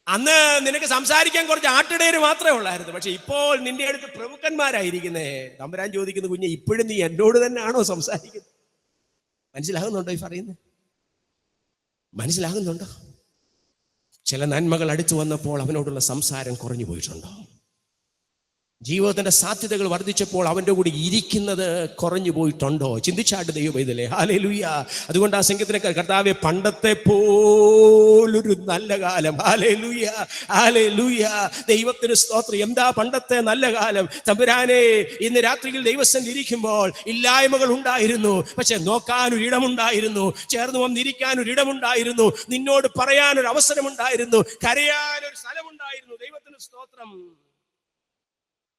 Speaker 6: അന്ന് നിനക്ക് സംസാരിക്കാൻ കുറച്ച് ആട്ടിടയര് മാത്രമേ ഉള്ളായിരുന്നു. പക്ഷെ ഇപ്പോൾ നിന്റെ അടുത്ത് പ്രമുഖന്മാരായിരിക്കുന്നേ. തമ്പുരാൻ ചോദിക്കുന്നു, കുഞ്ഞെ, ഇപ്പോഴും നീ എന്നോട് തന്നെയാണോ സംസാരിക്കുന്നത്? മനസ്സിലാകുന്നുണ്ടോ ഈ പറയുന്നത്? മനസ്സിലാകുന്നുണ്ടോ? ചില നന്മകൾ അടുത്തു വന്നപ്പോൾ അവനോടുള്ള സംസാരം കുറഞ്ഞു പോയിട്ടുണ്ടോ? ജീവിതത്തിന്റെ സാധ്യതകൾ വർദ്ധിച്ചപ്പോൾ അവന്റെ കൂടി ഇരിക്കുന്നത് കുറഞ്ഞു പോയിട്ടുണ്ടോ? ചിന്തിച്ചാട്ട് ദൈവം ഇതല്ലേ. ഹല്ലേലൂയ. അതുകൊണ്ട് ആ സംഗീതത്തിനൊക്കെ, കർത്താവേ, പണ്ടത്തെ പോലൊരു നല്ല കാലം. Hallelujah, hallelujah. ദൈവത്തിന് സ്തോത്രം. എന്താ പണ്ടത്തെ നല്ല കാലം? തമ്പുരാനെ, ഇന്ന് രാത്രിയിൽ ദൈവസന്നിധിയിൽ ഇരിക്കുമ്പോൾ ഇല്ലായ്മകൾ ഉണ്ടായിരുന്നു, പക്ഷെ നോക്കാനൊരിടമുണ്ടായിരുന്നു, ചേർന്ന് വന്നിരിക്കാനൊരിടമുണ്ടായിരുന്നു, നിന്നോട് പറയാനൊരു അവസരമുണ്ടായിരുന്നു, കരയാനൊരു സ്ഥലമുണ്ടായിരുന്നു. ദൈവത്തിന് സ്തോത്രം.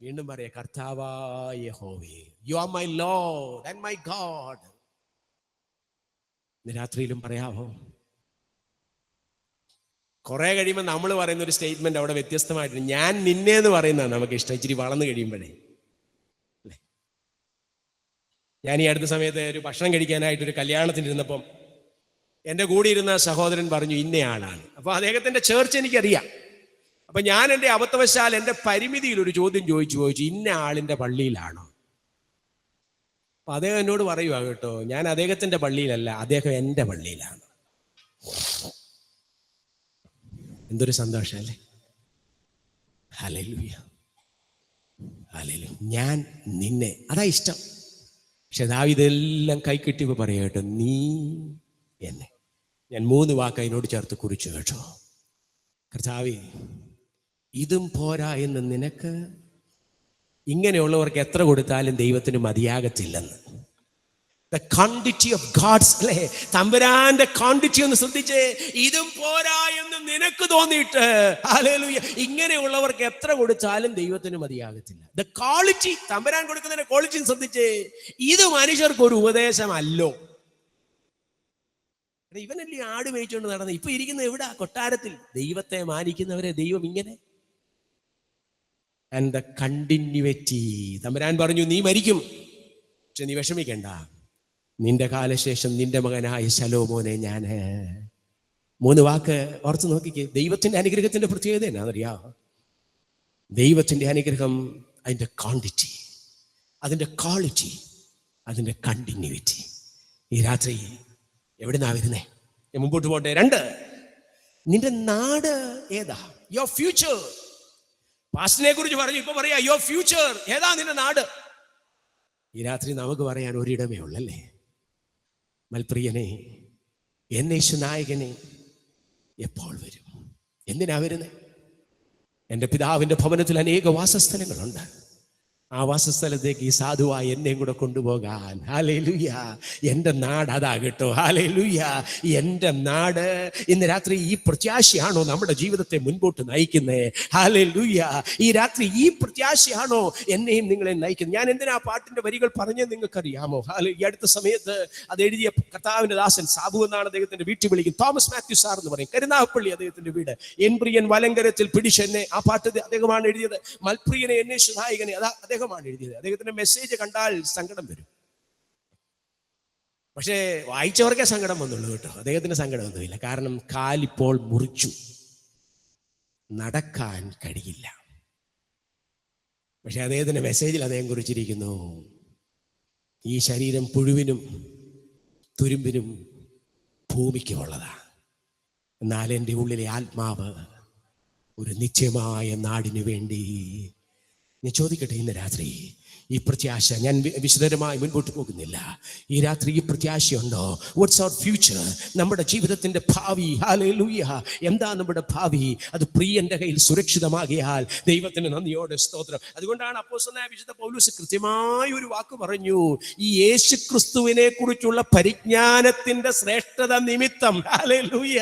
Speaker 6: വീണ്ടും പറയാ, കർത്താവായ യഹോവേ, you are my Lord and my God. ഇന്ന് രാത്രിയിലും പറയാമോ? കുറെ കഴിയുമ്പോൾ നമ്മൾ പറയുന്ന ഒരു സ്റ്റേറ്റ്മെന്റ് അവിടെ വ്യത്യസ്തമായിട്ട്, ഞാൻ നിന്നെ എന്ന് പറയുന്നതാണ് നമുക്ക് ഇഷ്ടം. ഇച്ചിരി വളർന്നു കഴിയുമ്പോഴേ അല്ലേ. ഞാൻ ഈ അടുത്ത സമയത്ത് ഒരു ഭക്ഷണം കഴിക്കാനായിട്ട് ഒരു കല്യാണത്തിന് ഇരുന്നപ്പം എൻ്റെ കൂടെ ഇരുന്ന സഹോദരൻ പറഞ്ഞു, ഇന്നയാളാണ്. അപ്പൊ അദ്ദേഹത്തിന്റെ ചേർച്ച് എനിക്കറിയാം. അപ്പൊ ഞാൻ എൻ്റെ അബദ്ധവശാൽ എൻ്റെ പരിമിതിയിൽ ഒരു ചോദ്യം ചോദിച്ചു, ഇന്ന ആളിന്റെ പള്ളിയിലാണോ? അപ്പൊ അദ്ദേഹം എന്നോട് പറയുക കേട്ടോ, ഞാൻ അദ്ദേഹത്തിന്റെ പള്ളിയിലല്ല, അദ്ദേഹം എൻ്റെ പള്ളിയിലാണ്. എന്തൊരു സന്തോഷല്ലേ. ഹല്ലേലൂയ, ഹല്ലേലൂയ. ഞാൻ നിന്നെ, അതാ ഇഷ്ടം. പക്ഷെ ദാവീദ് ഇതെല്ലാം കൈക്കിട്ടിയപ്പോൾ പറയുക കേട്ടോ, നീ എന്നെ. ഞാൻ 3 വാക്ക് അതിനോട് ചേർത്ത് കുറിച്ചു കേട്ടോ. കർത്താവേ, ഇതും പോരാ എന്ന് നിനക്ക്, ഇങ്ങനെയുള്ളവർക്ക് എത്ര കൊടുത്താലും ദൈവത്തിന് മതിയാകത്തില്ലെന്ന്. The quantity of God's, അല്ലേ, തമ്പുരാന്റെ ക്വാണ്ടിറ്റി ഒന്ന് ശ്രദ്ധിച്ചേ. ഇതും പോരാ എന്ന് നിനക്ക് തോന്നിയിട്ട്, ഹല്ലേലൂയ, ഇങ്ങനെയുള്ളവർക്ക് എത്ര കൊടുത്താലും ദൈവത്തിന് മതിയാകത്തില്ല. ദ ക്വാളിറ്റി, തമ്പുരാൻ കൊടുക്കുന്നതിന്റെ ക്വാളിറ്റി ശ്രദ്ധിച്ചേ. ഇത് മനുഷ്യർക്ക് ഒരു ഉപദേശമല്ലോ. ഇവനല്ലേ ആട് മേയിച്ചുകൊണ്ട് നടന്നത്, ഇപ്പൊ ഇരിക്കുന്ന എവിടാ? കൊട്ടാരത്തിൽ. ദൈവത്തെ മാനിക്കുന്നവരെ ദൈവം ഇങ്ങനെ. ആൻഡ് ദ കണ്ടിന്യൂറ്റി, തമ്പുരാൻ പറഞ്ഞു നീ മരിക്കും, പക്ഷെ നീ വിഷമിക്കണ്ട, നിന്റെ കാലശേഷം നിന്റെ മകനായ ശലോമോനെ ഞാൻ. 3 വാക്ക് ഓർത്ത് നോക്കിക്കേ. ദൈവത്തിന്റെ അനുഗ്രഹത്തിന്റെ പ്രത്യേകത എന്നാണെന്നറിയാം? ദൈവത്തിന്റെ അനുഗ്രഹം അതിന്റെ ക്വാണ്ടിറ്റി, അതിന്റെ ക്വാളിറ്റി, അതിന്റെ കണ്ടിന്യൂറ്റി. ഈ രാത്രി എവിടുന്നാ വരുന്നേ? മുമ്പോട്ട് പോട്ടെ. 2, നിന്റെ നാട് ഏതാ? Your future. പാസ്റ്റിനെ കുറിച്ച് പറഞ്ഞു, ഇപ്പൊ പറയാ യുവർ ഫ്യൂച്ചർ. ഏതാ നിന്റെ നാട്? ഈ രാത്രി നമുക്ക് പറയാൻ ഒരിടമേ ഉള്ളല്ലേ. മൽപ്രിയനെ, എന്നേശു നായകനെ എപ്പോൾ വരും? എന്തിനാ വരുന്നത്? എൻ്റെ പിതാവിൻ്റെ ഭവനത്തിൽ അനേക വാസസ്ഥലങ്ങളുണ്ട്. ആ വാസസ്ഥലത്തേക്ക് ഈ സാധുവായി എന്നെയും കൂടെ കൊണ്ടുപോകാൻ. ഹല്ലേലൂയ. എൻ്റെ നാട് അതാ കേട്ടോ. ഹല്ലേലൂയ. എൻ്റെ നാട്. ഇന്ന് രാത്രി ഈ പ്രത്യാശയാണോ നമ്മുടെ ജീവിതത്തെ മുൻപോട്ട് നയിക്കുന്നത്? ഹല്ലേലൂയ. ഈ രാത്രി ഈ പ്രത്യാശയാണോ എന്നെയും നിങ്ങളെ നയിക്കുന്നത്? ഞാൻ എന്തിനാ പാട്ടിന്റെ വരികൾ പറഞ്ഞത് നിങ്ങൾക്കറിയാമോ? ഈ അടുത്ത സമയത്ത് അത് എഴുതിയ കർത്താവിന്റെ ദാസൻ സാബു എന്നാണ് അദ്ദേഹത്തിന്റെ വീട്ടിൽ വിളിക്കും. തോമസ് മാത്യു സാർ എന്ന് പറയും. കരുനാഗപ്പള്ളി അദ്ദേഹത്തിന്റെ വീട്. എൻ പ്രിയൻ വലങ്കരത്തിൽ പിടിച്ചെന്നെ, ആ പാട്ട് അദ്ദേഹമാണ് എഴുതിയത്. മൽപ്രിയനെ എന്നെ നായകനെ, അതാ അദ്ദേഹമാണ് എഴുതിയത്. അദ്ദേഹത്തിന്റെ മെസ്സേജ് കണ്ടാൽ സങ്കടം വരും. പക്ഷേ വായിച്ചവർക്കേ സങ്കടം വന്നുള്ളൂ കേട്ടോ. അദ്ദേഹത്തിന് സങ്കടമൊന്നുമില്ല. കാരണം കാലിപ്പോൾ മുറിച്ചു, നടക്കാൻ കഴിയില്ല. പക്ഷെ അദ്ദേഹത്തിന്റെ മെസ്സേജിൽ അദ്ദേഹം കുറിച്ചിരിക്കുന്നു, ഈ ശരീരം പുഴുവിനും തുരുമ്പിനും ഭൂമിക്കുമുള്ളതാ, എന്നാൽ എൻ്റെ ഉള്ളിലെ ആത്മാവ് ഒരു നിശ്ചയമായ നാടിനു വേണ്ടി. ഞാൻ ചോദിക്കട്ടെ, ഇന്ന് രാത്രി ഈ പ്രത്യാശ, ഞാൻ വിശദമായി മുൻപോട്ട് പോകുന്നില്ല, ഈ രാത്രി ഈ പ്രത്യാശയുണ്ടോ? Watts our future? നമ്മുടെ ജീവിതത്തിന്റെ ഭാവി. ഹല്ലേലൂയ. എന്താ നമ്മുടെ ഭാവി? അത് പ്രിയന്റെ കയ്യിൽ സുരക്ഷിതമാകിയാൽ ദൈവത്തിന് നന്ദിയോടെ സ്തോത്രം. അതുകൊണ്ടാണ് അപ്പോസ്തലനായ വിശുദ്ധ പൗലോസ് കൃത്യമായ ഒരു വാക്ക് പറഞ്ഞു, ഈ യേശുക്രിസ്തുവിനെ കുറിച്ചുള്ള പരിജ്ഞാനത്തിന്റെ ശ്രേഷ്ഠത നിമിത്തം. Hallelujah.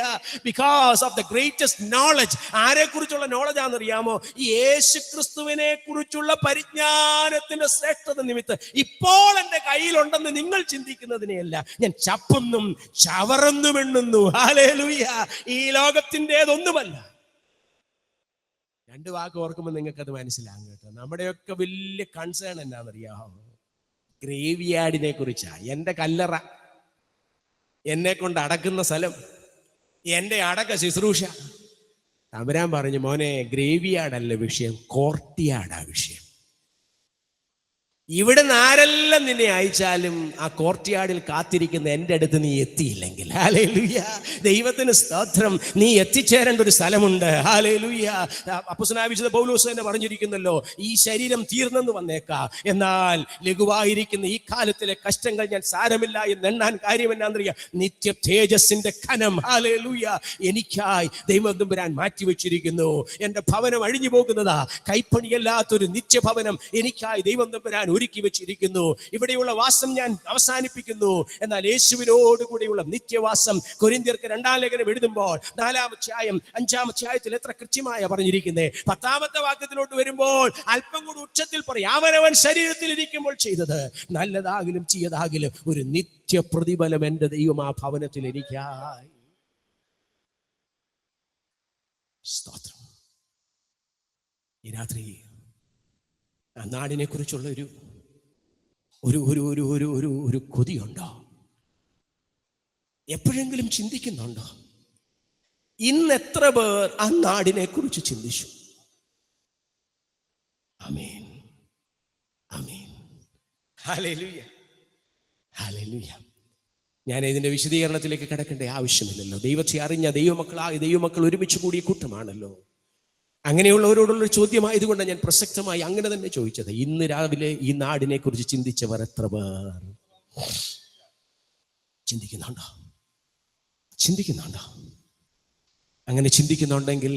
Speaker 6: Because of the greatest knowledge. ആരെ കുറിച്ചുള്ള നോളജ് ആണെന്നറിയാമോ? ഈ യേശുക്രിസ്തുവിനെ കുറിച്ചുള്ള പരിജ്ഞാനത്തിന്റെ ശ്രേഷ്ഠത നിമിത്തം ഇപ്പോൾ എന്റെ കയ്യിലുണ്ടെന്ന് നിങ്ങൾ ചിന്തിക്കുന്നതിനെയല്ല ഞാൻ ചപ്പെന്നും ചവറെന്നും എണ്ണുന്നു. ഹല്ലേലൂയ. ഈ ലോകത്തിൻ്റെതൊന്നുമല്ല. 2 വാക്ക് ഓർക്കുമ്പോൾ നിങ്ങൾക്കത് മനസ്സിലാകും കേട്ടോ. നമ്മുടെയൊക്കെ വലിയ കൺസേൺ എന്നാണെന്നറിയാമോ? ഗ്രേവിയാർഡിനെ കുറിച്ചാ. എൻ്റെ കല്ലറ, എന്നെ കൊണ്ട് അടക്കുന്ന സ്ഥലം, എൻ്റെ അടക്ക ശുശ്രൂഷ. തമ്പുരാൻ പറഞ്ഞു, മോനെ ഗ്രേവിയാർഡല്ല വിഷയം, കോർട്ടിയാർഡാ വിഷയം. ഇവിടുന്ന് ആരെല്ലാം നിന്നെ അയച്ചാലും ആ കോർട്ട്യാർഡിൽ കാത്തിരിക്കുന്ന എൻ്റെ അടുത്ത് നീ എത്തിയില്ലെങ്കിൽ, ഹല്ലേലൂയ, ദൈവത്തിന് സ്തോത്രം, നീ എത്തിച്ചേരേണ്ട ഒരു സ്ഥലമുണ്ട്. ഹല്ലേലൂയ. അപ്പോസ്തലനായ വിശുദ്ധ പൗലോസ് തന്നെ പറഞ്ഞിരിക്കുന്നല്ലോ, ഈ ശരീരം തീർന്നെന്ന് വന്നേക്കാം, എന്നാൽ ലഘുവായിരിക്കുന്ന ഈ കാലത്തിലെ കഷ്ടങ്ങൾ ഞാൻ സാരമില്ല എന്ന് എണ്ണാൻ കാര്യം എന്നാന്നറിയാം, നിത്യ തേജസ്സിന്റെ ഖനം, ഹല്ലേലൂയ, എനിക്കായി ദൈവം തമ്പുരാൻ മാറ്റിവെച്ചിരിക്കുന്നു. എൻ്റെ ഭവനം അഴിഞ്ഞു പോകുന്നതാ, കൈപ്പണിയല്ലാത്തൊരു നിത്യഭവനം എനിക്കായി ദൈവം തമ്പുരാൻ ഒരുക്കി വെച്ചിരിക്കുന്നു. ഇവിടെയുള്ള വാസം ഞാൻ അവസാനിപ്പിക്കുന്നു, എന്നാൽ യേശുവിനോട് കൂടെയുള്ള നിത്യവാസം. കൊരിന്ത്യർക്ക് 2-ാം ലേഖനം എഴുതുമ്പോൾ 4-ാം അധ്യായം 5-ാം അധ്യായത്തിൽ എത്ര കൃത്യമായ പറഞ്ഞിരിക്കുന്നത്. 10-ാമത്തെ വാക്യത്തിലോട്ട് വരുമ്പോൾ അല്പം കൂടി ഉച്ചത്തിൽ പറയും, അവനവൻ ശരീരത്തിൽ ഇരിക്കുമ്പോൾ ചെയ്തത് നല്ലതാകിലും ചെയ്യതാകിലും ഒരു നിത്യ പ്രതിഫലം എൻ്റെ ദൈവം ആ ഭവനത്തിൽ എനിക്കായി. സ്തോത്രം. ഈ രാത്രി ആ നാടിനെ കുറിച്ചുള്ള ഒരു കൊതിയുണ്ടോ? എപ്പോഴെങ്കിലും ചിന്തിക്കുന്നുണ്ടോ? ഇന്ന് എത്ര പേർ ആ നാടിനെ കുറിച്ച് ചിന്തിച്ചു? ആമേൻ, ആമേൻ, ഹല്ലേലൂയ, ഹല്ലേലൂയ. ഞാൻ ഇതിന്റെ വിശദീകരണത്തിലേക്ക് കിടക്കേണ്ട ആവശ്യമില്ലല്ലോ. ദൈവത്തെ അറിഞ്ഞ ദൈവമക്കൾ ഒരുമിച്ച് കൂടിയ കൂട്ടമാണല്ലോ. അങ്ങനെയുള്ളവരോടുള്ളൊരു ചോദ്യമായതുകൊണ്ട് ഞാൻ പ്രസക്തമായി അങ്ങനെ തന്നെ ചോദിച്ചത്. ഇന്ന് രാവിലെ ഈ നാടിനെ കുറിച്ച് ചിന്തിച്ചവർ എത്ര പേർ? ചിന്തിക്കുന്നുണ്ടോ? അങ്ങനെ ചിന്തിക്കുന്നുണ്ടെങ്കിൽ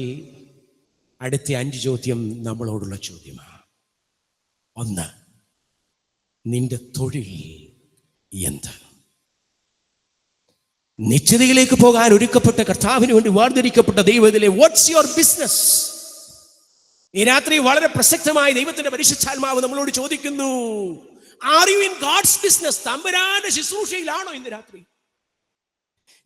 Speaker 6: അടുത്ത 5 ചോദ്യം നമ്മളോടുള്ള ചോദ്യമാണ്. 1, നിന്റെ തൊഴിൽ എന്ത്? നിശ്ചയതയിലേക്ക് പോകാൻ ഒരുക്കപ്പെട്ട കർത്താവിന് വേണ്ടി വേർതിരിക്കപ്പെട്ട ദൈവത്തിലെ വാട്ട്സ് യുവർ ബിസിനസ്? ഈ രാത്രി വളരെ പ്രസക്തമായി ദൈവത്തിന്റെ പരിശുദ്ധാത്മാവ് നമ്മളോട് ചോദിക്കുന്നു, are you in God's business? തമ്പുരാന്റെ ശുശ്രൂഷയിലാണോ ഇന്ന് രാത്രി?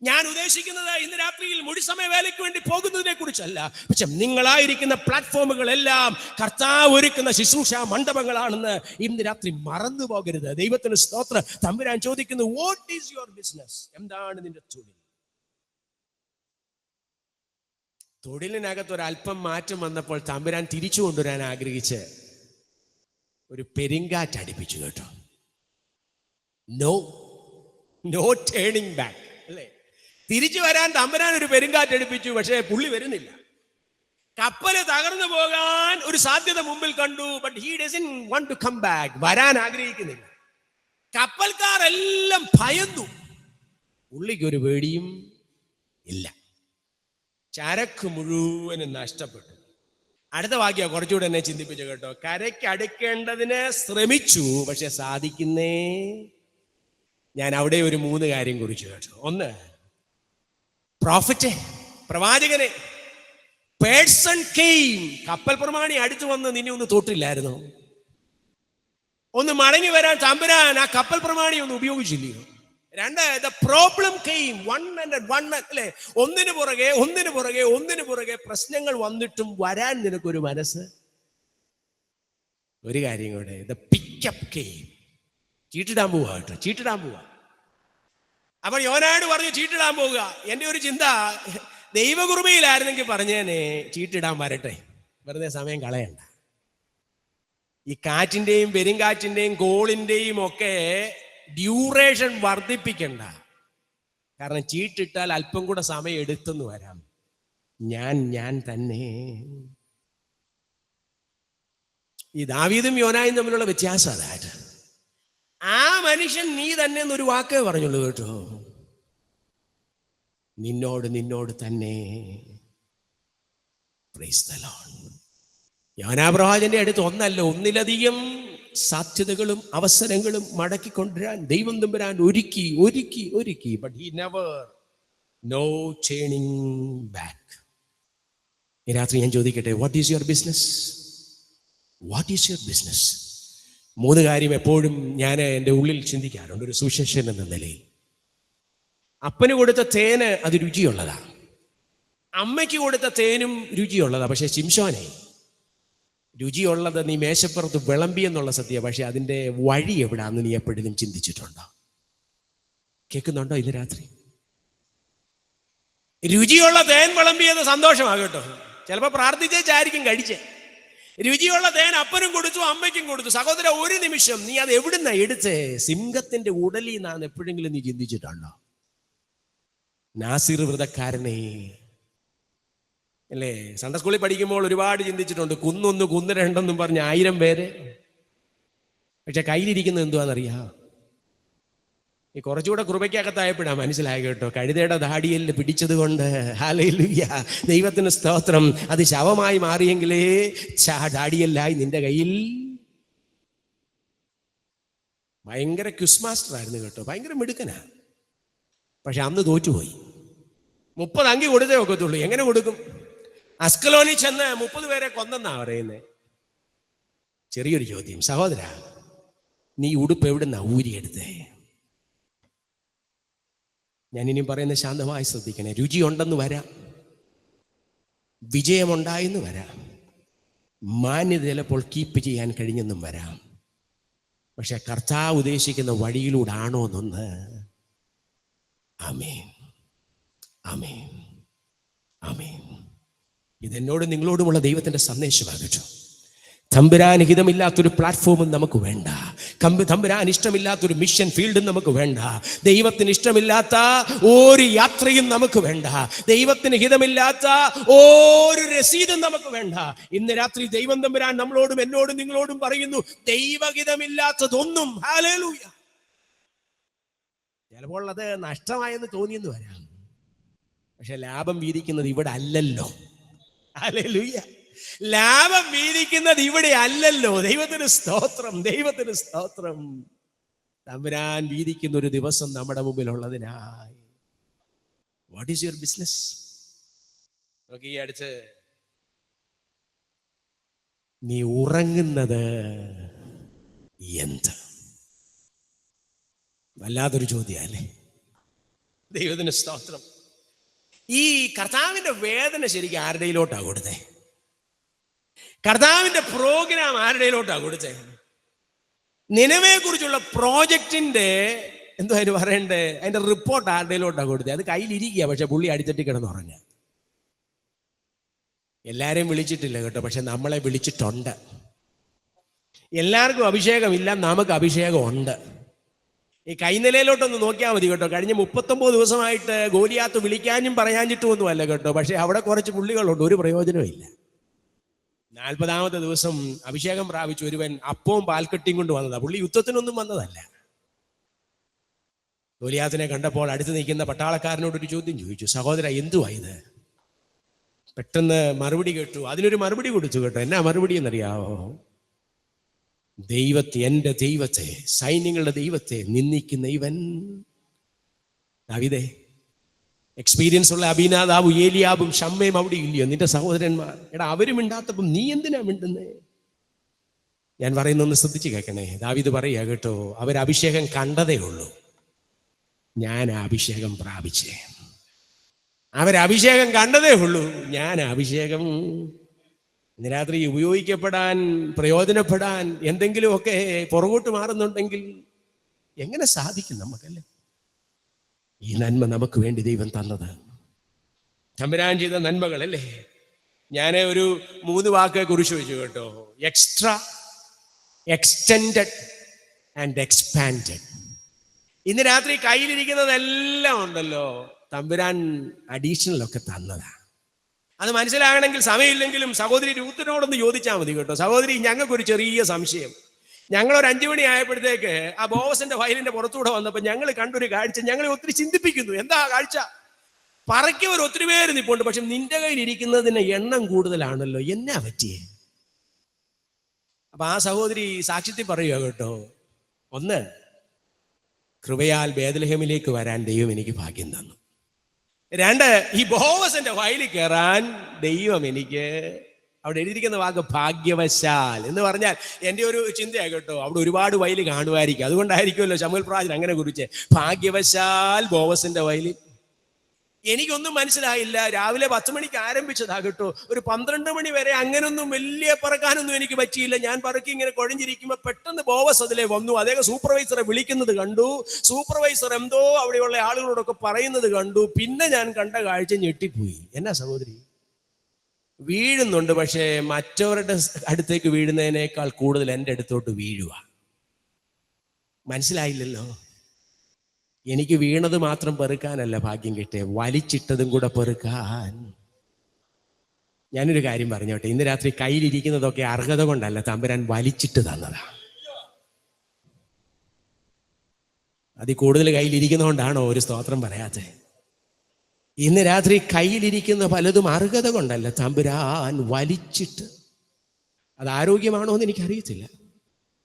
Speaker 6: ഞാൻ ഉദ്ദേശിക്കുന്നത് ഇന്ന് രാത്രിയിൽ മുഴുസമയ വേലയ്ക്ക് വേണ്ടി പോകുന്നതിനെ കുറിച്ചല്ല, പക്ഷെ നിങ്ങളായിരിക്കുന്ന പ്ലാറ്റ്ഫോമുകളെല്ലാം കർത്താവ് ഒരുക്കുന്ന ശുശ്രൂഷ മണ്ഡപങ്ങളാണെന്ന് ഇന്ന് രാത്രി മറന്നു പോകരുത്. ദൈവത്തിന് സ്തോത്രം. തമ്പുരാൻ ചോദിക്കുന്നു, വാട്ട് ഈസ് യുവർ ബിസിനസ്? എന്താണ് നിന്റെ തൊഴിൽ? തൊഴിലിനകത്ത് ഒരല്പം മാറ്റം വന്നപ്പോൾ തമ്പുരാൻ തിരിച്ചു കൊണ്ടുവരാൻ ആഗ്രഹിച്ച് ഒരു പെരുങ്കാറ്റ് അടുപ്പിച്ചു കേട്ടോ. നോ ടേണിംഗ് ബാക്ക് അല്ലേ? തിരിച്ചു വരാൻ തമ്പുരാൻ ഒരു പെരുങ്കാറ്റ് അടുപ്പിച്ചു, പക്ഷേ പുള്ളി വരുന്നില്ല. കപ്പല് തകർന്നു പോകാൻ ഒരു സാധ്യത മുമ്പിൽ കണ്ടു, but he doesn't want to come back. വരാൻ ആഗ്രഹിക്കുന്നില്ല. കപ്പൽക്കാരെല്ലാം ഭയന്നു, പുള്ളിക്ക് ഒരു പേടിയും ഇല്ല. ചരക്ക് മുഴുവനും നഷ്ടപ്പെട്ടു. അടുത്ത വാക്യം കുറച്ചുകൂടെ എന്നെ ചിന്തിപ്പിച്ചു കേട്ടോ. കരയ്ക്ക് അടുക്കേണ്ടതിന് ശ്രമിച്ചു, പക്ഷെ സാധിക്കുന്നേ. ഞാൻ അവിടെ ഒരു 3 കാര്യം കുറിച്ചു കേട്ടോ. ഒന്ന്, പ്രോഫറ്റ്, പ്രവാചകനെ. Person came. കപ്പൽ പ്രമാണി അടുത്തു വന്ന് നിന്നെ ഒന്ന് തൊട്ടില്ലായിരുന്നോ? ഒന്ന് മടങ്ങി വരാൻ തമ്പുരാൻ ആ കപ്പൽ പ്രമാണി ഒന്ന് ഉപയോഗിച്ചില്ലയോ? 2, the problem came one അല്ലേ? ഒന്നിനു പുറകെ പ്രശ്നങ്ങൾ വന്നിട്ടും വരാൻ നിനക്കൊരു മനസ്സ്. ഒരു കാര്യം കൂടെ, the pickup came. ചീട്ടിടാൻ പോവാ കേട്ടോ, ചീട്ടിടാൻ പോവാ. അപ്പോൾ യോനാട് പറഞ്ഞു ചീട്ടിടാൻ പോവുക. എൻ്റെ ഒരു ചിന്ത, ദൈവകുറുമയിലായിരുന്നെങ്കിൽ പറഞ്ഞേനെ ചീട്ടിടാൻ വരട്ടെ, വെറുതെ സമയം കളയണ്ട. ഈ കാറ്റിൻ്റെയും പെരുങ്കാറ്റിൻ്റെയും കോളിൻ്റെയും ഒക്കെ ഡ്യൂറേഷൻ വർദ്ധിപ്പിക്കണ്ട. കാരണം ചീട്ടിട്ടാൽ അല്പം കൂടെ സമയം എടുത്തെന്ന് വരാം. ഞാൻ തന്നെ. ഈ ദാവീദും യോനായും തമ്മിലുള്ള വ്യത്യാസം അതായിട്ട്. ആ മനുഷ്യൻ നീ തന്നെ എന്നൊരു വാക്കേ പറഞ്ഞുള്ളൂ കേട്ടോ. നിന്നോട് തന്നെ. Price the Lord. യോനാ പ്രവാചകന്റെ അടുത്ത് ഒന്നല്ല, ഒന്നിലധികം സാധ്യതകളും അവസരങ്ങളും മടക്കിക്കൊണ്ടുവരാൻ ദൈവം തമ്പുരാൻ ഒരുക്കി. But he never, no turning back. ഈ രാത്രി ഞാൻ ചോദിക്കട്ടെ, what is your business? What is your business? 3 കാര്യം എപ്പോഴും ഞാൻ എൻ്റെ ഉള്ളിൽ ചിന്തിക്കാറുണ്ട് ഒരു സുശേഷൻ എന്ന നിലയിൽ. അപ്പന് കൊടുത്ത തേന് അത് രുചിയുള്ളതാ, അമ്മയ്ക്ക് കൊടുത്ത തേനും രുചിയുള്ളതാ. പക്ഷെ ശിംശോനെ, രുചിയുള്ളത് നീ മേശപ്പുറത്ത് വിളമ്പി എന്നുള്ള സത്യം, പക്ഷെ അതിൻ്റെ വഴി എവിടാന്ന് നീ എപ്പോഴും ചിന്തിച്ചിട്ടുണ്ടോ? കേൾക്കുന്നുണ്ടോ ഇന്ന് രാത്രി? രുചിയുള്ള തേൻ വിളമ്പിയത് സന്തോഷമാകട്ടോ. ചിലപ്പോൾ പ്രാർത്ഥിച്ചായിരിക്കും കഴിച്ചേ. രുചിയുള്ള തേൻ അപ്പനും കൊടുത്തു, അമ്മയ്ക്കും കൊടുത്തു. സഹോദര, ഒരു നിമിഷം നീ അത് എവിടുന്ന എടുത്തേ? സിംഹത്തിന്റെ ഉടലിൽ നിന്നാണ് എപ്പോഴെങ്കിലും നീ ചിന്തിച്ചിട്ടുണ്ടോ? നാസിർ വ്രതക്കാരനെ അല്ലേ, സൺഡേ സ്കൂളിൽ പഠിക്കുമ്പോൾ ഒരുപാട് ചിന്തിച്ചിട്ടുണ്ട്. 1 കുന്ന് 2 പറഞ്ഞ് 1000 പേര്. പക്ഷെ കയ്യിലിരിക്കുന്നത് എന്തുവാണെന്നറിയാം? ഈ കുറച്ചുകൂടെ കൃപയ്ക്കകത്തായപ്പോഴാ മനസ്സിലായി കേട്ടോ. കഴുതയുടെ ദാടിയിൽ പിടിച്ചത് കൊണ്ട്, ഹല്ലേലൂയ, ദൈവത്തിന് സ്തോത്രം, അത് ശവമായി മാറിയെങ്കിലേ ദാടിയല്ലായി നിന്റെ കയ്യിൽ. ഭയങ്കര ക്വിസ് മാസ്റ്റർ ആയിരുന്നു കേട്ടോ, ഭയങ്കര മിടുക്കനാ. പക്ഷെ അന്ന് തോറ്റുപോയി. 30 അങ്കി കൊടുത്തേ ഒക്കത്തുള്ളൂ. എങ്ങനെ കൊടുക്കും? അസ്കലോനി ചെന്ന് 30 പേരെ കൊന്നെന്നാ പറയുന്നേ. ചെറിയൊരു ചോദ്യം, സഹോദര, നീ ഉടുപ്പ് എവിടുന്നാ ഊരിയെടുത്തേ? ഞാൻ ഇനിയും പറയുന്നത് ശാന്തമായി ശ്രദ്ധിക്കണേ. രുചിയുണ്ടെന്ന് വരാം, വിജയമുണ്ടായെന്ന് വരാം, മാന്യത ചിലപ്പോൾ കീപ്പ് ചെയ്യാൻ കഴിഞ്ഞെന്നും വരാം. പക്ഷെ കർത്താവ് ഉദ്ദേശിക്കുന്ന വഴിയിലൂടെ ആണോ എന്നൊന്ന്. ആമേൻ, ആമേൻ, ആമേൻ. ഇതെന്നോട് നിങ്ങളോടുമുള്ള ദൈവത്തിന്റെ സന്ദേശമാകട്ടെ. തമ്പുരാൻ ഹിതമില്ലാത്തൊരു പ്ലാറ്റ്ഫോമും നമുക്ക് വേണ്ട. തമ്പുരാൻ ഇഷ്ടമില്ലാത്തൊരു മിഷൻ ഫീൽഡും നമുക്ക് വേണ്ട. ദൈവത്തിന് ഇഷ്ടമില്ലാത്ത ഒരു യാത്രയും നമുക്ക് വേണ്ട. ദൈവത്തിന് ഹിതമില്ലാത്ത ഒരു രസീതും നമുക്ക് വേണ്ട. ഇന്ന് രാത്രി ദൈവം തമ്പുരാൻ നമ്മളോടും എന്നോടും നിങ്ങളോടും പറയുന്നു, ദൈവഹിതമില്ലാത്തതൊന്നും, ഹല്ലേലൂയ. ചിലപ്പോൾ അത് നഷ്ടമായെന്ന് തോന്നിയെന്ന് വരാം, പക്ഷെ ലാഭം വീതിക്കുന്നത് ഇവിടെ അല്ലല്ലോ. ഹല്ലേലൂയ. ലാഭം വീതിക്കുന്നത് ഇവിടെ അല്ലല്ലോ. ദൈവത്തിന് സ്തോത്രം, ദൈവത്തിന് സ്തോത്രം. തമ്പുരാൻ വീതിക്കുന്ന ഒരു ദിവസം നമ്മുടെ മുമ്പിലുള്ളതിനായി. What is your business? നോക്കി, ഈ അടുത്ത് നീ ഉറങ്ങുന്നത് എന്ത്? വല്ലാത്തൊരു ചോദ്യമല്ലേ? ദൈവത്തിന് സ്തോത്രം. ഈ കർത്താവിന്റെ വേദന ശരിക്കും ആരുടെയിലോട്ടാ കൊടുത്തേ? കർത്താവിന്റെ പ്രോഗ്രാം ആരുടെയിലോട്ടാ കൊടുത്തേ? നിനവയെ കുറിച്ചുള്ള പ്രോജക്റ്റിന്റെ എന്തോ അതിന് പറയണ്ടേ, അതിന്റെ റിപ്പോർട്ട് ആരുടെയിലോട്ടാ കൊടുത്തേ? അത് കയ്യിലിരിക്കുക, പക്ഷെ പുള്ളി അടിത്തട്ടി കിടന്നുറങ്ങ. എല്ലാരെയും വിളിച്ചിട്ടില്ല കേട്ടോ, പക്ഷെ നമ്മളെ വിളിച്ചിട്ടുണ്ട്. എല്ലാവർക്കും അഭിഷേകമില്ല, നമുക്ക് അഭിഷേകം ഉണ്ട്. ഈ കൈനിലയിലോട്ടൊന്ന് നോക്കിയാൽ മതി കേട്ടോ. കഴിഞ്ഞ 39 ദിവസമായിട്ട് ഗോലിയാത്ത് വിളിക്കാനും പറയാഞ്ഞിട്ടും ഒന്നുമല്ല കേട്ടോ, പക്ഷെ അവിടെ കുറച്ച് പുള്ളികളുണ്ട്, ഒരു പ്രയോജനവും ഇല്ല. 40ാമത്തെ ദിവസം അഭിഷേകം പ്രാപിച്ച ഒരുവൻ അപ്പവും പാൽക്കട്ടിയും കൊണ്ട് വന്നതാ. പുള്ളി യുദ്ധത്തിനൊന്നും വന്നതല്ല. ഗോലിയാത്തിനെ കണ്ടപ്പോൾ അടുത്ത് നിൽക്കുന്ന പട്ടാളക്കാരനോടൊരു ചോദ്യം ചോദിച്ചു, സഹോദര എന്തുവാ ഇത്? പെട്ടെന്ന് മറുപടി കേട്ടു. അതിനൊരു മറുപടി കൊടുത്തു കേട്ടോ. എന്നാ മറുപടി എന്നറിയാവോ? എൻ്റെ ദൈവത്തെ, സൈന്യങ്ങളുടെ ദൈവത്തെ നിന്ദിക്കുന്ന ഇവൻ. ദാവീദേ, എക്സ്പീരിയൻസ് ഉള്ള അബീനാദാബും ഏലിയാബും ഷമ്മയും അവിടെ ഇല്ലയോ? നിന്റെ സഹോദരന്മാർ, എടാ അവരും മിണ്ടാത്തപ്പം നീ എന്തിനാ മിണ്ടുന്നേ? ഞാൻ പറയുന്നൊന്ന് ശ്രദ്ധിച്ച് കേൾക്കണേ. ദാവീദ് പറയുക കേട്ടോ, അവരഭിഷേകം കണ്ടതേ ഉള്ളൂ, ഞാൻ അഭിഷേകം പ്രാപിച്ചേ. അവരഭിഷേകം കണ്ടതേ ഉള്ളൂ, ഞാൻ അഭിഷേകം. ഇന്ന് രാത്രി ഉപയോഗിക്കപ്പെടാൻ, പ്രയോജനപ്പെടാൻ എന്തെങ്കിലുമൊക്കെ പുറകോട്ട് മാറുന്നുണ്ടെങ്കിൽ എങ്ങനെ സാധിക്കും നമുക്കല്ലേ? ഈ നന്മ നമുക്ക് വേണ്ടി ദൈവം തന്നത്, തമ്പുരാൻ ചെയ്ത നന്മകളല്ലേ. ഞാൻ ഒരു 3 വാക്ക് കുറിച്ച് വെച്ചു കേട്ടോ. Extra, extended and expanded. ഇന്ന് രാത്രി കയ്യിലിരിക്കുന്നതെല്ലാം ഉണ്ടല്ലോ, തമ്പുരാൻ അഡീഷണൽ ഒക്കെ തന്നതാണ്. അത് മനസ്സിലാകണമെങ്കിൽ സമയമില്ലെങ്കിലും സഹോദരി രൂത്തിനോടൊന്ന് ചോദിച്ചാൽ മതി കേട്ടോ. സഹോദരി, ഞങ്ങൾക്കൊരു ചെറിയ സംശയം. ഞങ്ങളൊരു 5 മണി ആയപ്പോഴത്തേക്ക് ആ ബോവസിന്റെ വയലിന്റെ പുറത്തൂടെ വന്നപ്പോൾ ഞങ്ങൾ കണ്ടൊരു കാഴ്ച ഞങ്ങളെ ഒത്തിരി ചിന്തിപ്പിക്കുന്നു. എന്താ കാഴ്ച? പറക്കിയവർ ഒത്തിരി പേര് നിൽപ്പുണ്ട്, പക്ഷെ നിന്റെ കയ്യിൽ ഇരിക്കുന്നതിന് എണ്ണം കൂടുതലാണല്ലോ, എന്നാ പറ്റിയേ? അപ്പൊ ആ സഹോദരി സാക്ഷ്യത്തിൽ പറയുക കേട്ടോ. 1, കൃപയാൽ ബേത്ലഹേമിലേക്ക് വരാൻ ദൈവം എനിക്ക് ഭാഗ്യം തന്നു. 2, ഈ ബോവസിന്റെ വയലിൽ കയറാൻ ദൈവം എനിക്ക്, അവിടെ എഴുതിയിരിക്കുന്ന വാക്ക് ഭാഗ്യവശാൽ എന്ന് പറഞ്ഞാൽ എൻ്റെ ഒരു ചിന്തയാണ് കേട്ടോ. അവിടെ ഒരുപാട് വയൽ കാണുമായിരിക്കും, അതുകൊണ്ടായിരിക്കുമല്ലോ ശമൂവേൽ പ്രവാചകൻ അങ്ങനെ കുറിച്ച്, ഭാഗ്യവശാൽ ബോവസിന്റെ വയലിൽ. എനിക്കൊന്നും മനസ്സിലായില്ല. രാവിലെ 10 മണിക്ക് ആരംഭിച്ചതാ കേട്ടോ. ഒരു 12 മണി വരെ അങ്ങനൊന്നും വലിയ പറക്കാനൊന്നും എനിക്ക് പറ്റിയില്ല. ഞാൻ പറക്കി ഇങ്ങനെ കുഴഞ്ഞിരിക്കുമ്പോൾ പെട്ടെന്ന് ബോവസ് അതിലെ വന്നു. അദ്ദേഹം സൂപ്പർവൈസറെ വിളിക്കുന്നത് കണ്ടു. സൂപ്പർവൈസർ എന്തോ അവിടെയുള്ള ആളുകളോടൊക്കെ പറയുന്നത് കണ്ടു. പിന്നെ ഞാൻ കണ്ട കാഴ്ച ഞെട്ടിപ്പോയി. എന്നാ സഹോദരി, വീഴുന്നുണ്ട്, പക്ഷേ മറ്റവരുടെ അടുത്തേക്ക് വീഴുന്നതിനേക്കാൾ കൂടുതൽ എൻ്റെ അടുത്തോട്ട് വീഴുക. മനസ്സിലായില്ലല്ലോ. എനിക്ക് വീണത് മാത്രം പെറുക്കാനല്ല ഭാഗ്യം കിട്ടിയ, വലിച്ചിട്ടതും കൂടെ പെറുക്കാൻ. ഞാനൊരു കാര്യം പറഞ്ഞോട്ടെ, ഇന്ന് രാത്രി കയ്യിലിരിക്കുന്നതൊക്കെ അർഹത കൊണ്ടല്ല, തമ്പുരാൻ വലിച്ചിട്ട് തന്നതാ. അതിൽ കൂടുതൽ കയ്യിലിരിക്കുന്നതുകൊണ്ടാണോ ഒരു സ്തോത്രം പറയാത്തെ? ഇന്ന് രാത്രി കയ്യിലിരിക്കുന്ന പലതും അർഹത കൊണ്ടല്ല, തമ്പുരാൻ വലിച്ചിട്ട്. അത് ആരോഗ്യമാണോ എന്ന് എനിക്കറിയത്തില്ല,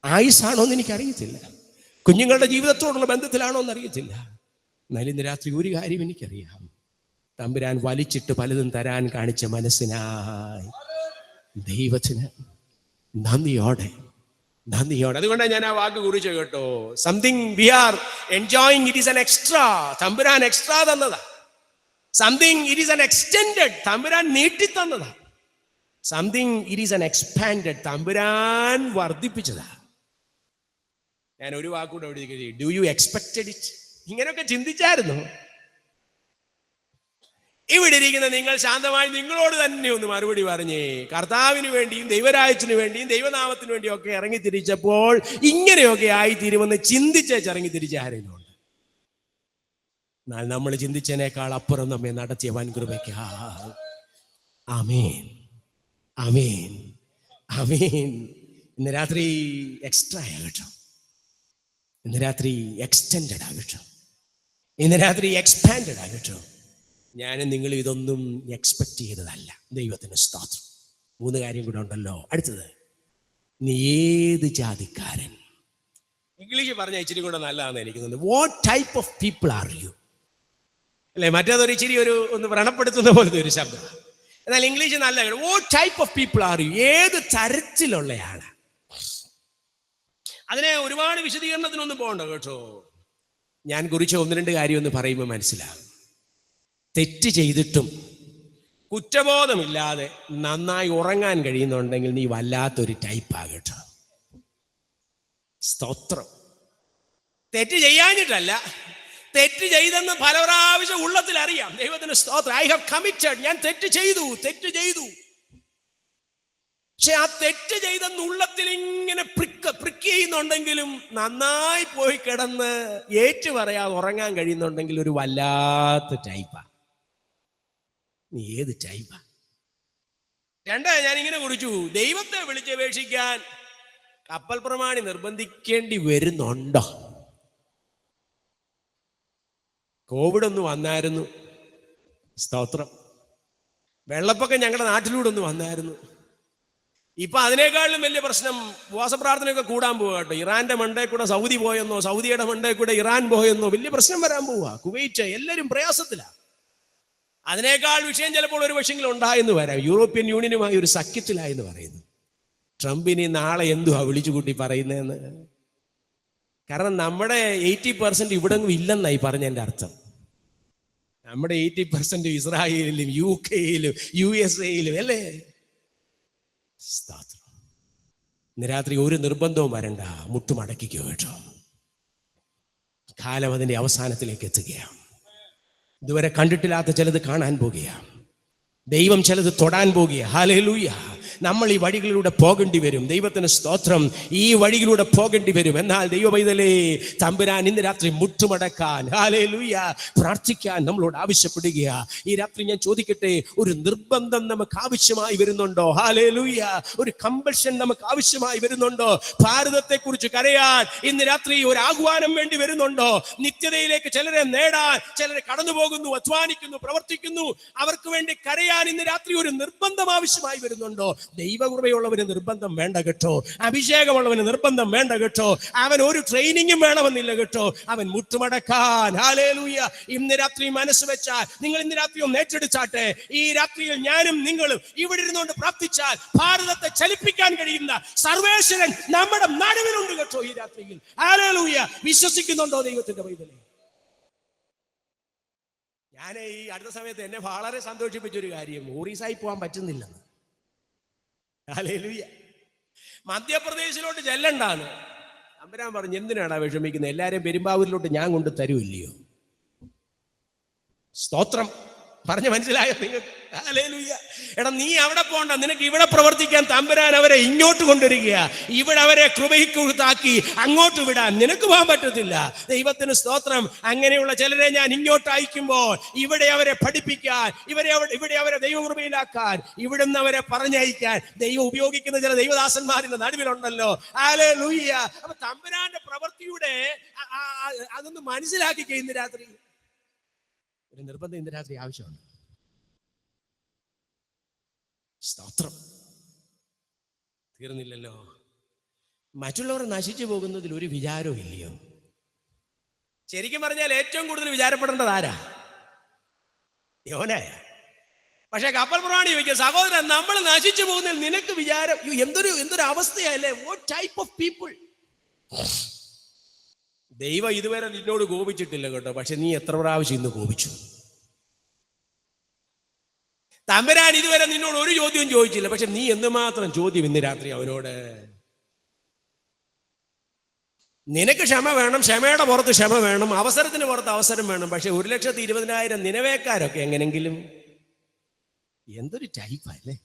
Speaker 6: ആയുസ്സാണോ എന്ന് എനിക്കറിയത്തില്ല, കുഞ്ഞുങ്ങളുടെ ജീവിതത്തോടുള്ള ബന്ധത്തിലാണോ എന്നറിയത്തില്ല. എന്നാൽ ഇന്ന് രാത്രി ഒരു കാര്യം എനിക്കറിയാം, തമ്പുരാൻ വലിച്ചിട്ട് പലതും തരാൻ കാണിച്ച മനസ്സിനായി ദൈവത്തിന് നന്ദിയോടെ. അതുകൊണ്ടാണ് ഞാൻ ആ വാക്ക് കുറിച്ച് കേട്ടോ. Something we are enjoying, it is an extra. Thampuran extra തന്നതാ. Something it is an extended, തമ്പുരാൻ നീട്ടി തന്നതാ. Something it is an expanded, തമ്പുരാൻ വർദ്ധിപ്പിച്ചതാ. ഞാൻ ഒരു വാക്കൂടെ എഴുതി, ഡു യു എക്സ്പെക്റ്റഡ് ഇറ്റ്? ഇങ്ങനെയൊക്കെ ചിന്തിച്ചായിരുന്നു? ഇവിടെ ഇരിക്കുന്ന നിങ്ങൾ ശാന്തമായി നിങ്ങളോട് തന്നെ ഒന്ന് മറുപടി പറഞ്ഞേ. കർത്താവിന് വേണ്ടിയും ദൈവരാജ്യത്തിന് വേണ്ടിയും ദൈവനാമത്തിന് വേണ്ടിയും ഒക്കെ ഇറങ്ങി തിരിച്ചപ്പോൾ ഇങ്ങനെയൊക്കെ ആയിത്തീരുമെന്ന് ചിന്തിച്ചേച്ച് ഇറങ്ങി തിരിച്ച ആരെങ്കിലും ഉണ്ട്? എന്നാൽ നമ്മൾ ചിന്തിച്ചതിനേക്കാൾ അപ്പുറം നമ്മെ നടത്തിയ വൻകൃപയ്ക്ക് ആമേൻ, ആമേൻ, ആമേൻ. ഇന്ന് രാത്രി എക്സ്ട്രാ ആകട്ടെ, ഇന്ന് രാത്രി എക്സ്റ്റെൻഡഡ് ആകട്ടെ, ഇന്ന് രാത്രി എക്സ്പാൻഡഡ് ആകട്ടെ. ഞാനും നിങ്ങളും ഇതൊന്നും എക്സ്പെക്ട് ചെയ്തതല്ല. ദൈവത്തിന് സ്തോത്രം. 3 കാര്യം കൂടെ ഉണ്ടല്ലോ. അടുത്തത്, നീ ഏത് ജാതിക്കാരൻ, ഇംഗ്ലീഷ് പറഞ്ഞ ഇച്ചിരി കൂടെ നല്ലതാണെന്ന് എനിക്ക് തോന്നുന്നു. What type of people are you അല്ലേ? മറ്റേതൊരു ഇച്ചിരി ഒന്ന് വ്രണപ്പെടുത്തുന്ന പോലത്തെ ഒരു ശബ്ദം. എന്നാൽ ഇംഗ്ലീഷ് നല്ല what type of people are you, ഏത് തരത്തിലുള്ളയാണ്. അതിനെ ഒരുപാട് വിശദീകരണത്തിനൊന്നും പോകണ്ട കേട്ടോ. ഞാൻ കുറിച്ച് ഒന്ന് രണ്ട് കാര്യം ഒന്ന് പറയുമ്പോൾ മനസ്സിലാകും. തെറ്റ് ചെയ്തിട്ടും കുറ്റബോധമില്ലാതെ നന്നായി ഉറങ്ങാൻ കഴിയുന്നുണ്ടെങ്കിൽ നീ വല്ലാത്തൊരു ടൈപ്പാകട്ടോ. സ്തോത്രം. തെറ്റ് ചെയ്യാഞ്ഞിട്ടല്ല, തെറ്റ് ചെയ്തെന്ന് പല പ്രാവശ്യം ഉള്ളത്തിൽ അറിയാം. ദൈവത്തിന് സ്തോത്രം. ഐ ഹാവ് കമ്മിറ്റഡ്, ഞാൻ തെറ്റ് ചെയ്തു. പക്ഷെ ആ തെറ്റ് ചെയ്തെന്ന് ഉള്ളത്തിൽ ഇങ്ങനെ പ്രിക്ക് ചെയ്യുന്നുണ്ടെങ്കിലും നന്നായി പോയി കിടന്ന് ഏറ്റു പറയാതെ ഉറങ്ങാൻ കഴിയുന്നുണ്ടെങ്കിൽ ഒരു വല്ലാത്ത ടൈപ്പാ. നീ ഏത് ടൈപ്പാ? ഞാൻ ഇങ്ങനെ കുറിച്ചു, ദൈവത്തെ വിളിച്ചപേക്ഷിക്കാൻ കപ്പൽ പ്രമാണി നിർബന്ധിക്കേണ്ടി വരുന്നുണ്ടോ? കോവിഡ് ഒന്ന് വന്നായിരുന്നു, സ്തോത്രം. വെള്ളപ്പൊക്കം ഞങ്ങളുടെ നാട്ടിലൂടെ ഒന്ന് വന്നായിരുന്നു. ഇപ്പൊ അതിനേക്കാളും വലിയ പ്രശ്നം ഉപവാസപ്രാർത്ഥനയൊക്കെ കൂടാൻ പോവുക കേട്ടോ. ഇറാന്റെ മണ്ടേ കൂടെ സൗദി പോയെന്നോ, സൗദിയുടെ മണ്ടേ കൂടെ ഇറാൻ പോയെന്നോ വലിയ പ്രശ്നം വരാൻ പോവുക. കുവൈറ്റ് എല്ലാവരും പ്രയാസത്തിലാണ്. അതിനേക്കാൾ വിഷയം ചിലപ്പോൾ ഒരു പക്ഷെങ്കിലും ഉണ്ടായെന്ന് വരാം. യൂറോപ്യൻ യൂണിയനുമായി ഒരു സഖ്യത്തിലായെന്ന് പറയുന്നു. ട്രംപിന് നാളെ എന്തുവാ വിളിച്ചുകൂട്ടി പറയുന്നതെന്ന്. കാരണം നമ്മുടെ 80% ഇവിടെ ഇല്ലെന്നായി പറഞ്ഞതിൻ്റെ അർത്ഥം. നമ്മുടെ 80% ഇസ്രായേലിലും UK-യിലും USA-യിലും അല്ലേ? ഇന്ന് രാത്രി ഒരു നിർബന്ധവും വരണ്ട, മുട്ടുമടക്കിക്കോ കേട്ടോ. കാലം അതിന്റെ അവസാനത്തിലേക്ക് എത്തുകയാണ്. ഇതുവരെ കണ്ടിട്ടില്ലാത്ത ചിലത് കാണാൻ പോകുകയാണ്. ദൈവം ചിലത് തൊടാൻ പോകുക. ഹല്ലേലൂയ. നമ്മൾ ഈ വഴികളിലൂടെ പോകേണ്ടി വരും. ദൈവത്തിന് സ്തോത്രം. ഈ വഴികളിലൂടെ പോകേണ്ടി വരും. എന്നാൽ ദൈവമൈതലേ, തമ്പുരാൻ ഇന്ന് രാത്രി മുട്ടുമടക്കാൻ, ഹല്ലേലൂയ, പ്രാർത്ഥിക്കാൻ നമ്മളോട് ആവശ്യപ്പെടുക. ഈ രാത്രി ഞാൻ ചോദിക്കട്ടെ, ഒരു നിർബന്ധം നമുക്ക് ആവശ്യമായി വരുന്നുണ്ടോ? ഹല്ലേലൂയ. ഒരു കമ്പൽഷൻ നമുക്ക് ആവശ്യമായി വരുന്നുണ്ടോ? ഭാരതത്തെ കുറിച്ച് കരയാൻ ഇന്ന് രാത്രി ഒരു ആഹ്വാനം വേണ്ടി വരുന്നുണ്ടോ? നിത്യതയിലേക്ക് ചിലരെ നേടാൻ ചിലരെ കടന്നു പോകുന്നു, അധ്വാനിക്കുന്നു, പ്രവർത്തിക്കുന്നു. അവർക്ക് വേണ്ടി കരയാൻ ഇന്ന് രാത്രി ഒരു നിർബന്ധം ആവശ്യമായി വരുന്നുണ്ടോ? ദൈവകൃപയുള്ളവന് നിർബന്ധം വേണ്ട കേട്ടോ. അഭിഷേകമുള്ളവന് നിർബന്ധം വേണ്ട കേട്ടോ. അവൻ ഒരു ട്രെയിനിങ്ങും വേണമെന്നില്ല കേട്ടോ. അവൻ മുട്ടുമടക്കാൻ, ഹല്ലേലൂയ, ഇന്ന് രാത്രി മനസ്സ് വെച്ചാൽ, നിങ്ങൾ ഇന്ന് രാത്രി ഒന്ന് ഏറ്റെടുത്താട്ടെ. ഈ രാത്രിയിൽ ഞാനും നിങ്ങളും ഇവിടെ ഇരുന്നുകൊണ്ട് പ്രാർത്ഥിച്ചാൽ ഭാരതത്തെ ചലിപ്പിക്കാൻ കഴിയുന്ന സർവേശ്വരൻ നമ്മുടെ നടുവിലുണ്ട് കേട്ടോ. ഈ രാത്രിയിൽ ഹല്ലേലൂയ. വിശ്വസിക്കുന്നുണ്ടോ ദൈവത്തിന്റെ പൈതലേ? ഞാൻ ഈ അടുത്ത സമയത്ത് എന്നെ വളരെ സന്തോഷിപ്പിച്ചൊരു കാര്യം, ഒറീസായി പോകാൻ പറ്റുന്നില്ലെന്ന്. ഹല്ലേലൂയ. മധ്യപ്രദേശിലോട്ട് ചെല്ലണ്ടാന്ന് തമ്പുരാൻ പറഞ്ഞു. എന്തിനാടാ വിഷമിക്കുന്നത്? എല്ലാരെയും പെരുമ്പാവൂരിലോട്ട് ഞാൻ കൊണ്ട് തരുമില്ലയോ? സ്തോത്രം. പറഞ്ഞ് മനസ്സിലായോ നിങ്ങൾക്ക്? ഹല്ലേലൂയ. എടാ, നീ അവിടെ പോണ്ട, നിനക്ക് ഇവിടെ പ്രവർത്തിക്കാൻ തമ്പുരാൻ അവരെ ഇങ്ങോട്ട് കൊണ്ടുവരിക. ഇവിടെ അവരെ കൃപയ്ക്കുത്താക്കി അങ്ങോട്ട് വിടാൻ നിനക്ക് പോകാൻ പറ്റത്തില്ല. ദൈവത്തിന് സ്തോത്രം. അങ്ങനെയുള്ള ചിലരെ ഞാൻ ഇങ്ങോട്ട് അയക്കുമ്പോൾ ഇവിടെ അവരെ പഠിപ്പിക്കാൻ, ഇവിടെ അവരെ ദൈവകൃപയിലാക്കാൻ, ഇവിടുന്ന് അവരെ പറഞ്ഞയക്കാൻ ദൈവം ഉപയോഗിക്കുന്ന ചില ദൈവദാസന്മാരിന്റെ നടുവിലുണ്ടല്ലോ. ഹല്ലേലൂയ. അപ്പൊ തമ്പുരാന്റെ പ്രവൃത്തിയുടെ അതൊന്ന് മനസ്സിലാക്കി ഇന്ന് രാത്രി ഒരു നിർബന്ധം ഇന്ന് രാത്രി ആവശ്യമുണ്ട്. സ്തോത്രം. തീർന്നില്ലല്ലോ. മറ്റുള്ളവർ നശിച്ചു പോകുന്നതിൽ ഒരു വിചാരവും ഇല്ലയോ? ശരിക്കും പറഞ്ഞാൽ ഏറ്റവും കൂടുതൽ വിചാരപ്പെടേണ്ടത് ആരാ? യോനായ. പക്ഷെ കപ്പൽ പ്രമാണി ചോദിക്കുക, സഹോദരൻ, നമ്മൾ നശിച്ചു പോകുന്നതിൽ നിനക്ക് വിചാരം? എന്തൊരു അവസ്ഥയല്ലേ? What type of people? ദൈവം ഇതുവരെ നിന്നോട് കോപിച്ചിട്ടില്ല കേട്ടോ. പക്ഷെ നീ എത്ര പ്രാവശ്യം ഇന്ന് കോപിച്ചു? തമ്പുരാൻ ഇതുവരെ നിന്നോട് ഒരു ചോദ്യവും ചോദിച്ചില്ല. പക്ഷെ നീ എന്തുമാത്രം ചോദ്യം ഇന്ന് രാത്രി അവനോട്. നിനക്ക് ക്ഷമ വേണം, ക്ഷമയുടെ പുറത്ത് ക്ഷമ വേണം, അവസരത്തിന് പുറത്ത് അവസരം വേണം. പക്ഷെ 1,20,000 നിനവേക്കാരൊക്കെ എങ്ങനെങ്കിലും എന്തൊരു ടൈപ്പല്ലേ?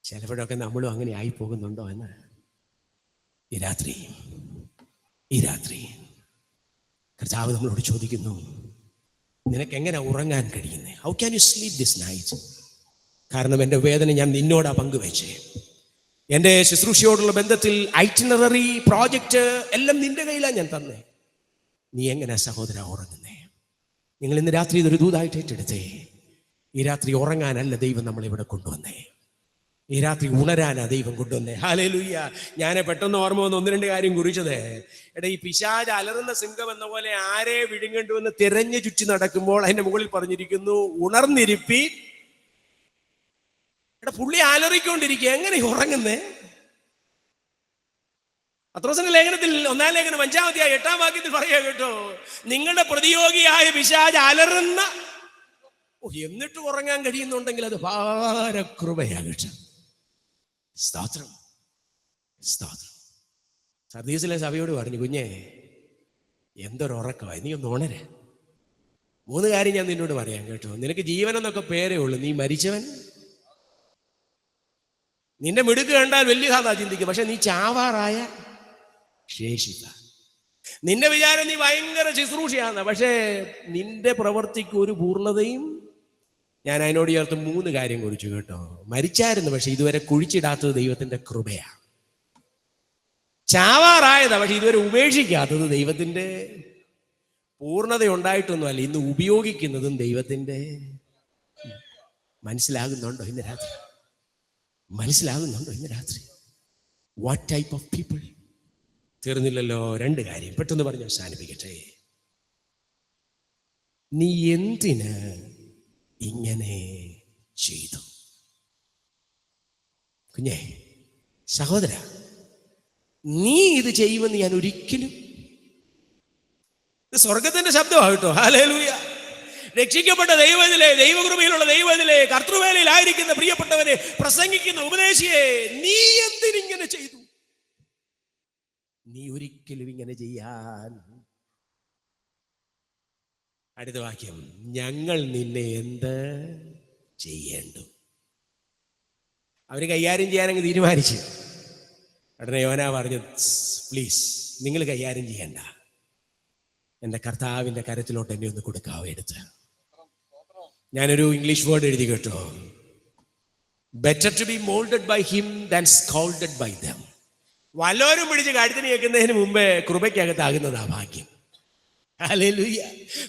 Speaker 6: ചിലപ്പോഴൊക്കെ നമ്മളും അങ്ങനെ ആയി പോകുന്നുണ്ടോ എന്ന് ഈ രാത്രി കർത്താവ് നമ്മളോട് ചോദിക്കുന്നു, നിനക്ക് എങ്ങനെ ഉറങ്ങാൻ കഴിയുന്നേ? How can you sleep this night? കാരണം എൻ്റെ വേദന ഞാൻ നിന്നോടാ പങ്കുവെച്ചേ. എൻ്റെ ശുശ്രൂഷയോടുള്ള ബന്ധത്തിൽ ഐറ്റിനറി, പ്രോജക്റ്റ് എല്ലാം നിന്റെ കയ്യിലാണ് ഞാൻ തന്നേ. നീ എങ്ങനെ സഹോദര ഉറങ്ങുന്നേ? നിങ്ങൾ ഇന്ന് രാത്രി ഇതൊരു ദൂതായിട്ട് ഏറ്റെടുത്തേ. ഈ രാത്രി ഉറങ്ങാനല്ല ദൈവം നമ്മളിവിടെ കൊണ്ടുവന്നേ. ഈ രാത്രി ഉണരാനാ ദൈവം കൊണ്ടുവന്നേ. ഹല്ലേലൂയ. ഞാൻ പെട്ടെന്ന് ഓർമ്മ വന്ന് 1-2 കാര്യം കുറിച്ചത്. എടാ, ഈ പിശാച് അലറുന്ന സിംഹം എന്ന പോലെ ആരെ വിഴുങ്ങണ്ടുവെന്ന് തിരഞ്ഞു ചുറ്റി നടക്കുമ്പോൾ അതിന്റെ മുകളിൽ പറഞ്ഞിരിക്കുന്നു, ഉണർന്നിരിപ്പി. എടാ, പുള്ളി അലറിക്കൊണ്ടിരിക്കുക, എങ്ങനെ ഉറങ്ങുന്നേ? പത്രോസിന്റെ ലേഖനത്തിൽ 1-ാം ലേഖനം 5-ാം അധ്യായം 8-ാം വാക്യത്തിൽ പറയാ കേട്ടോ, നിങ്ങളുടെ പ്രതിയോഗിയായ പിശാച് അലറുന്ന, എന്നിട്ട് ഉറങ്ങാൻ കഴിയുന്നുണ്ടെങ്കിൽ അത് ഭാരകൃപയാകട്ടെ. സ്തോത്രം, സ്തോത്രം. സർദീസിലെ സഭയോട് പറഞ്ഞു, കുഞ്ഞേ എന്തൊരു ഉറക്കമായി, നീ ഒന്ന് ഉണരെ. 3 കാര്യം ഞാൻ നിന്നോട് പറയാം കേട്ടോ. നിനക്ക് ജീവൻ എന്നൊക്കെ പേരേ ഉള്ളൂ, നീ മരിച്ചവൻ. നിന്റെ മിടുക്ക് കണ്ടാൽ വലിയ സാധാ ചിന്തിക്കും, പക്ഷെ നീ ചാവാറായ ശേഷിക്ക. നിന്റെ വിചാരം നീ ഭയങ്കര ശുശ്രൂഷയാണ്, പക്ഷേ നിന്റെ പ്രവർത്തിക്ക് ഒരു പൂർണ്ണതയും. ഞാൻ അതിനോട് ചേർത്ത് 3 കാര്യം കുറിച്ചു കേട്ടോ. മരിച്ചായിരുന്നു, പക്ഷെ ഇതുവരെ കുഴിച്ചിടാത്തത് ദൈവത്തിന്റെ കൃപയാണ്. ചാവാറായതാ, പക്ഷെ ഇതുവരെ ഉപേക്ഷിക്കാത്തത് ദൈവത്തിന്റെ പൂർണ്ണത ഉണ്ടായിട്ടൊന്നുമല്ല, ഇന്ന് ഉപയോഗിക്കുന്നതും ദൈവത്തിന്റെ. മനസ്സിലാകുന്നുണ്ടോ ഇന്ന് രാത്രി? മനസ്സിലാകുന്നുണ്ടോ ഇന്ന് രാത്രി? What type of people? തീർന്നില്ലല്ലോ. 2 കാര്യം പെട്ടെന്ന് പറഞ്ഞ് അവസാനിപ്പിക്കട്ടെ. നീ എന്തിന് ഇങ്ങനെ ചെയ്തു? കുഞ്ഞേ, സഹോദര, നീ ഇത് ചെയ്യുമെന്ന് ഞാൻ ഒരിക്കലും. ഇത് സ്വർഗത്തിന്റെ ശബ്ദമാകട്ടോ. ഹല്ലേലൂയ. രക്ഷിക്കപ്പെട്ട ദൈവത്തിലെ, ദൈവകൃപയിലുള്ള ദൈവത്തിലെ, കർത്തൃവേലയിലായിരിക്കുന്ന പ്രിയപ്പെട്ടവരെ, പ്രസംഗിക്കുന്ന ഉപദേശിയെ, നീ എന്തിനിങ്ങനെ ചെയ്തു? നീ ഒരിക്കലും ഇങ്ങനെ ചെയ്യാൻ. അടുത്ത വാക്യം, ഞങ്ങൾ നിന്നെ എന്ത് ചെയ്യേണ്ടു? അവര് കൈകാര്യം ചെയ്യാനങ്ങ് തീരുമാനിച്ചു. ഉടനെ യോനാ പറഞ്ഞു, പ്ലീസ് നിങ്ങൾ കൈകാര്യം ചെയ്യണ്ട, എൻ്റെ കർത്താവിൻ്റെ കരത്തിലോട്ട് എന്നെ ഒന്ന് കൊടുക്കാവോ എടുത്ത്. ഞാനൊരു ഇംഗ്ലീഷ് വേർഡ് എഴുതി കേട്ടോ, better to be moulded by him than scolded by them. വല്ലവരും പിടിച്ച് കഴുത്തിന് കേൾക്കുന്നതിന് മുമ്പേ കൃപയ്ക്കകത്താകുന്നതാ ഭാഗ്യം. ഹല്ലേലൂയ.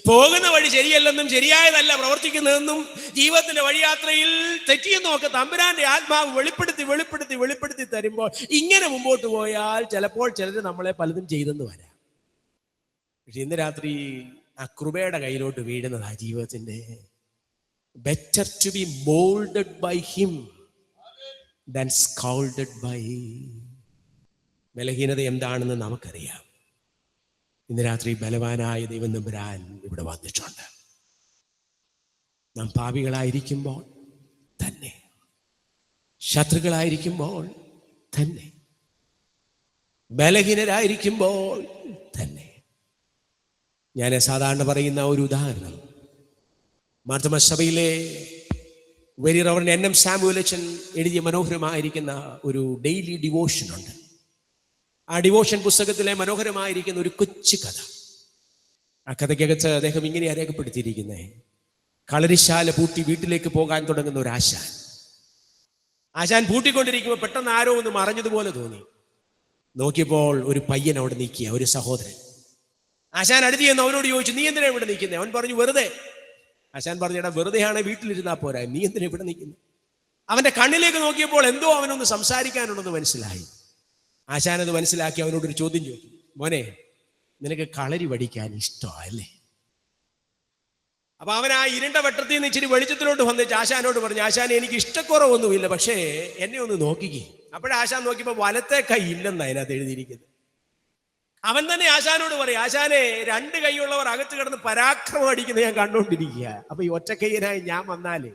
Speaker 6: പോകുന്ന വഴി ശരിയല്ലെന്നും ശരിയായതല്ല പ്രവർത്തിക്കുന്നതെന്നും ജീവിതത്തിന്റെ വഴിയാത്രയിൽ തെറ്റിയെന്നും ഒക്കെ തമ്പുരാന്റെ ആത്മാവ് വെളിപ്പെടുത്തി തരുമ്പോൾ ഇങ്ങനെ മുമ്പോട്ട് പോയാൽ ചിലപ്പോൾ ചിലർ നമ്മളെ പലതും ചെയ്തെന്ന് വരാം. പക്ഷെ ഇന്ന് രാത്രി ആ കൃപയുടെ കയ്യിലോട്ട് വീഴുന്നതാ ജീവിതത്തിന്റെ. Better to be moulded by him than scolded by. ബലഹീനത എന്താണെന്ന് നമുക്കറിയാം. ഇന്ന് രാത്രി ബലവാനായ ദൈവം തമ്പുരാൻ ഇവിടെ വന്നിട്ടുണ്ട്. നാം പാപികളായിരിക്കുമ്പോൾ തന്നെ, ശത്രുക്കളായിരിക്കുമ്പോൾ തന്നെ, ബലഹീനരായിരിക്കുമ്പോൾ തന്നെ. ഞാൻ സാധാരണ പറയുന്ന ഒരു ഉദാഹരണം, മാർത്തമ സഭയിലെ വെരി റവറൻഡ് NM സാമുവൽ അച്ഛൻ എഴുതിയ മനോഹരമായിരിക്കുന്ന ഒരു ഡെയിലി ഡിവോഷൻ ഉണ്ട്. ആ ഡിവോഷൻ പുസ്തകത്തിലെ മനോഹരമായിരിക്കുന്ന ഒരു കൊച്ചു കഥ. ആ കഥയ്ക്കകത്ത് അദ്ദേഹം ഇങ്ങനെയാണ് രേഖപ്പെടുത്തിയിരിക്കുന്നത്. കളരിശാല പൂട്ടി വീട്ടിലേക്ക് പോകാൻ തുടങ്ങുന്ന ഒരു ആശാൻ. ആശാൻ പൂട്ടിക്കൊണ്ടിരിക്കുമ്പോൾ പെട്ടെന്ന് ആരോ ഒന്ന് മറഞ്ഞതുപോലെ തോന്നി. നോക്കിയപ്പോൾ ഒരു പയ്യൻ അവിടെ നിൽക്കുക, ഒരു സഹോദരൻ. ആശാൻ അടുത്ത് ചെന്ന് അവനോട് ചോദിച്ചു, നീ എന്തിനാ ഇവിടെ നിൽക്കുന്നത്? അവൻ പറഞ്ഞു, വെറുതെ. ആശാൻ പറഞ്ഞു, എടാ വെറുതെയാണ് വീട്ടിലിരുന്നാ പോരാ, നീ എന്തിനാ ഇവിടെ നിൽക്കുന്നത്? അവന്റെ കണ്ണിലേക്ക് നോക്കിയപ്പോൾ എന്തോ അവനൊന്ന് സംസാരിക്കാനുണ്ടെന്ന് മനസ്സിലായി. ആശാൻ അത് മനസ്സിലാക്കി അവനോടൊരു ചോദ്യം ചോദിച്ചു, മോനെ നിനക്ക് കളരി പഠിക്കാൻ ഇഷ്ടമല്ലേ? അപ്പൊ അവൻ ആ ഇരുണ്ട വെട്ടത്തിൽ നിന്ന് ഇച്ചിരി വെളിച്ചത്തിലോട്ട് വന്നിട്ട് ആശാനോട് പറഞ്ഞു, ആശാൻ എനിക്ക് ഇഷ്ടക്കുറവൊന്നുമില്ല, പക്ഷേ എന്നെ ഒന്ന് നോക്കിക്കേ. അപ്പോഴാശാൻ നോക്കിയപ്പോൾ വലത്തെ കൈ ഇല്ലെന്ന് അതിനകത്ത് എഴുതിയിരിക്കുന്നത്. അവൻ തന്നെ ആശാനോട് പറയും, ആശാനെ 2 കൈയുള്ളവർ അകത്ത് കിടന്ന് പരാക്രമം അടിക്കുന്നത് ഞാൻ കണ്ടുകൊണ്ടിരിക്കുക. അപ്പൊ ഈ ഒറ്റക്കൈയനായി ഞാൻ വന്നാലേ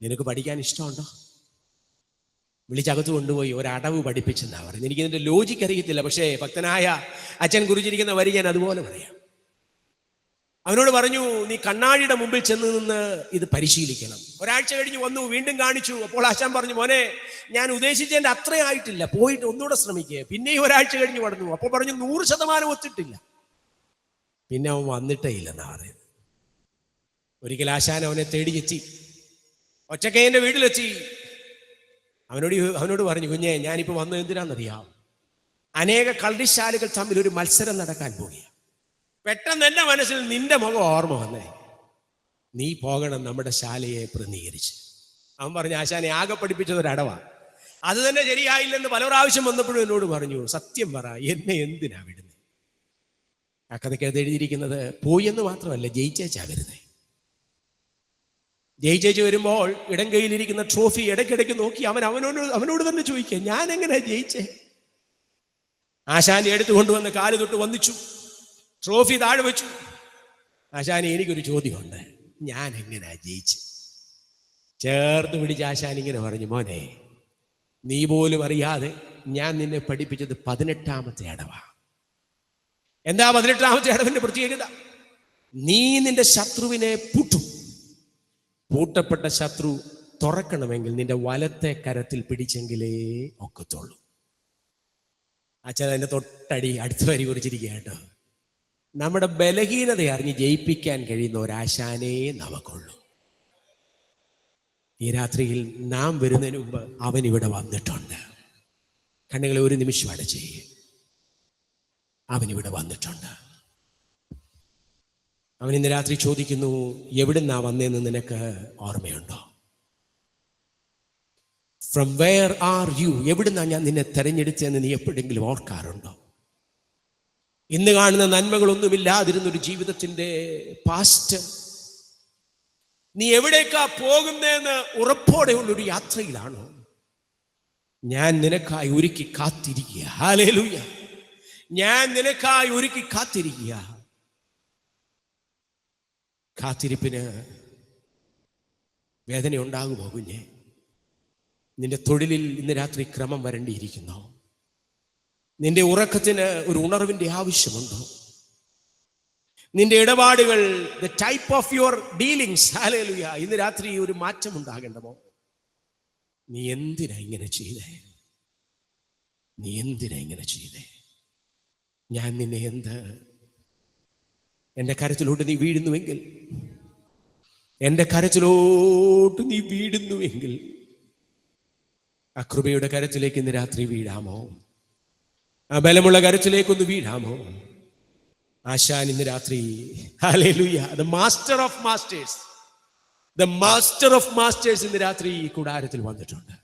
Speaker 6: നിനക്ക് പഠിക്കാൻ ഇഷ്ടമുണ്ടോ? വിളിച്ചകത്ത് കൊണ്ടുപോയി ഒരടവ് പഠിപ്പിച്ചെന്നാ പറയുന്നത്. എനിക്കിതിന്റെ ലോജിക്ക് അറിയത്തില്ല, പക്ഷേ ഭക്തനായ അച്ഛൻ കുറിച്ചിരിക്കുന്ന വരി ഞാൻ അതുപോലെ പറയാം. അവനോട് പറഞ്ഞു, നീ കണ്ണാടിയുടെ മുമ്പിൽ ചെന്ന് നിന്ന് ഇത് പരിശീലിക്കണം. ഒരാഴ്ച കഴിഞ്ഞ് വന്നു, വീണ്ടും കാണിച്ചു. അപ്പോൾ ആശാൻ പറഞ്ഞു, മോനെ ഞാൻ ഉദ്ദേശിച്ചതിന്റെ അത്രയായിട്ടില്ല, പോയിട്ട് ഒന്നുകൂടെ ശ്രമിക്കുക. പിന്നെയും ഒരാഴ്ച കഴിഞ്ഞ് വന്നു. അപ്പോൾ പറഞ്ഞു 100% ഒത്തിട്ടില്ല. പിന്നെ അവൻ വന്നിട്ടേ ഇല്ലെന്നാ പറയുന്നത്. ഒരിക്കൽ ആശാൻ അവനെ തേടിയെത്തി, ഒറ്റക്കയ്യന്റെ വീട്ടിലെത്തി. അവനോട് പറഞ്ഞു, കുഞ്ഞെ ഞാനിപ്പോ വന്നത് എന്തിനാണെന്നറിയാം? അനേക കളരിശാലകൾ തമ്മിൽ ഒരു മത്സരം നടക്കാൻ പോവുകയാണ്. പെട്ടെന്ന് എൻ്റെ മനസ്സിൽ നിന്റെ മുഖം ഓർമ്മ വന്നേ. നീ പോകണം നമ്മുടെ ശാലയെ പ്രതിനിധീകരിച്ച്. അവൻ പറഞ്ഞു, ആശാനെ ആകെ പഠിപ്പിച്ചത് ഒരു അടവാ, അത് തന്നെ ശരിയായില്ലെന്ന് പല പ്രാവശ്യം വന്നപ്പോഴും എന്നോട് പറഞ്ഞു, സത്യം പറ, എന്നെ എന്തിനാ വിടുന്നത്? ആ കഥയ്ക്കകത്ത് എഴുതിയിരിക്കുന്നത് പോയി എന്ന് മാത്രമല്ല, ജയിച്ചേച്ചാ വരുന്നത്. ജയിച്ചേച്ച് വരുമ്പോൾ ഇടം കയ്യിലിരിക്കുന്ന ട്രോഫി ഇടയ്ക്കിടയ്ക്ക് നോക്കി അവനോട് തന്നെ ചോദിക്കുക, ഞാൻ എങ്ങനെ ജയിച്ചേ? ആശാനെ എടുത്തുകൊണ്ടുവന്ന് കാല് തൊട്ട് വന്നിച്ചു, ട്രോഫി താഴെ വെച്ചു. ആശാനെ, എനിക്കൊരു ചോദ്യമുണ്ട്, ഞാൻ എങ്ങനെയാ ജയിച്ചു? ചേർത്ത് പിടിച്ച് ആശാൻ ഇങ്ങനെ പറഞ്ഞു, മോനെ, നീ പോലും അറിയാതെ ഞാൻ നിന്നെ പഠിപ്പിച്ചത് 18ാമത്തെ അടവാ. എന്താ 18ാമത്തെ അടവിന്റെ പ്രത്യേകത? നീ നിന്റെ ശത്രുവിനെ പൂട്ടും. പൂട്ടപ്പെട്ട ശത്രു തുറക്കണമെങ്കിൽ നിന്റെ വലത്തെ കരത്തിൽ പിടിച്ചെങ്കിലേ ഒക്കത്തുള്ളൂ. അച്ഛൻ അതിന്റെ തൊട്ടടി അടുത്ത വരി കുറിച്ചിരിക്കുക കേട്ടോ. നമ്മുടെ ബലഹീനത അറിഞ്ഞ് ജയിപ്പിക്കാൻ കഴിയുന്ന ഒരാശാനേ നമുക്കുള്ളൂ. ഈ രാത്രിയിൽ നാം വരുന്നതിന് മുമ്പ് അവൻ ഇവിടെ വന്നിട്ടുണ്ട്. കണ്ണുകളെ ഒരു നിമിഷം അടച്ച്, അവൻ ഇവിടെ വന്നിട്ടുണ്ട്. അവൻ ഇന്ന് രാത്രി ചോദിക്കുന്നു, എവിടുന്നാ വന്നതെന്ന് നിനക്ക് ഓർമ്മയുണ്ടോ? From where are you? എവിടുന്നാ ഞാൻ നിന്നെ തെരഞ്ഞെടുത്തതെന്ന് നീ എപ്പോഴെങ്കിലും ഓർക്കാറുണ്ടോ? ഇന്ന് കാണുന്ന നന്മകളൊന്നുമില്ലാതിരുന്നൊരു ജീവിതത്തിന്റെ പാസ്റ്റ് നീ എവിടേക്കാ പോകുന്നതെന്ന് ഉറപ്പോടെയുള്ളൊരു യാത്രയിലാണോ? ഞാൻ നിനക്കായി ഒരുക്കി കാത്തിരിക്കുക. ഹല്ലേലൂയ. ഞാൻ നിനക്കായി ഒരുക്കി കാത്തിരിക്കുക. കാത്തിരിപ്പിന് വേദന ഉണ്ടാകുമോ കുഞ്ഞെ? നിന്റെ തൊഴിലിൽ ഇന്ന് രാത്രി ക്രമം വരേണ്ടിയിരിക്കുന്നോ? നിന്റെ ഉറക്കത്തിന് ഒരു ഉണർവിന്റെ ആവശ്യമുണ്ടോ? നിന്റെ ഇടപാടുകൾ, the type of your dealings, hallelujah, ഇന്ന് രാത്രി ഒരു മാറ്റം ഉണ്ടാകേണ്ടമോ? നീ എന്തിനാ ഇങ്ങനെ ചെയ്തേ? നീ എന്തിനാ ഇങ്ങനെ ചെയ്തേ? ഞാൻ നിന്നെ എൻ്റെ കരത്തിലോട്ട് നീ വീഴുന്നുവെങ്കിൽ, എൻ്റെ കരത്തിലോട്ട് നീ വീഴുന്നുവെങ്കിൽ ആ കൃപയുടെ കരത്തിലേക്ക് ഇന്ന് രാത്രി വീഴാമോ? ആ ബലമുള്ള കരത്തിലേക്കൊന്ന് വീഴാമോ? ആശാൻ ഇന്ന് രാത്രി, hallelujah, the master of masters, the master of masters ഇന്ന് രാത്രി ഈ കൂടാരത്തിൽ വന്നിട്ടുണ്ട്.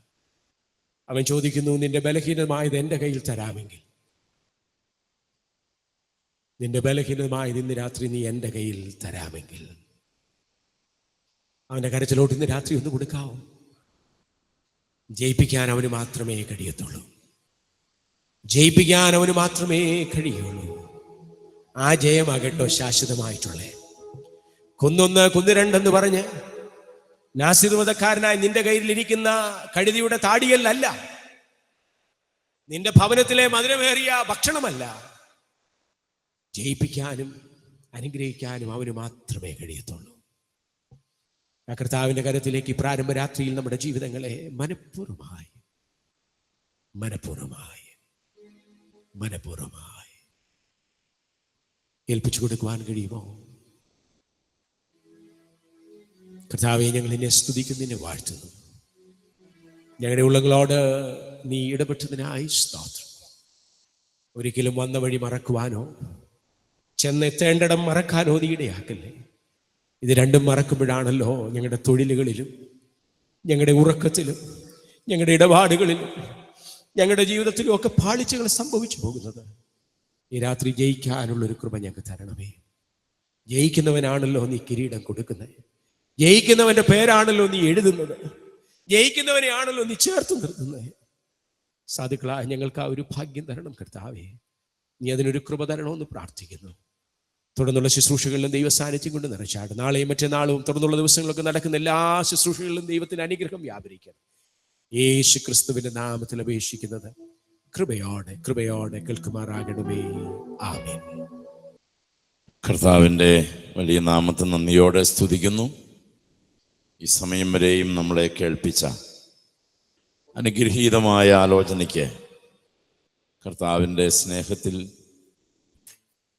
Speaker 6: അവൻ ചോദിക്കുന്നു, നിന്റെ ബലഹീനമായത് എൻ്റെ കയ്യിൽ തരാമെങ്കിൽ, നിന്റെ ബലഹീനമായത് ഇന്ന് രാത്രി നീ എൻ്റെ കയ്യിൽ തരാമെങ്കിൽ, അവൻ്റെ കരച്ചിലോട്ട് ഇന്ന് രാത്രി ഒന്ന് കൊടുക്കാവോ? ജയിപ്പിക്കാൻ അവന് മാത്രമേ കഴിയത്തുള്ളൂ. ജയിപ്പിക്കാൻ അവന് മാത്രമേ കഴിയുള്ളൂ. ആ ജയമാകട്ടോ ശാശ്വതമായിട്ടുള്ളേ. കുന്നൊന്ന് കുന്നുരണ്ടെന്ന് പറഞ്ഞ് നാസിർ മതക്കാരനായി നിന്റെ കയ്യിലിരിക്കുന്ന കഴുതിയുടെ താടിയല്ല, നിന്റെ ഭവനത്തിലെ മധുരമേറിയ ഭക്ഷണമല്ല. ജയിപ്പിക്കാനും അനുഗ്രഹിക്കാനും അവന് മാത്രമേ കഴിയത്തുള്ളൂ. ആ കർത്താവിന്റെ കരത്തിലേക്ക് പ്രാരംഭ രാത്രിയിൽ നമ്മുടെ ജീവിതങ്ങളെ മനഃപൂർവമായി ഏൽപ്പിച്ചു കൊടുക്കുവാൻ കഴിയുമോ? കർത്താവെ, ഞങ്ങൾ നിന്നെ സ്തുതിക്കുന്നു, നിന്നെ വാഴ്ത്തുന്നു. ഞങ്ങളുടെ ഉള്ളങ്ങളോട് നീ ഇടപെട്ടതിനായി സ്തോത്രം. ഒരിക്കലും വന്ന വഴി മറക്കുവാനോ ചെന്നെത്തേണ്ടിടം മറക്കാനോ നീ ഇടയാക്കല്ലേ. ഇത് രണ്ടും മറക്കുമ്പോഴാണല്ലോ ഞങ്ങളുടെ തൊഴിലുകളിലും ഞങ്ങളുടെ ഉറക്കത്തിലും ഞങ്ങളുടെ ഇടപാടുകളിലും ഞങ്ങളുടെ ജീവിതത്തിലും ഒക്കെ പാളിച്ചകൾ സംഭവിച്ചു പോകുന്നത്. ഈ രാത്രി ജയിക്കാനുള്ളൊരു കൃപ ഞങ്ങൾക്ക് തരണമേ. ജയിക്കുന്നവനാണല്ലോ നീ കിരീടം കൊടുക്കുന്നത്. ജയിക്കുന്നവന്റെ പേരാണല്ലോ നീ എഴുതുന്നത്. ജയിക്കുന്നവനെയാണല്ലോ നീ ചേർത്ത് നിർത്തുന്നത്. സാധുക്കളായ ഞങ്ങൾക്ക് ആ ഒരു ഭാഗ്യം തരണം കർത്താവേ. നീ അതിനൊരു കൃപ തരണമെന്ന് പ്രാർത്ഥിക്കുന്നു. തുടർന്നുള്ള ശുശ്രൂഷകളിലും ദൈവ സാന്നിധ്യം കൊണ്ട് നിറച്ചാട്. നാളെയും മറ്റന്നാളും തുടർന്നുള്ള ദിവസങ്ങളൊക്കെ നടക്കുന്ന എല്ലാ ശുശ്രൂഷകളിലും ദൈവത്തിന് അനുഗ്രഹം വ്യാപരിക്കണം. യേശു ക്രിസ്തുവിന്റെ നാമത്തിൽ അപേക്ഷിക്കുന്നത് കൃപയോടെ കേൾക്കുമാറാകണമേ. ആമേൻ.
Speaker 2: കർത്താവിൻ്റെ വലിയ നാമത്തെ നന്ദിയോടെ സ്തുതിക്കുന്നു. ഈ സമയം വരെയും നമ്മളെ കേൾപ്പിച്ച അനുഗ്രഹീതമായ ആലോചനയ്ക്ക് കർത്താവിൻ്റെ സ്നേഹത്തിൽ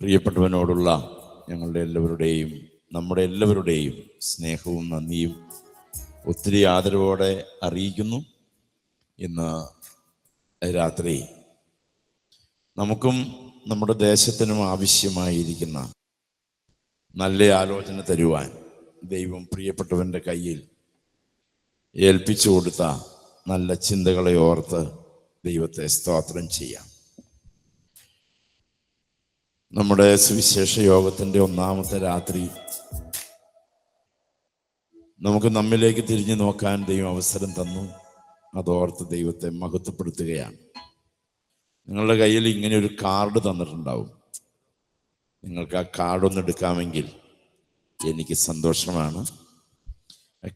Speaker 2: പ്രിയപ്പെട്ടവനോടുള്ള നമ്മുടെ എല്ലാവരുടെയും സ്നേഹവും നന്ദിയും ഒത്തിരി ആദരവോടെ അറിയിക്കുന്നു. ഇന്ന് രാത്രി നമുക്കും നമ്മുടെ ദേശത്തിനും ആവശ്യമായിരിക്കുന്ന നല്ല ആലോചന തരുവാൻ ദൈവം പ്രിയപ്പെട്ടവൻ്റെ കയ്യിൽ ഏൽപ്പിച്ചു കൊടുത്ത നല്ല ചിന്തകളെ ഓർത്ത് ദൈവത്തെ സ്തോത്രം ചെയ്യാം. നമ്മുടെ സുവിശേഷ യോഗത്തിൻ്റെ ഒന്നാമത്തെ രാത്രി നമുക്ക് നമ്മിലേക്ക് തിരിഞ്ഞു നോക്കാൻ ദൈവം അവസരം തന്നു. അതോർത്ത് ദൈവത്തെ മഹത്വപ്പെടുത്തുകയാണ്. നിങ്ങളുടെ കയ്യിൽ ഇങ്ങനെ ഒരു കാർഡ് തന്നിട്ടുണ്ടാവും. നിങ്ങൾക്ക് ആ കാർഡൊന്ന് എടുക്കാമെങ്കിൽ എനിക്ക് സന്തോഷമാണ്.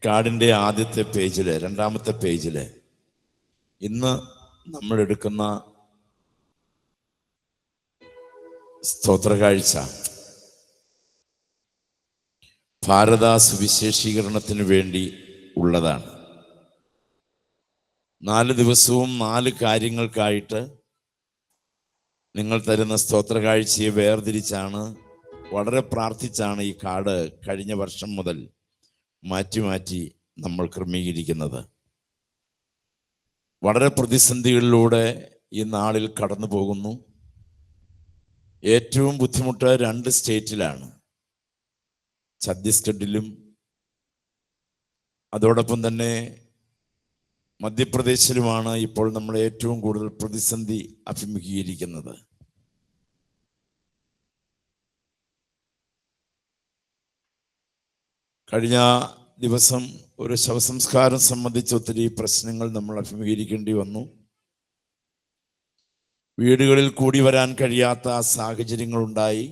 Speaker 2: കാർഡിൻ്റെ ആദ്യത്തെ പേജിൽ, രണ്ടാമത്തെ പേജിൽ ഇന്ന് നമ്മൾ എടുക്കുന്ന സ്തോത്ര കാഴ്ച ഭാരത സുവിശേഷീകരണത്തിന് വേണ്ടി ഉള്ളതാണ്. 4 ദിവസവും 4 കാര്യങ്ങൾക്കായിട്ട് നിങ്ങൾ തരുന്ന സ്തോത്ര കാഴ്ചയെ വേർതിരിച്ചാണ്, വളരെ പ്രാർത്ഥിച്ചാണ് ഈ കാർഡ് കഴിഞ്ഞ വർഷം മുതൽ മാറ്റി മാറ്റി നമ്മൾ ക്രമീകരിക്കുന്നത്. വളരെ പ്രതിസന്ധികളിലൂടെ ഈ നാളിൽ കടന്നു പോകുന്നു. ഏറ്റവും ബുദ്ധിമുട്ട് 2 സ്റ്റേറ്റിലാണ്, ഛത്തീസ്ഗഡിലും അതോടൊപ്പം തന്നെ മധ്യപ്രദേശിലുമാണ് ഇപ്പോൾ നമ്മൾ ഏറ്റവും കൂടുതൽ പ്രതിസന്ധി അഭിമുഖീകരിക്കുന്നത്. കഴിഞ്ഞ ദിവസം ഒരു ശവസംസ്കാരം സംബന്ധിച്ച് ഒത്തിരി പ്രശ്നങ്ങൾ നമ്മൾ അഭിമുഖീകരിക്കേണ്ടി വന്നു. വീടുകളിൽ കൂടി വരാൻ കഴിയാത്ത സാഹചര്യങ്ങളുണ്ടായി.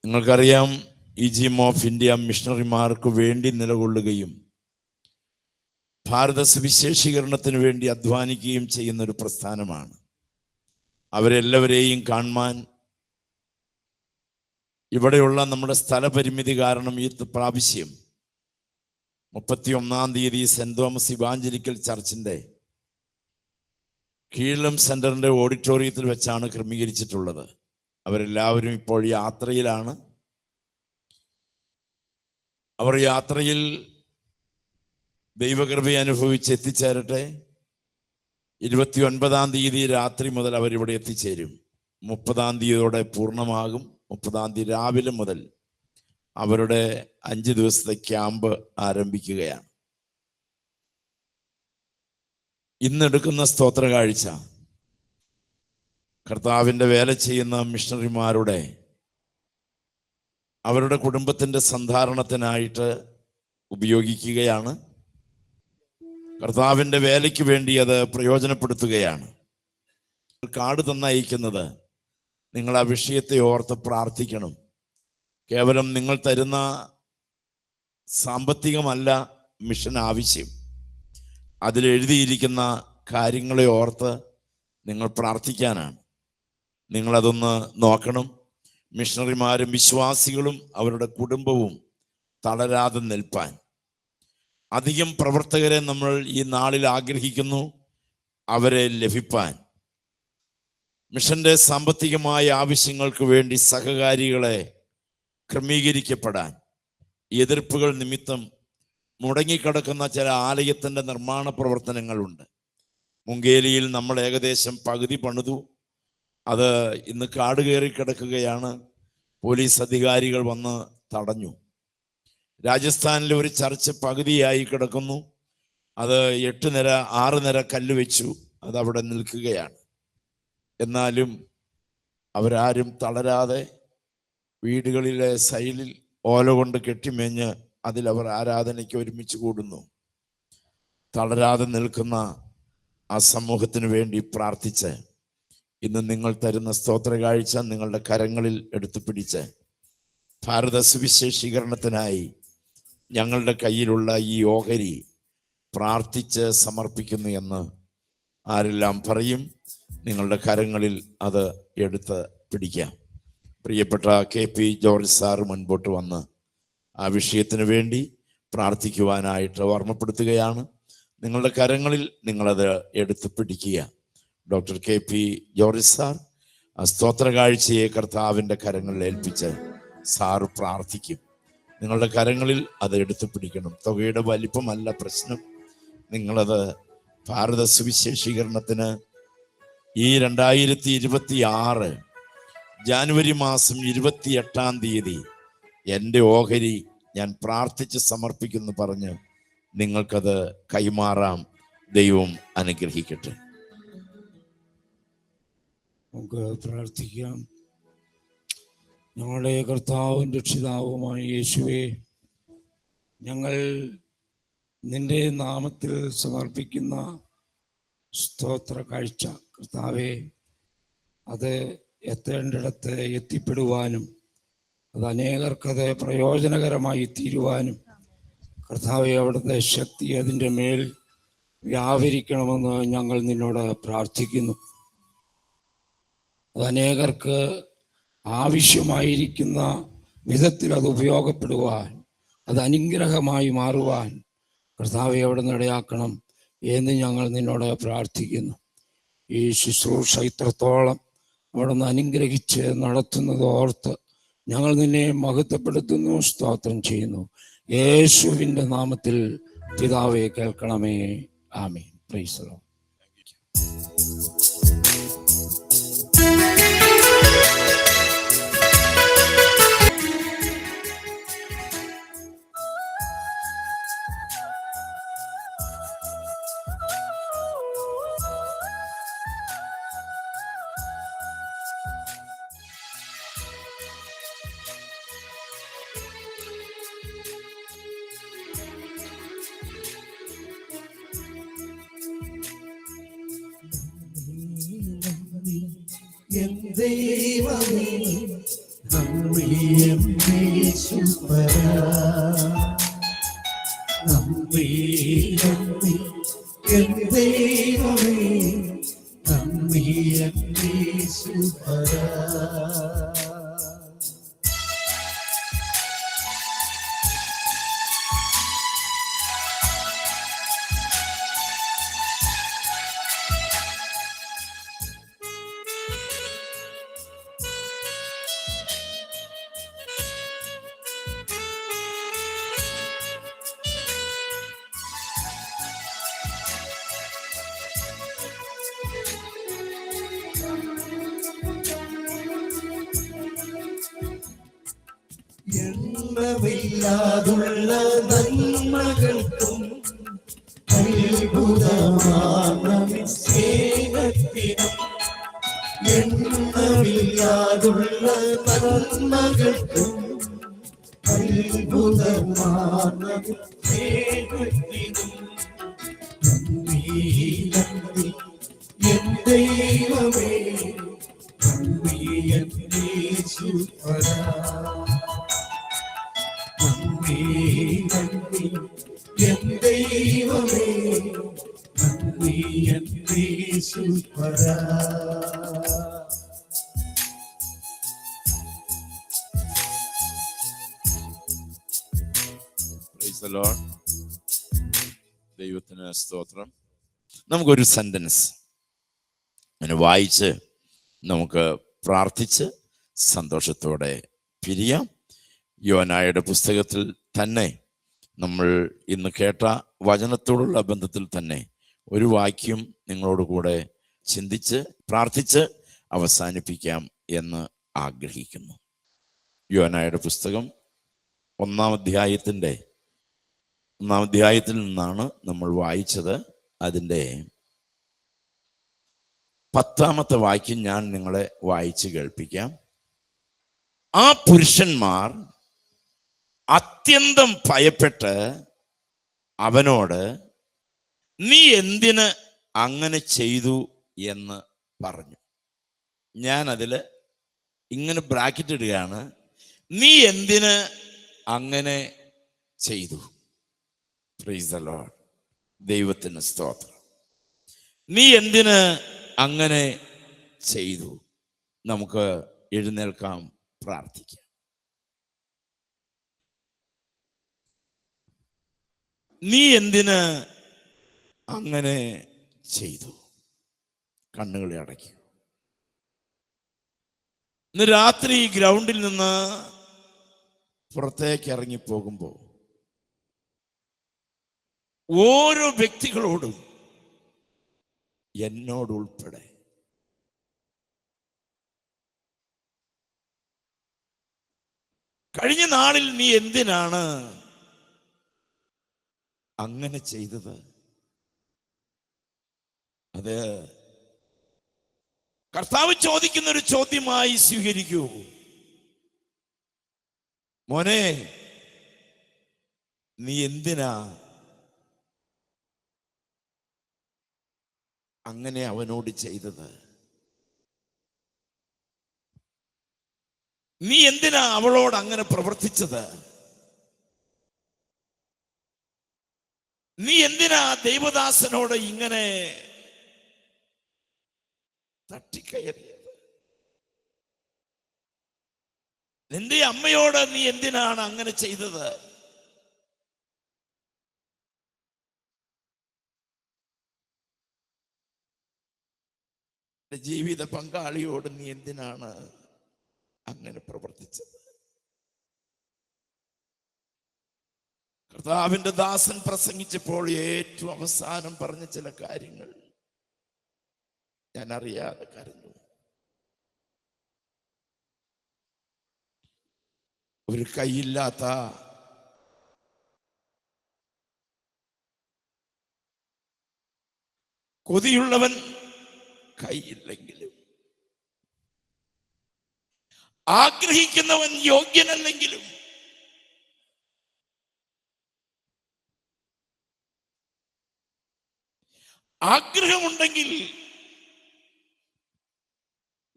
Speaker 2: നിങ്ങൾക്കറിയാം, ഈജിയം ഓഫ് ഇന്ത്യ മിഷണറിമാർക്ക് വേണ്ടി നിലകൊള്ളുകയും ഭാരത സുവിശേഷീകരണത്തിന് വേണ്ടി അധ്വാനിക്കുകയും ചെയ്യുന്ന ഒരു പ്രസ്ഥാനമാണ്. അവരെല്ലാവരെയും കാണുവാൻ ഇവിടെയുള്ള നമ്മുടെ സ്ഥലപരിമിതി കാരണം ഈ പ്രാവശ്യം 31-ാം തീയതി സെന്റ് തോമസ് ഇവാഞ്ചലിക്കൽ ചർച്ചിന്റെ കീഴം സെന്ററിന്റെ ഓഡിറ്റോറിയത്തിൽ വെച്ചാണ് ക്രമീകരിച്ചിട്ടുള്ളത്. അവരെല്ലാവരും ഇപ്പോൾ യാത്രയിലാണ്. അവർ യാത്രയിൽ ദൈവകൃപ അനുഭവിച്ച് എത്തിച്ചേരട്ടെ. 29-ാം തീയതി രാത്രി മുതൽ അവരിവിടെ എത്തിച്ചേരും. 30-ാം തീയതിയോടെ പൂർണ്ണമാകും. 30-ാം തീയതി രാവിലെ മുതൽ അവരുടെ 5 ദിവസത്തെ ക്യാമ്പ് ആരംഭിക്കുകയാണ്. ഇന്നെടുക്കുന്ന സ്തോത്ര കാഴ്ച കർത്താവിൻ്റെ വേല ചെയ്യുന്ന മിഷണറിമാരുടെ അവരുടെ കുടുംബത്തിൻ്റെ സന്ധാരണത്തിനായിട്ട് ഉപയോഗിക്കുകയാണ്. കർത്താവിൻ്റെ വേലയ്ക്ക് വേണ്ടി അത് പ്രയോജനപ്പെടുത്തുകയാണ്. കാർഡ് തന്നയക്കുന്നത് നിങ്ങൾ ആ വിഷയത്തെ ഓർത്ത് പ്രാർത്ഥിക്കണം. കേവലം നിങ്ങൾ തരുന്ന സാമ്പത്തികമല്ല മിഷൻ ആവശ്യം, അതിലെഴുതിയിരിക്കുന്ന കാര്യങ്ങളെ ഓർത്ത് നിങ്ങൾ പ്രാർത്ഥിക്കാനാണ്. നിങ്ങളതൊന്ന് നോക്കണം. മിഷണറിമാരും വിശ്വാസികളും അവരുടെ കുടുംബവും തളരാതെ നിൽപ്പാൻ അധികം പ്രവർത്തകരെ നമ്മൾ ഈ നാളിൽ ആഗ്രഹിക്കുന്നു, അവരെ ലഭിപ്പാൻ. മിഷന്റെ സാമ്പത്തികമായ ആവശ്യങ്ങൾക്ക് വേണ്ടി സഹകാരികളെ ക്രമീകരിക്കപ്പെടാൻ, എതിർപ്പുകൾ നിമിത്തം മുടങ്ങിക്കിടക്കുന്ന ചില ആലയത്തിൻ്റെ നിർമ്മാണ പ്രവർത്തനങ്ങളുണ്ട്. മുങ്കേലിയിൽ നമ്മൾ ഏകദേശം പകുതി പണിതു. അത് ഇന്ന് കാട് കയറി കിടക്കുകയാണ്. പോലീസ് അധികാരികൾ വന്ന് തടഞ്ഞു. രാജസ്ഥാനിലെ ഒരു ചർച്ച് പകുതിയായി കിടക്കുന്നു. അത് 8 നിര 6 നിര കല്ല് വെച്ചു, അതവിടെ നിൽക്കുകയാണ്. എന്നാലും അവരാരും തളരാതെ വീടുകളിലെ സൈഡിൽ ഓല കൊണ്ട് കെട്ടിമേഞ്ഞ് അതിലവർ ആരാധനയ്ക്ക് ഒരുമിച്ച് കൂടുന്നു. തളരാതെ നിൽക്കുന്ന ആ സമൂഹത്തിന് വേണ്ടി പ്രാർത്ഥിച്ച് ഇന്ന് നിങ്ങൾ തരുന്ന സ്തോത്ര കാഴ്ച നിങ്ങളുടെ കരങ്ങളിൽ എടുത്തു പിടിച്ച് ഭാരത സുവിശേഷീകരണത്തിനായി ഞങ്ങളുടെ കയ്യിലുള്ള ഈ ഓഹരി പ്രാർത്ഥിച്ച് സമർപ്പിക്കുന്നു എന്ന് ആരെല്ലാം പറയും, നിങ്ങളുടെ കരങ്ങളിൽ അത് എടുത്ത് പിടിക്കാം. പ്രിയപ്പെട്ട KP ജോർജ് സാറ് മുൻപോട്ട് വന്ന് ആ വിഷയത്തിന് വേണ്ടി പ്രാർത്ഥിക്കുവാനായിട്ട് ഓർമ്മപ്പെടുത്തുകയാണ്. നിങ്ങളുടെ കരങ്ങളിൽ നിങ്ങളത് എടുത്ത് പിടിക്കുക. ഡോക്ടർ KP ജോർജ് സാർ ആ സ്തോത്ര കാഴ്ചയെ കർത്താവിൻ്റെ കരങ്ങളിൽ ഏൽപ്പിച്ച് സാറ് പ്രാർത്ഥിക്കും. നിങ്ങളുടെ കരങ്ങളിൽ അത് എടുത്തു പിടിക്കണം. തുകയുടെ വലിപ്പമല്ല പ്രശ്നം. നിങ്ങളത് ഭാരത സുവിശേഷീകരണത്തിന് ഈ 2026 ജാനുവരി മാസം 28-ാം തീയതി എൻ്റെ ഓഹരി ഞാൻ പ്രാർത്ഥിച്ച് സമർപ്പിക്കുന്നു പറഞ്ഞ് നിങ്ങൾക്കത് കൈമാറാം. ദൈവം അനുഗ്രഹിക്കട്ടെ.
Speaker 7: നമുക്ക് പ്രാർത്ഥിക്കാം. ഞങ്ങളുടെ കർത്താവും രക്ഷിതാവുമായ യേശുവേ, ഞങ്ങൾ നിന്റെ നാമത്തിൽ സമർപ്പിക്കുന്ന സ്തോത്ര കാഴ്ച കർത്താവേ, അത് എത്തേണ്ടിടത്ത് എത്തിപ്പെടുവാനും അത് അനേകർക്കത് പ്രയോജനകരമായി തീരുവാനും കർത്താവെ അവിടുത്തെ ശക്തി അതിൻ്റെ മേൽ വ്യാപരിക്കണമെന്ന് ഞങ്ങൾ നിന്നോട് പ്രാർത്ഥിക്കുന്നു. അത് അനേകർക്ക് ആവശ്യമായിരിക്കുന്ന വിധത്തിൽ അത് ഉപയോഗപ്പെടുവാൻ, അത് അനുഗ്രഹമായി മാറുവാൻ കർത്താവെ അവിടുന്ന് ഇടയാക്കണം എന്ന് ഞങ്ങൾ നിന്നോട് പ്രാർത്ഥിക്കുന്നു. ഈ ശുശ്രൂഷ ഇത്രത്തോളം അവിടുന്ന് അനുഗ്രഹിച്ച് നടത്തുന്നത് ഓർത്ത് ഞങ്ങൾ നിന്നെ മഹത്വപ്പെടുത്തുന്നു, സ്തോത്രം ചെയ്യുന്നു. യേശുവിൻ്റെ നാമത്തിൽ പിതാവേ കേൾക്കണമേ. ആമേൻ. Praise the Lord.
Speaker 4: എൻ ദൈവമേ നന്ദി, എൻ യേശുവരാ. നന്ദി നന്ദി എൻ ദൈവമേ നന്ദി, എൻ യേശുവരാ. എണ്ണമില്ലാതുള്ള നന്മകൾക്കും അത്ഭുതമാർന്ന സ്നേഹത്തിനും, എണ്ണമില്ലാതുള്ള നന്മകൾക്കും അത്ഭുതമാർന്ന സ്നേഹത്തിനും നന്ദി നന്ദി എൻ ദൈവമേ നന്ദി, എൻ യേശുവരാ. നന്ദി നന്ദി എൻ ദൈവമേ നന്ദി, എൻ യേശുവരാ.
Speaker 2: Praise the Lord. ദൈവത്തിന് സ്തോത്രം. നമുക്കൊരു സെന്റൻസ് അങ്ങനെ വായിച്ച് നമുക്ക് പ്രാർത്ഥിച്ച് സന്തോഷത്തോടെ പിരിയാം. യോനായുടെ പുസ്തകത്തിൽ തന്നെ നമ്മൾ ഇന്ന് കേട്ട വചനത്തോടുള്ള ബന്ധത്തിൽ തന്നെ ഒരു വാക്യം നിങ്ങളോട് കൂടെ ചിന്തിച്ച് പ്രാർത്ഥിച്ച് അവസാനിപ്പിക്കാം എന്ന് ആഗ്രഹിക്കുന്നു. യോനായുടെ പുസ്തകം 1-ാം അധ്യായത്തിൽ നിന്നാണ് നമ്മൾ വായിച്ചത്. അതിൻ്റെ 10-ാമത്തെ വാക്യം ഞാൻ നിങ്ങളെ വായിച്ച് കേൾപ്പിക്കാം. ആ പുരുഷന്മാർ അത്യന്തം ഭയപ്പെട്ട് അവനോട്, നീ എന്തിന് അങ്ങനെ ചെയ്തു എന്ന് പറഞ്ഞു. ഞാൻ അതിൽ ഇങ്ങനെ ബ്രാക്കറ്റ് ഇടുകയാണ്, നീ എന്തിന് അങ്ങനെ ചെയ്തു. Price the Lord. ദൈവത്തിന് സ്തോത്രം. നീ എന്തിന് അങ്ങനെ ചെയ്തു. നമുക്ക് എഴുന്നേൽക്കാം, പ്രാർത്ഥിക്കാം. നീ എന്തിന് അങ്ങനെ ചെയ്തു. കണ്ണുകളെ അടയ്ക്കും. ഇന്ന് രാത്രി ഗ്രൗണ്ടിൽ നിന്ന് പുറത്തേക്ക് ഇറങ്ങിപ്പോകുമ്പോൾ ഓരോ വ്യക്തികളോടും എന്നോടുൾപ്പെടെ കഴിഞ്ഞ നാളിൽ നീ എന്തിനാണ് അങ്ങനെ ചെയ്തത്? അത് കർത്താവ് ചോദിക്കുന്ന ഒരു ചോദ്യമായി സ്വീകരിക്കൂ. മോനെ, നീ എന്തിനാ അങ്ങനെ അവനോട് ചെയ്തത്? നീ എന്തിനാ അവളോട് അങ്ങനെ പ്രവർത്തിച്ചത്? നീ എന്തിനാ ദൈവദാസനോട് ഇങ്ങനെ തട്ടിക്കയറിയത്? നിന്റെ അമ്മയോട് നീ എന്തിനാണ് അങ്ങനെ ചെയ്തത്? ജീവിത പങ്കാളിയോട് നീ എന്തിനാണ് അങ്ങനെ പ്രവർത്തിച്ചത്? കർത്താവിന്റെ ദാസൻ പ്രസംഗിച്ചപ്പോൾ ഏറ്റവും അവസാനം പറഞ്ഞ ചില കാര്യങ്ങൾ ഞാൻ അറിയാതെ കരഞ്ഞു. ഒരു കൈയില്ലാത്ത കൊതിയുള്ളവൻ കൈയില്ലെങ്കിലും, ആഗ്രഹിക്കുന്നവൻ യോഗ്യനല്ലെങ്കിലും, ആഗ്രഹമുണ്ടെങ്കിൽ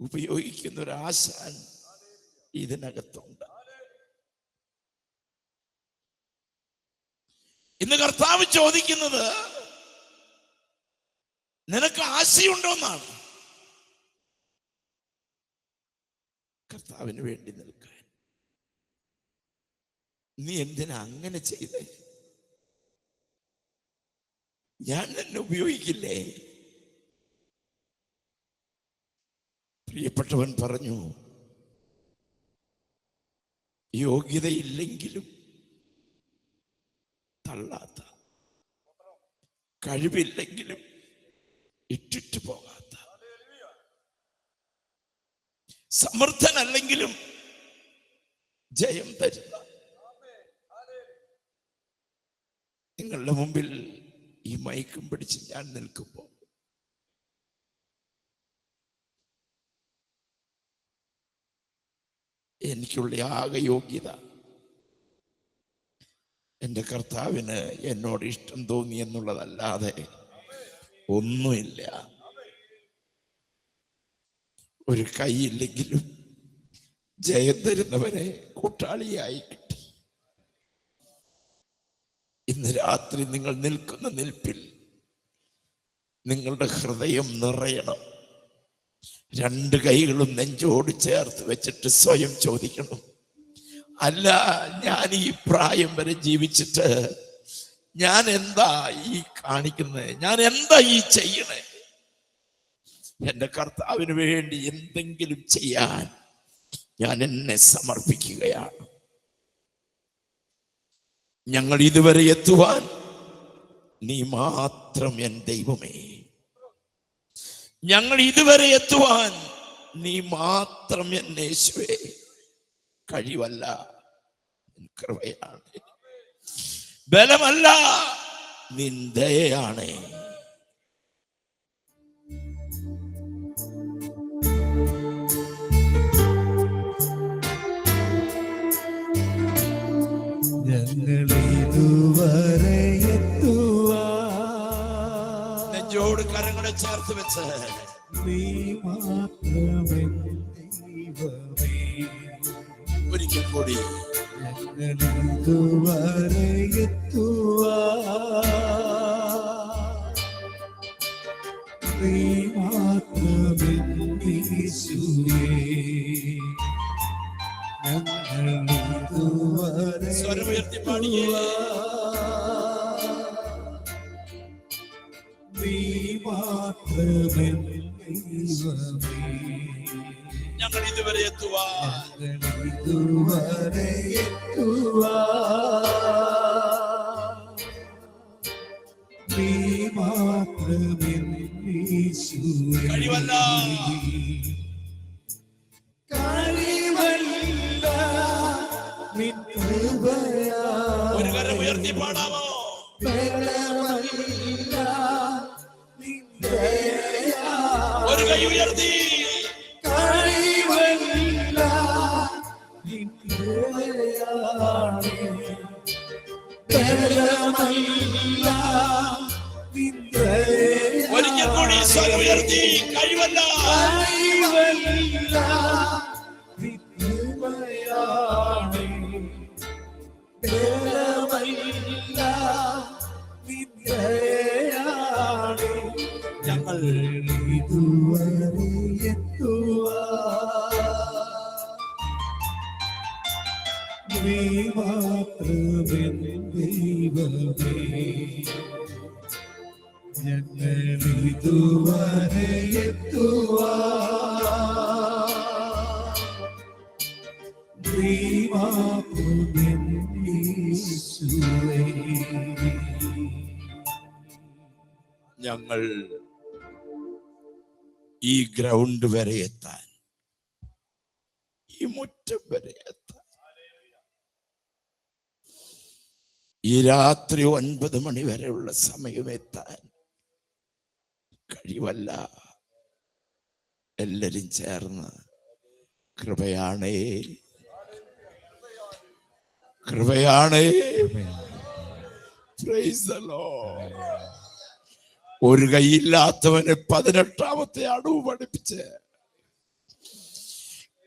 Speaker 2: ഉപയോഗിക്കുന്ന ഒരു ആശാൻ ഇതിനകത്തുണ്ട്. ഇന്ന് കർത്താവ് ചോദിക്കുന്നത് നിനക്ക് ആശയുണ്ടോന്നാണ്. കർത്താവിന് വേണ്ടി നിൽക്കാൻ നീ എന്തിനാ അങ്ങനെ ചെയ്തേ? ഞാൻ തന്നെ ഉപയോഗിക്കില്ലേ? പ്രിയപ്പെട്ടവൻ പറഞ്ഞു, യോഗ്യതയില്ലെങ്കിലും തള്ളാത്ത, കഴിവില്ലെങ്കിലും ഇട്ടിട്ട് പോകാത്ത, സമർത്ഥനല്ലെങ്കിലും ജയം തരുന്ന, നിങ്ങളുടെ മുമ്പിൽ ഈ മൈക്കും പിടിച്ച് ഞാൻ നിൽക്കുമ്പോൾ എനിക്കുള്ള ആകെ യോഗ്യത എൻ്റെ കർത്താവിന് എന്നോട് ഇഷ്ടം തോന്നി എന്നുള്ളതല്ലാതെ ഒന്നുമില്ല. ഒരു കൈയില്ലെങ്കിലും ജയം തരുന്നവരെ കൂട്ടാളിയായി കിട്ടി. ഇന്ന് രാത്രി നിങ്ങൾ നിൽക്കുന്ന നിൽപ്പിൽ നിങ്ങളുടെ ഹൃദയം നിറയണം. രണ്ട് കൈകളും നെഞ്ചോട് ചേർത്ത് വെച്ചിട്ട് സ്വയം ചോദിക്കണം, അല്ല, ഞാൻ ഈ പ്രായം വരെ ജീവിച്ചിട്ട് ഞാൻ എന്താ ഈ കാണിക്കുന്നത്? ഞാൻ എന്താ ഈ ചെയ്യണേ? എൻ്റെ കർത്താവിന് വേണ്ടി എന്തെങ്കിലും ചെയ്യാൻ ഞാൻ എന്നെ സമർപ്പിക്കുകയാണ്. ഞങ്ങൾ ഇതുവരെ എത്തുവാൻ നീ മാത്രം എൻ ദൈവമേ. ഞങ്ങൾ ഇതുവരെ എത്തുവാൻ നീ മാത്രം എൻ യേശുവേ. കഴിവല്ല, കൃപയാണ്. ബലമല്ല, നിൻ ദയയാണ്.
Speaker 4: ഞങ്ങളിതുവരെ എത്തുവാ
Speaker 2: നെഞ്ചോട് കരങ്ങളെ ചേർത്ത് വെച്ച്
Speaker 4: നീ മാത്രമേ ദൈവമേ.
Speaker 2: ഒരിക്കൽ കൂടി
Speaker 4: ഞങ്ങളിതുവരെ എത്തുവാ നീ മാത്രമേ യേശുവേ. ഞങ്ങളിതുവരെ
Speaker 2: സ്വരമുയർത്തി പാടിയേ.
Speaker 4: നീ മാത്രമേ ദൈവമേ.
Speaker 2: ഞങ്ങൾ ഇതുവരെ എത്തുവാൻ
Speaker 4: ഇതുവരെ എത്തുവാ നീ മാത്രമേ യേശുവേ.
Speaker 2: കഴിവല്ല,
Speaker 4: കഴിവല്ല നിൻ കൃപയാ.
Speaker 2: ഒരു കരം ഉയർത്തി പാടാമോ?
Speaker 4: ബലമല്ല നിന്റെ
Speaker 3: ഒരു കൈ ഉയർത്തി
Speaker 4: കഴിവല്ല നിന്റെ ബലമല്ല നിന്റെ
Speaker 3: ഒരിക്കൽ കൂടി സ്വരം ഉയർത്തി കഴിവല്ല
Speaker 4: കഴിവല്ല നിത്യമയാണ് ബലമല്ല നിത്യയാണ് ഞങ്ങൾ ഇതുവരെ നീ മാത്രമേ ദൈവമേ ഞങ്ങൾ ഇതുവരെ നീ മാത്രമേ യേശുവേ.
Speaker 2: ഞങ്ങൾ ഈ ഗ്രൗണ്ട് വരെ എത്താൻ, ഈ മുറ്റം വരെ എത്താൻ, ഈ രാത്രി 9 മണി വരെയുള്ള സമയം എത്താൻ കഴിവല്ല. എല്ലാരും ചേർന്ന് കൃപയാണേ, കൃപയാണേ. Praise the Lord. ഒരു കൈയില്ലാത്തവന് 18ാമത്തെ അടവ് പഠിപ്പിച്ച്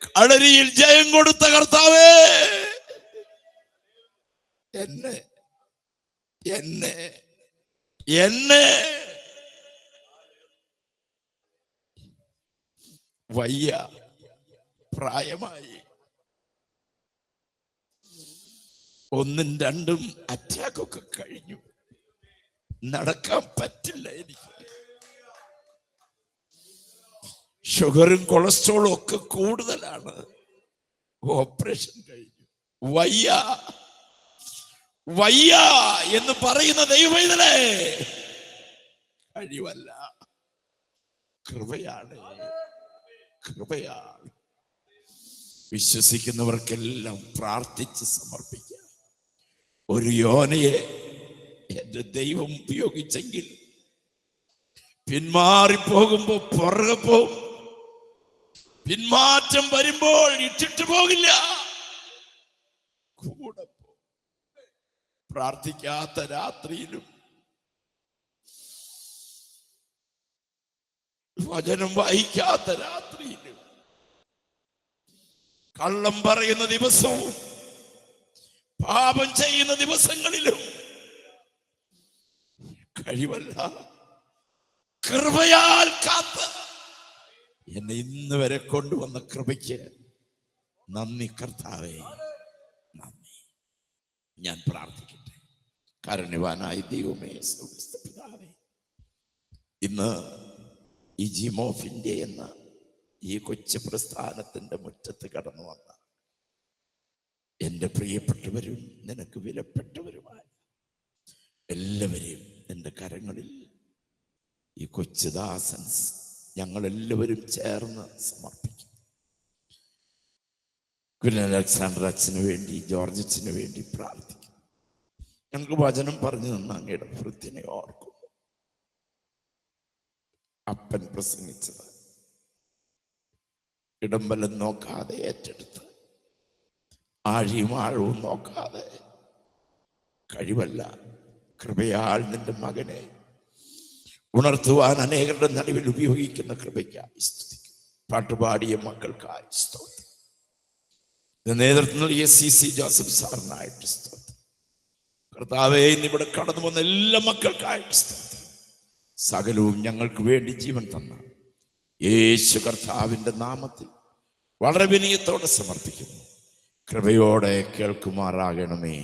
Speaker 2: കളരിയിൽ ജയം കൊടുത്ത കർത്താവേ, എന്നെ എന്നെ എന്നെ വയ്യ, പ്രായമായി, 1ഉം 2ഉം അറ്റാക്കൊക്കെ കഴിഞ്ഞു, നടക്കാൻ പറ്റില്ല എനിക്ക്, ഷുഗറും കൊളസ്ട്രോളും ഒക്കെ കൂടുതലാണ്, ഓപ്പറേഷൻ കഴിഞ്ഞു, വയ്യ വയ്യ എന്ന് പറയുന്ന ദൈവമേ, കഴിവല്ല, കൃപയാണ്, കൃപയാണ്. വിശ്വസിക്കുന്നവർക്കെല്ലാം പ്രാർത്ഥിച്ച് സമർപ്പിക്കാം. ഒരു യോനയെ എന്റെ ദൈവം ഉപയോഗിച്ചെങ്കിൽ പിന്മാറിപ്പോകുമ്പോ പുറകെ പോകും, പിന്മാറ്റം വരുമ്പോൾ ഇട്ടിട്ട് പോകില്ല, കൂടെ പോകും. പ്രാർത്ഥിക്കാത്ത രാത്രിയിലും വചനം വായിക്കാത്ത രാത്രിയിലും കള്ളം പറയുന്ന ദിവസവും പാപം ചെയ്യുന്ന ദിവസങ്ങളിലും കഴിവല്ല, കൃപയാൽ കാത്ത് എന്നെ ഇന്ന് വരെ കൊണ്ടുവന്ന കൃപയ്ക്ക് നന്ദി കർത്താവേ, നന്ദി. ഞാൻ പ്രാർത്ഥിക്കട്ടെ. കാരുണ്യവാനായ ദൈവമേ, സ്വർഗ്ഗസ്ഥ പിതാവേ, ഇന്ന് ഈ ജിം ഓഫ് ഇന്ത്യ എന്ന ഈ കൊച്ചു പ്രസ്ഥാനത്തിന്റെ മുറ്റത്ത് കടന്നു വന്ന എൻ്റെ പ്രിയപ്പെട്ടവരും നിനക്ക് വിലപ്പെട്ടവരുമായ എല്ലാവരെയും എൻ്റെ കരങ്ങളിൽ ഈ കൊച്ചുദാസൻ ഞങ്ങളെല്ലാവരും ചേർന്ന് സമർപ്പിക്കും. കുര്യൻ അലക്സാണ്ടർ അച്ഛന് വേണ്ടി, ജോർജ് അച്ഛന് വേണ്ടി പ്രാർത്ഥിക്കും. ഞങ്ങൾക്ക് വചനം പറഞ്ഞു തന്ന അങ്ങയുടെ ഭൃത്യനെ ഓർക്കും. അപ്പൻ പ്രസംഗിച്ചത് ഇടംബലം നോക്കാതെ ഏറ്റെടുത്ത്, ആഴിയും ആഴവും നോക്കാതെ, കഴിവല്ല, കൃപയാൽ നിന്റെ മകനെ ഉണർത്തുവാൻ അനേകരുടെ നടുവിൽ ഉപയോഗിക്കുന്ന കൃപയ്ക്കായി സ്തുതിക്കും. പാട്ടുപാടിയ മക്കൾക്കായി സ്തോത്രം. നേതൃത്വം നൽകിയ CC ജോസഫ് സാറിനായിട്ട് സ്തോത്രം. കർത്താവേ, ഇന്നിവിടെ കടന്നു വന്ന എല്ലാ മക്കൾക്കായിട്ട് സ്തോത്രം. സകലവും ഞങ്ങൾക്ക് വേണ്ടി ജീവൻ തന്ന യേശു കർത്താവിന്റെ നാമത്തിൽ വളരെ വിനയത്തോടെ സമർപ്പിക്കുന്നു. കൃപയോടെ കേൾക്കുമാറാകണമേ.